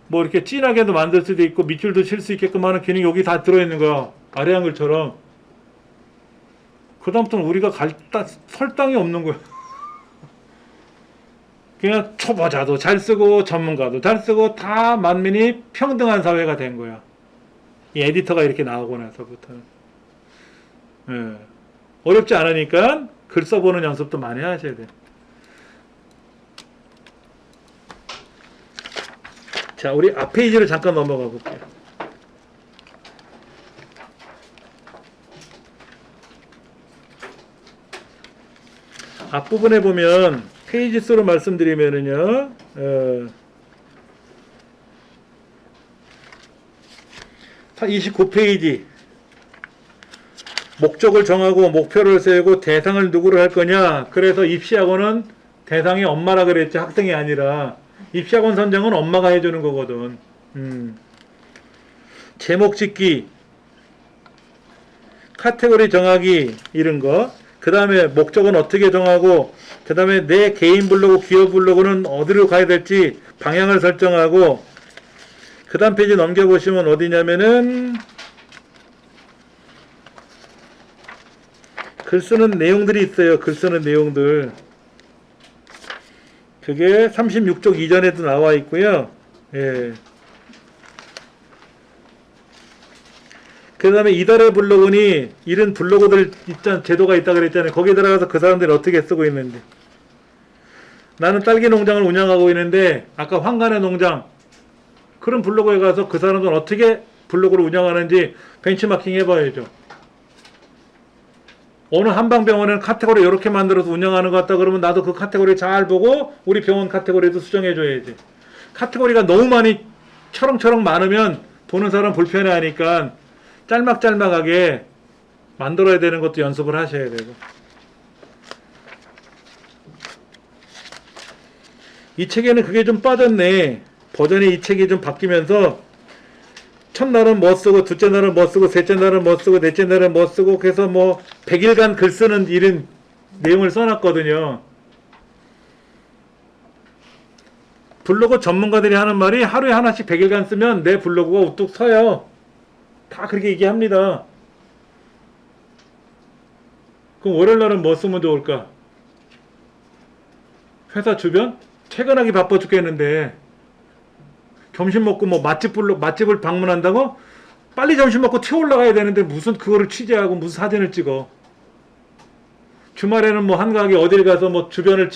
뭐 이렇게 진하게도 만들 수도 있고 밑줄도 칠 수 있게끔 하는 기능이 여기 다 들어있는 거야. 아래 한글처럼. 그 다음부터는 우리가 설 땅이 없는 거야. 그냥 초보자도 잘 쓰고 전문가도 잘 쓰고 다 만민이 평등한 사회가 된 거야. 이 에디터가 이렇게 나오고 나서부터는. 예. 어렵지 않으니까 글 써보는 연습도 많이 하셔야 돼요. 자, 우리 앞 페이지를 잠깐 넘어가 볼게요. 앞부분에 보면 페이지 수로 말씀드리면은요, 29페이지. 목적을 정하고 목표를 세우고 대상을 누구로 할 거냐. 그래서 입시학원은 대상이 엄마라 그랬지 학생이 아니라. 입시학원 선정은 엄마가 해주는 거거든. 제목 짓기, 카테고리 정하기 이런 거. 그 다음에 목적은 어떻게 정하고, 그 다음에 내 개인 블로그, 기업 블로그는 어디로 가야 될지 방향을 설정하고, 그 다음 페이지 넘겨보시면 어디냐면은 글 쓰는 내용들이 있어요. 글 쓰는 내용들. 그게 36쪽 이전에도 나와 있고요. 예. 그 다음에 이달의 블로그니 이런 블로그들 제도가 있다 그랬잖아요. 거기에 들어가서 그 사람들이 어떻게 쓰고 있는지. 나는 딸기 농장을 운영하고 있는데 아까 황간의 농장 그런 블로그에 가서 그 사람들은 어떻게 블로그를 운영하는지 벤치마킹 해봐야죠. 어느 한방병원에는 카테고리 이렇게 만들어서 운영하는 것 같다 그러면 나도 그 카테고리 잘 보고 우리 병원 카테고리도 수정해줘야지. 카테고리가 너무 많이 철렁철렁 많으면 보는 사람 불편해하니까 짤막짤막하게 만들어야 되는 것도 연습을 하셔야 되고. 이 책에는 그게 좀 빠졌네. 버전이 이 책이 좀 바뀌면서 첫날은 뭐 쓰고 둘째 날은 뭐 쓰고 셋째 날은 뭐 쓰고 넷째 날은 뭐 쓰고 그래서 뭐 100일간 글 쓰는 이런 내용을 써놨거든요. 블로그 전문가들이 하는 말이 하루에 하나씩 100일간 쓰면 내 블로그가 우뚝 서요. 다 그렇게 얘기합니다. 그럼 월요일 날은 뭐 쓰면 좋을까? 회사 주변? 퇴근하기 바빠 죽겠는데 점심 먹고 뭐 맛집을 방문한다고? 빨리 점심 먹고 튀어 올라가야 되는데 무슨 그거를 취재하고 무슨 사진을 찍어. 주말에는 뭐 한가하게 어딜 가서 뭐 주변을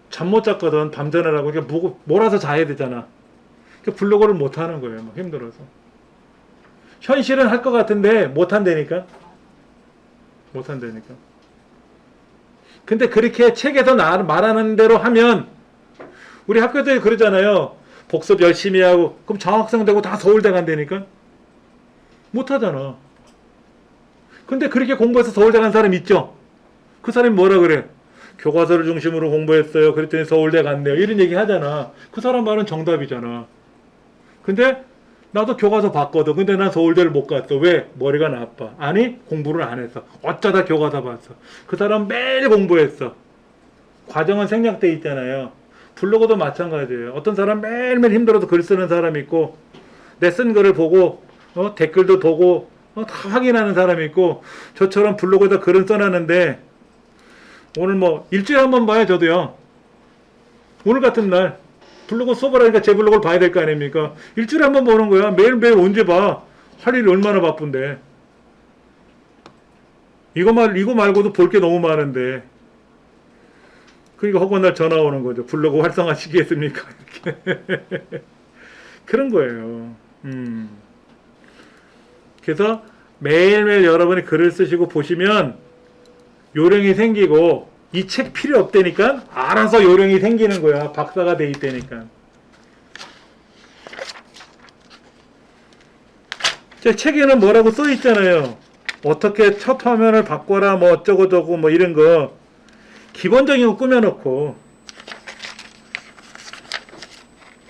잠 못 잤거든. 밤새느라고. 그러니까 몰아서 자야 되잖아. 그러니까 블로그를 못 하는 거예요. 막 힘들어서. 현실은 할 것 같은데 못 한다니까. 못 한다니까. 근데 그렇게 책에서 말하는 대로 하면 우리 학교들이 그러잖아요. 복습 열심히 하고 그럼 장학생 되고 다 서울대 간다니까. 못하잖아. 근데 그렇게 공부해서 서울대 간 사람 있죠. 그 사람이 뭐라 그래? 교과서를 중심으로 공부했어요. 그랬더니 서울대 갔네요. 이런 얘기 하잖아. 그 사람 말은 정답이잖아. 근데 나도 교과서 봤거든. 근데 난 서울대를 못 갔어. 왜? 머리가 나빠. 아니 공부를 안 했어. 어쩌다 교과서 봤어. 그 사람 매일 공부했어. 과정은 생략돼 있잖아요. 블로그도 마찬가지예요. 어떤 사람 매일매일 힘들어서 글 쓰는 사람이 있고 내 쓴 글을 보고 댓글도 보고 다 확인하는 사람이 있고 저처럼 블로그에다 글은 써놨는데 오늘 뭐 일주일에 한 번 봐요. 저도요. 오늘 같은 날 블로그 써보라니까 제 블로그를 봐야 될 거 아닙니까? 일주일에 한 번 보는 거야. 매일매일 언제 봐. 할 일이 얼마나 바쁜데. 이거 말고도 볼 게 너무 많은데. 그러니까 허구한 날 전화 오는 거죠. 블로그 활성화 시키겠습니까? 이렇게. 그런 거예요. 그래서 매일매일 여러분이 글을 쓰시고 보시면 요령이 생기고 이 책 필요 없다니까 알아서 요령이 생기는 거야. 박사가 돼 있다니까. 제 책에는 뭐라고 써 있잖아요. 어떻게 첫 화면을 바꿔라 뭐 어쩌고 저쩌고 뭐 이런 거 기본적인 거 꾸며놓고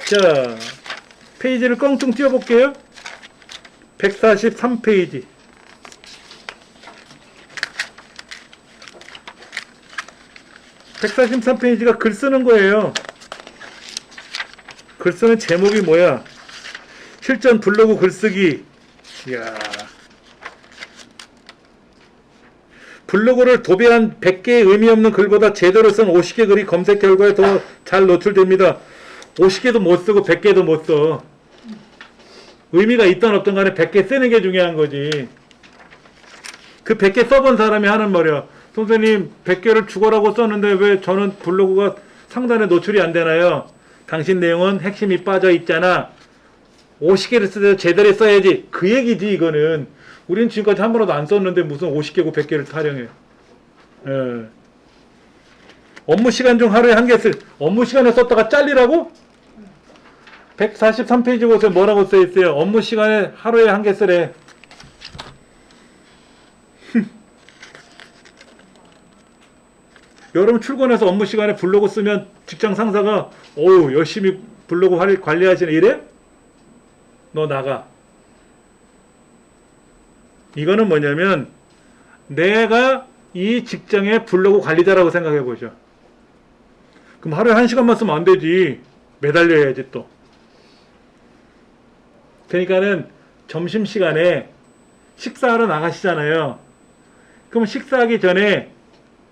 자 페이지를 껑충 띄워볼게요. 143페이지 143페이지가 글 쓰는 거예요. 글 쓰는 제목이 뭐야? 실전 블로그 글쓰기. 이야. 블로그를 도배한 100개의 의미 없는 글보다 제대로 쓴 50개 글이 검색 결과에 더 잘 노출됩니다. 50개도 못 쓰고 100개도 못 써. 의미가 있든 없든 간에 100개 쓰는 게 중요한 거지. 그 100개 써본 사람이 하는 말이야. 선생님 100개를 죽어라고 썼는데 왜 저는 블로그가 상단에 노출이 안 되나요? 당신 내용은 핵심이 빠져 있잖아. 50개를 쓰되 제대로 써야지. 그 얘기지 이거는. 우린 지금까지 한 번도 안 썼는데 무슨 50개고 100개를 타령해. 예. 업무 시간 중 하루에 한 개 쓸. 업무 시간에 썼다가 잘리라고? 143페이지 보세요. 뭐라고 써 있어요? 업무 시간에 하루에 한 개 쓰래. 여러분 출근해서 업무 시간에 블로그 쓰면 직장 상사가 어우 열심히 블로그 관리하시네 이래? 너 나가. 이거는 뭐냐면 내가 이 직장의 블로그 관리자라고 생각해 보죠. 그럼 하루에 1시간만 쓰면 안 되지. 매달려야지 또. 그러니까는 점심시간에 식사하러 나가시잖아요. 그럼 식사하기 전에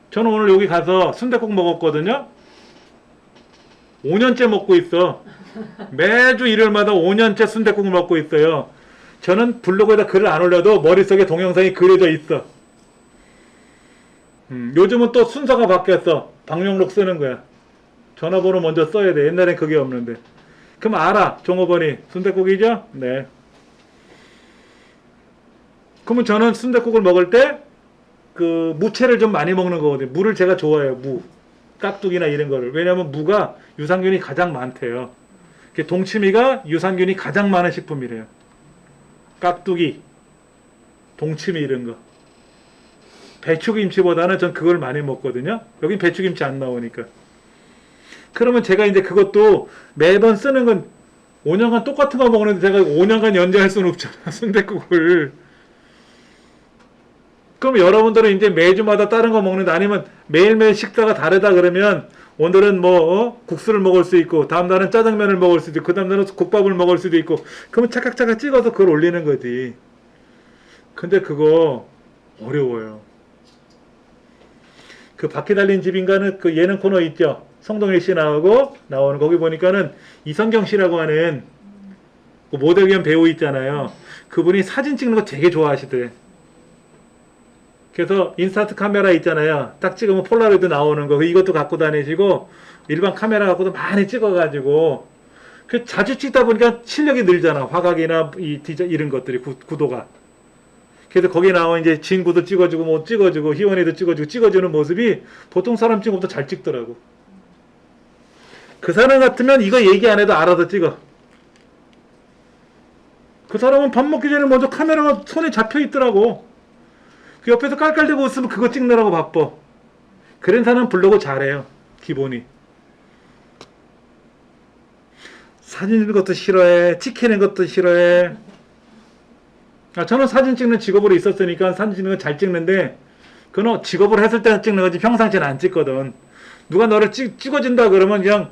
저는 오늘 여기 가서 순댓국 먹었거든요. 5년째 먹고 있어. 매주 일요일마다 5년째 순댓국을 먹고 있어요. 저는 블로그에다 글을 안 올려도 머릿속에 동영상이 그려져 있어. 요즘은 또 순서가 바뀌었어. 방명록 쓰는 거야. 전화번호 먼저 써야 돼. 옛날엔 그게 없는데. 그럼 알아. 종업원이 순댓국이죠? 네. 그러면 저는 순댓국을 먹을 때 그 무채를 좀 많이 먹는 거거든요. 무를 제가 좋아해요. 무, 깍두기나 이런 거를. 왜냐하면 무가 유산균이 가장 많대요. 동치미가 유산균이 가장 많은 식품이래요. 깍두기, 동치미 이런 거. 배추김치보다는 전 그걸 많이 먹거든요. 여긴 배추김치 안 나오니까. 그러면 제가 이제 그것도 매번 쓰는 건 5년간 똑같은 거 먹는데 제가 5년간 연장할 수는 없잖아. 순댓국을. 그럼 여러분들은 이제 매주마다 다른 거 먹는다. 아니면 매일매일 식사가 다르다 그러면 오늘은 뭐 국수를 먹을 수 있고 다음 날은 짜장면을 먹을 수도 있고 그 다음 날은 국밥을 먹을 수도 있고 그러면 차깍차깍 찍어서 그걸 올리는 거지. 근데 그거 어려워요. 그 바퀴 달린 집인가는 그 예능 코너 있죠. 성동일 씨 나오고 나오는 거기 보니까는 이성경 씨라고 하는 그 모델 겸 배우 있잖아요. 그분이 사진 찍는 거 되게 좋아하시더래. 그래서 인스타트 카메라 있잖아요. 딱 찍으면 폴라로이드 나오는 거 이것도 갖고 다니시고 일반 카메라 갖고도 많이 찍어가지고 그 자주 찍다 보니까 실력이 늘잖아. 화각이나 이 디자 이런 것들이 구도가. 그래서 거기 나온 이제 진구도 찍어주고 뭐 찍어주고 희원이도 찍어주고 찍어주는 모습이 보통 사람 찍은 것보다 잘 찍더라고. 그 사람 같으면 이거 얘기 안 해도 알아서 찍어. 그 사람은 밥 먹기 전에 먼저 카메라가 손에 잡혀 있더라고. 그 옆에서 깔깔대고 있으면 그거 찍느라고 바빠. 그런 사람은 블로그 잘해요. 기본이. 사진 찍는 것도 싫어해. 찍히는 것도 싫어해. 저는 사진 찍는 직업으로 있었으니까 사진 찍는 건 잘 찍는데 그건 직업으로 했을 때는 찍는 거지 평상시에는 안 찍거든. 누가 너를 찍어준다 그러면 그냥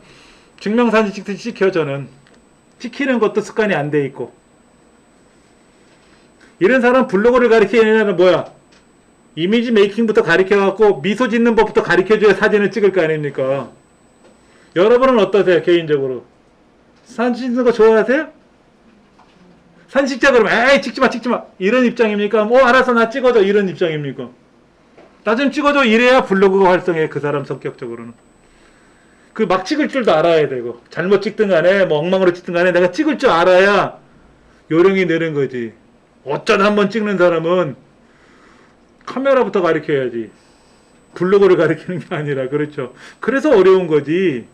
증명사진 찍듯이 찍혀. 저는 찍히는 것도 습관이 안 돼 있고. 이런 사람 블로그를 가르치는 애는 뭐야? 이미지 메이킹부터 가르쳐갖고 미소 짓는 법부터 가르쳐줘야 사진을 찍을 거 아닙니까? 여러분은 어떠세요? 개인적으로 사진 찍는 거 좋아하세요? 사진 찍자 그러면 에이 찍지마 이런 입장입니까? 뭐 알아서 나 찍어줘 이런 입장입니까? 나 좀 찍어줘 이래야 블로그가 활성해. 그 사람 성격적으로는 그 막 찍을 줄도 알아야 되고 잘못 찍든 간에 뭐 엉망으로 찍든 간에 내가 찍을 줄 알아야 요령이 느는 거지. 어쩌다 한번 찍는 사람은 카메라부터 가르쳐야지 블로그를 가르치는 게 아니라. 그렇죠. 그래서 어려운 거지.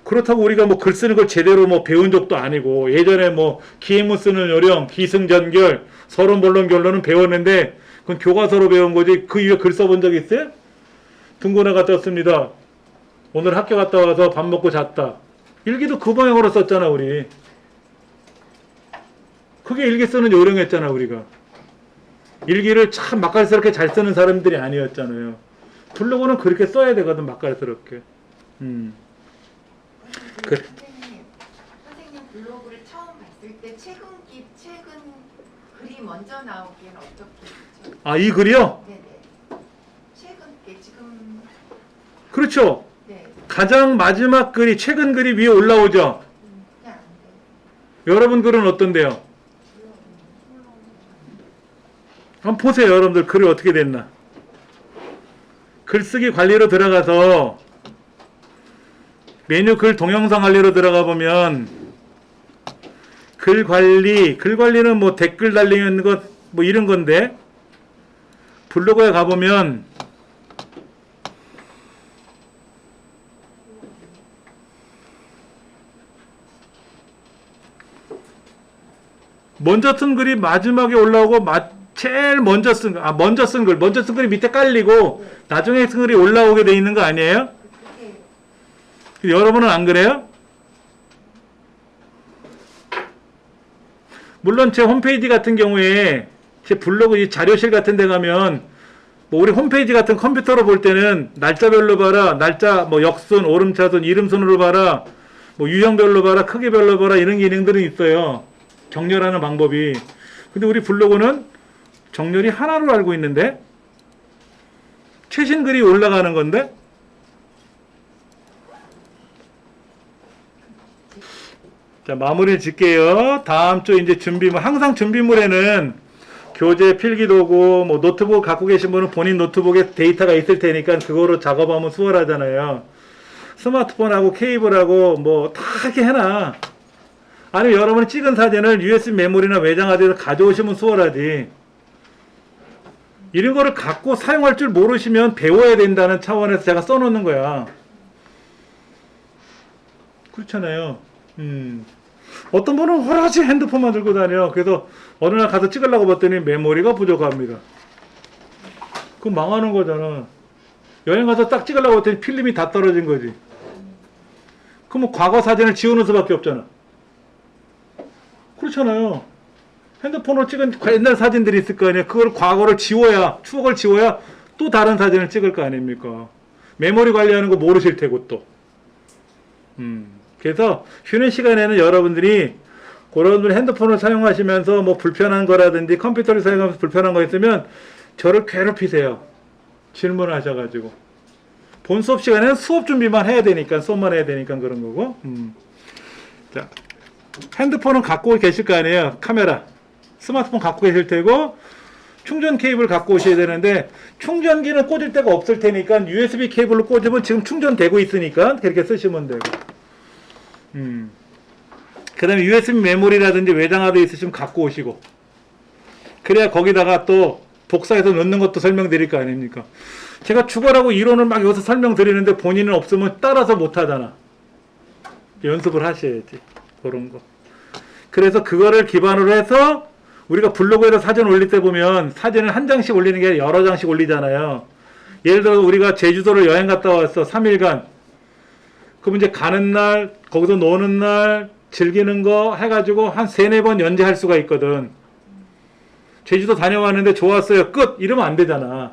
그렇다고 우리가 뭐 글 쓰는 걸 제대로 뭐 배운 적도 아니고 예전에 뭐 기행문 쓰는 요령, 기승전결, 서론, 본론, 결론은 배웠는데 그건 교과서로 배운 거지. 그 이후에 글 써본 적 있어요? 등고나 갔다 왔습니다. 오늘 학교 갔다 와서 밥 먹고 잤다. 일기도 그 방향으로 썼잖아 우리. 그게 일기 쓰는 요령이었잖아 우리가. 일기를 참 맛깔스럽게 잘 쓰는 사람들이 아니었잖아요. 블로그는 그렇게 써야 되거든. 맛깔스럽게. 그래. 선생님 블로그를 처음 봤을 때 최근 글이 먼저 나오기엔 어떻게 되죠? 이 글이요? 네네. 최근 게 지금 그렇죠. 네. 가장 마지막 글이 최근 글이 위에 올라오죠. 그냥 안 돼요. 여러분 글은 어떤데요? 한번 보세요. 여러분들 글이 어떻게 됐나. 글쓰기 관리로 들어가서 메뉴 글 동영상 관리로 들어가 보면 글 관리는 뭐 댓글 달리는 것 뭐 이런 건데 블로그에 가보면 먼저 쓴 글이 마지막에 올라오고 제일 먼저 쓴 글이 밑에 깔리고 나중에 쓴 글이 올라오게 돼 있는 거 아니에요? 여러분은 안 그래요? 물론 제 홈페이지 같은 경우에 제 블로그 이 자료실 같은 데 가면 뭐 우리 홈페이지 같은 컴퓨터로 볼 때는 날짜별로 봐라, 날짜 뭐 역순, 오름차순, 이름순으로 봐라, 뭐 유형별로 봐라, 크기별로 봐라 이런 기능들은 있어요. 정렬하는 방법이. 근데 우리 블로그는 정렬이 하나로 알고 있는데 최신 글이 올라가는 건데 자, 마무리 짓게요. 다음 주 이제 준비물, 항상 준비물에는 교재 필기도구, 뭐 노트북 갖고 계신 분은 본인 노트북에 데이터가 있을 테니까 그거로 작업하면 수월하잖아요. 스마트폰하고 케이블하고 뭐 다 이렇게 해놔. 아니면 여러분이 찍은 사진을 USB 메모리나 외장 하드로 가져오시면 수월하지. 이런 거를 갖고 사용할 줄 모르시면 배워야 된다는 차원에서 제가 써놓는 거야. 그렇잖아요. 어떤 분은 호라지 핸드폰만 들고 다녀. 그래서 어느 날 가서 찍으려고 봤더니 메모리가 부족합니다. 그럼 망하는 거잖아. 여행 가서 딱 찍으려고 봤더니 필름이 다 떨어진 거지. 그럼 과거 사진을 지우는 수밖에 없잖아. 그렇잖아요. 핸드폰으로 찍은 옛날 사진들이 있을 거 아니에요. 그걸 과거를 지워야, 추억을 지워야 또 다른 사진을 찍을 거 아닙니까? 메모리 관리하는 거 모르실 테고 또. 그래서 쉬는 시간에는 여러분들이 그런 분 핸드폰을 사용하시면서 뭐 불편한 거라든지 컴퓨터를 사용하면서 불편한 거 있으면 저를 괴롭히세요. 질문을 하셔가지고. 본 수업 시간에는 수업 준비만 해야 되니까, 수업만 해야 되니까 그런 거고. 자, 핸드폰은 갖고 계실 거 아니에요. 카메라. 스마트폰 갖고 계실 테고, 충전 케이블 갖고 오셔야 되는데, 충전기는 꽂을 데가 없을 테니까, USB 케이블로 꽂으면 지금 충전되고 있으니까, 그렇게 쓰시면 되고. 그 다음에 USB 메모리라든지 외장하드 있으시면 갖고 오시고. 그래야 거기다가 또 복사해서 넣는 것도 설명드릴 거 아닙니까? 제가 주거라고 이론을 막 여기서 설명드리는데 본인은 없으면 따라서 못 하잖아. 연습을 하셔야지. 그런 거. 그래서 그거를 기반으로 해서 우리가 블로그에서 사진 올릴 때 보면 사진을 한 장씩 올리는 게 아니라 여러 장씩 올리잖아요. 예를 들어 우리가 제주도를 여행 갔다 왔어. 3일간. 그럼 이제 가는 날, 거기서 노는 날, 즐기는 거 해가지고 한 3-4번 연재할 수가 있거든. 제주도 다녀왔는데 좋았어요. 끝! 이러면 안 되잖아.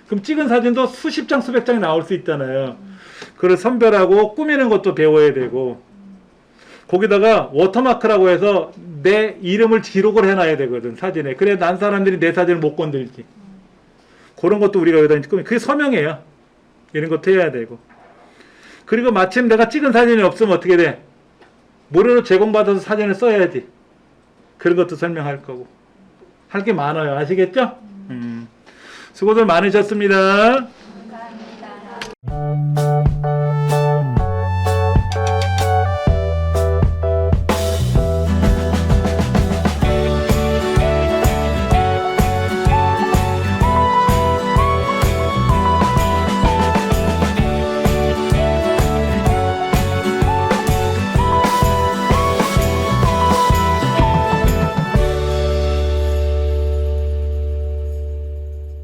그럼 찍은 사진도 수십 장, 수백 장이 나올 수 있잖아요. 그걸 선별하고 꾸미는 것도 배워야 되고. 거기다가 워터마크라고 해서 내 이름을 기록을 해놔야 되거든, 사진에. 그래 난 사람들이 내 사진을 못 건들지. 그런 것도 우리가 여기다 꾸미. 그게 서명이에요. 이런 것도 해야 되고. 그리고 마침 내가 찍은 사진이 없으면 어떻게 돼? 무료로 제공받아서 사진을 써야지. 그런 것도 설명할 거고. 할 게 많아요. 아시겠죠? 수고들 많으셨습니다.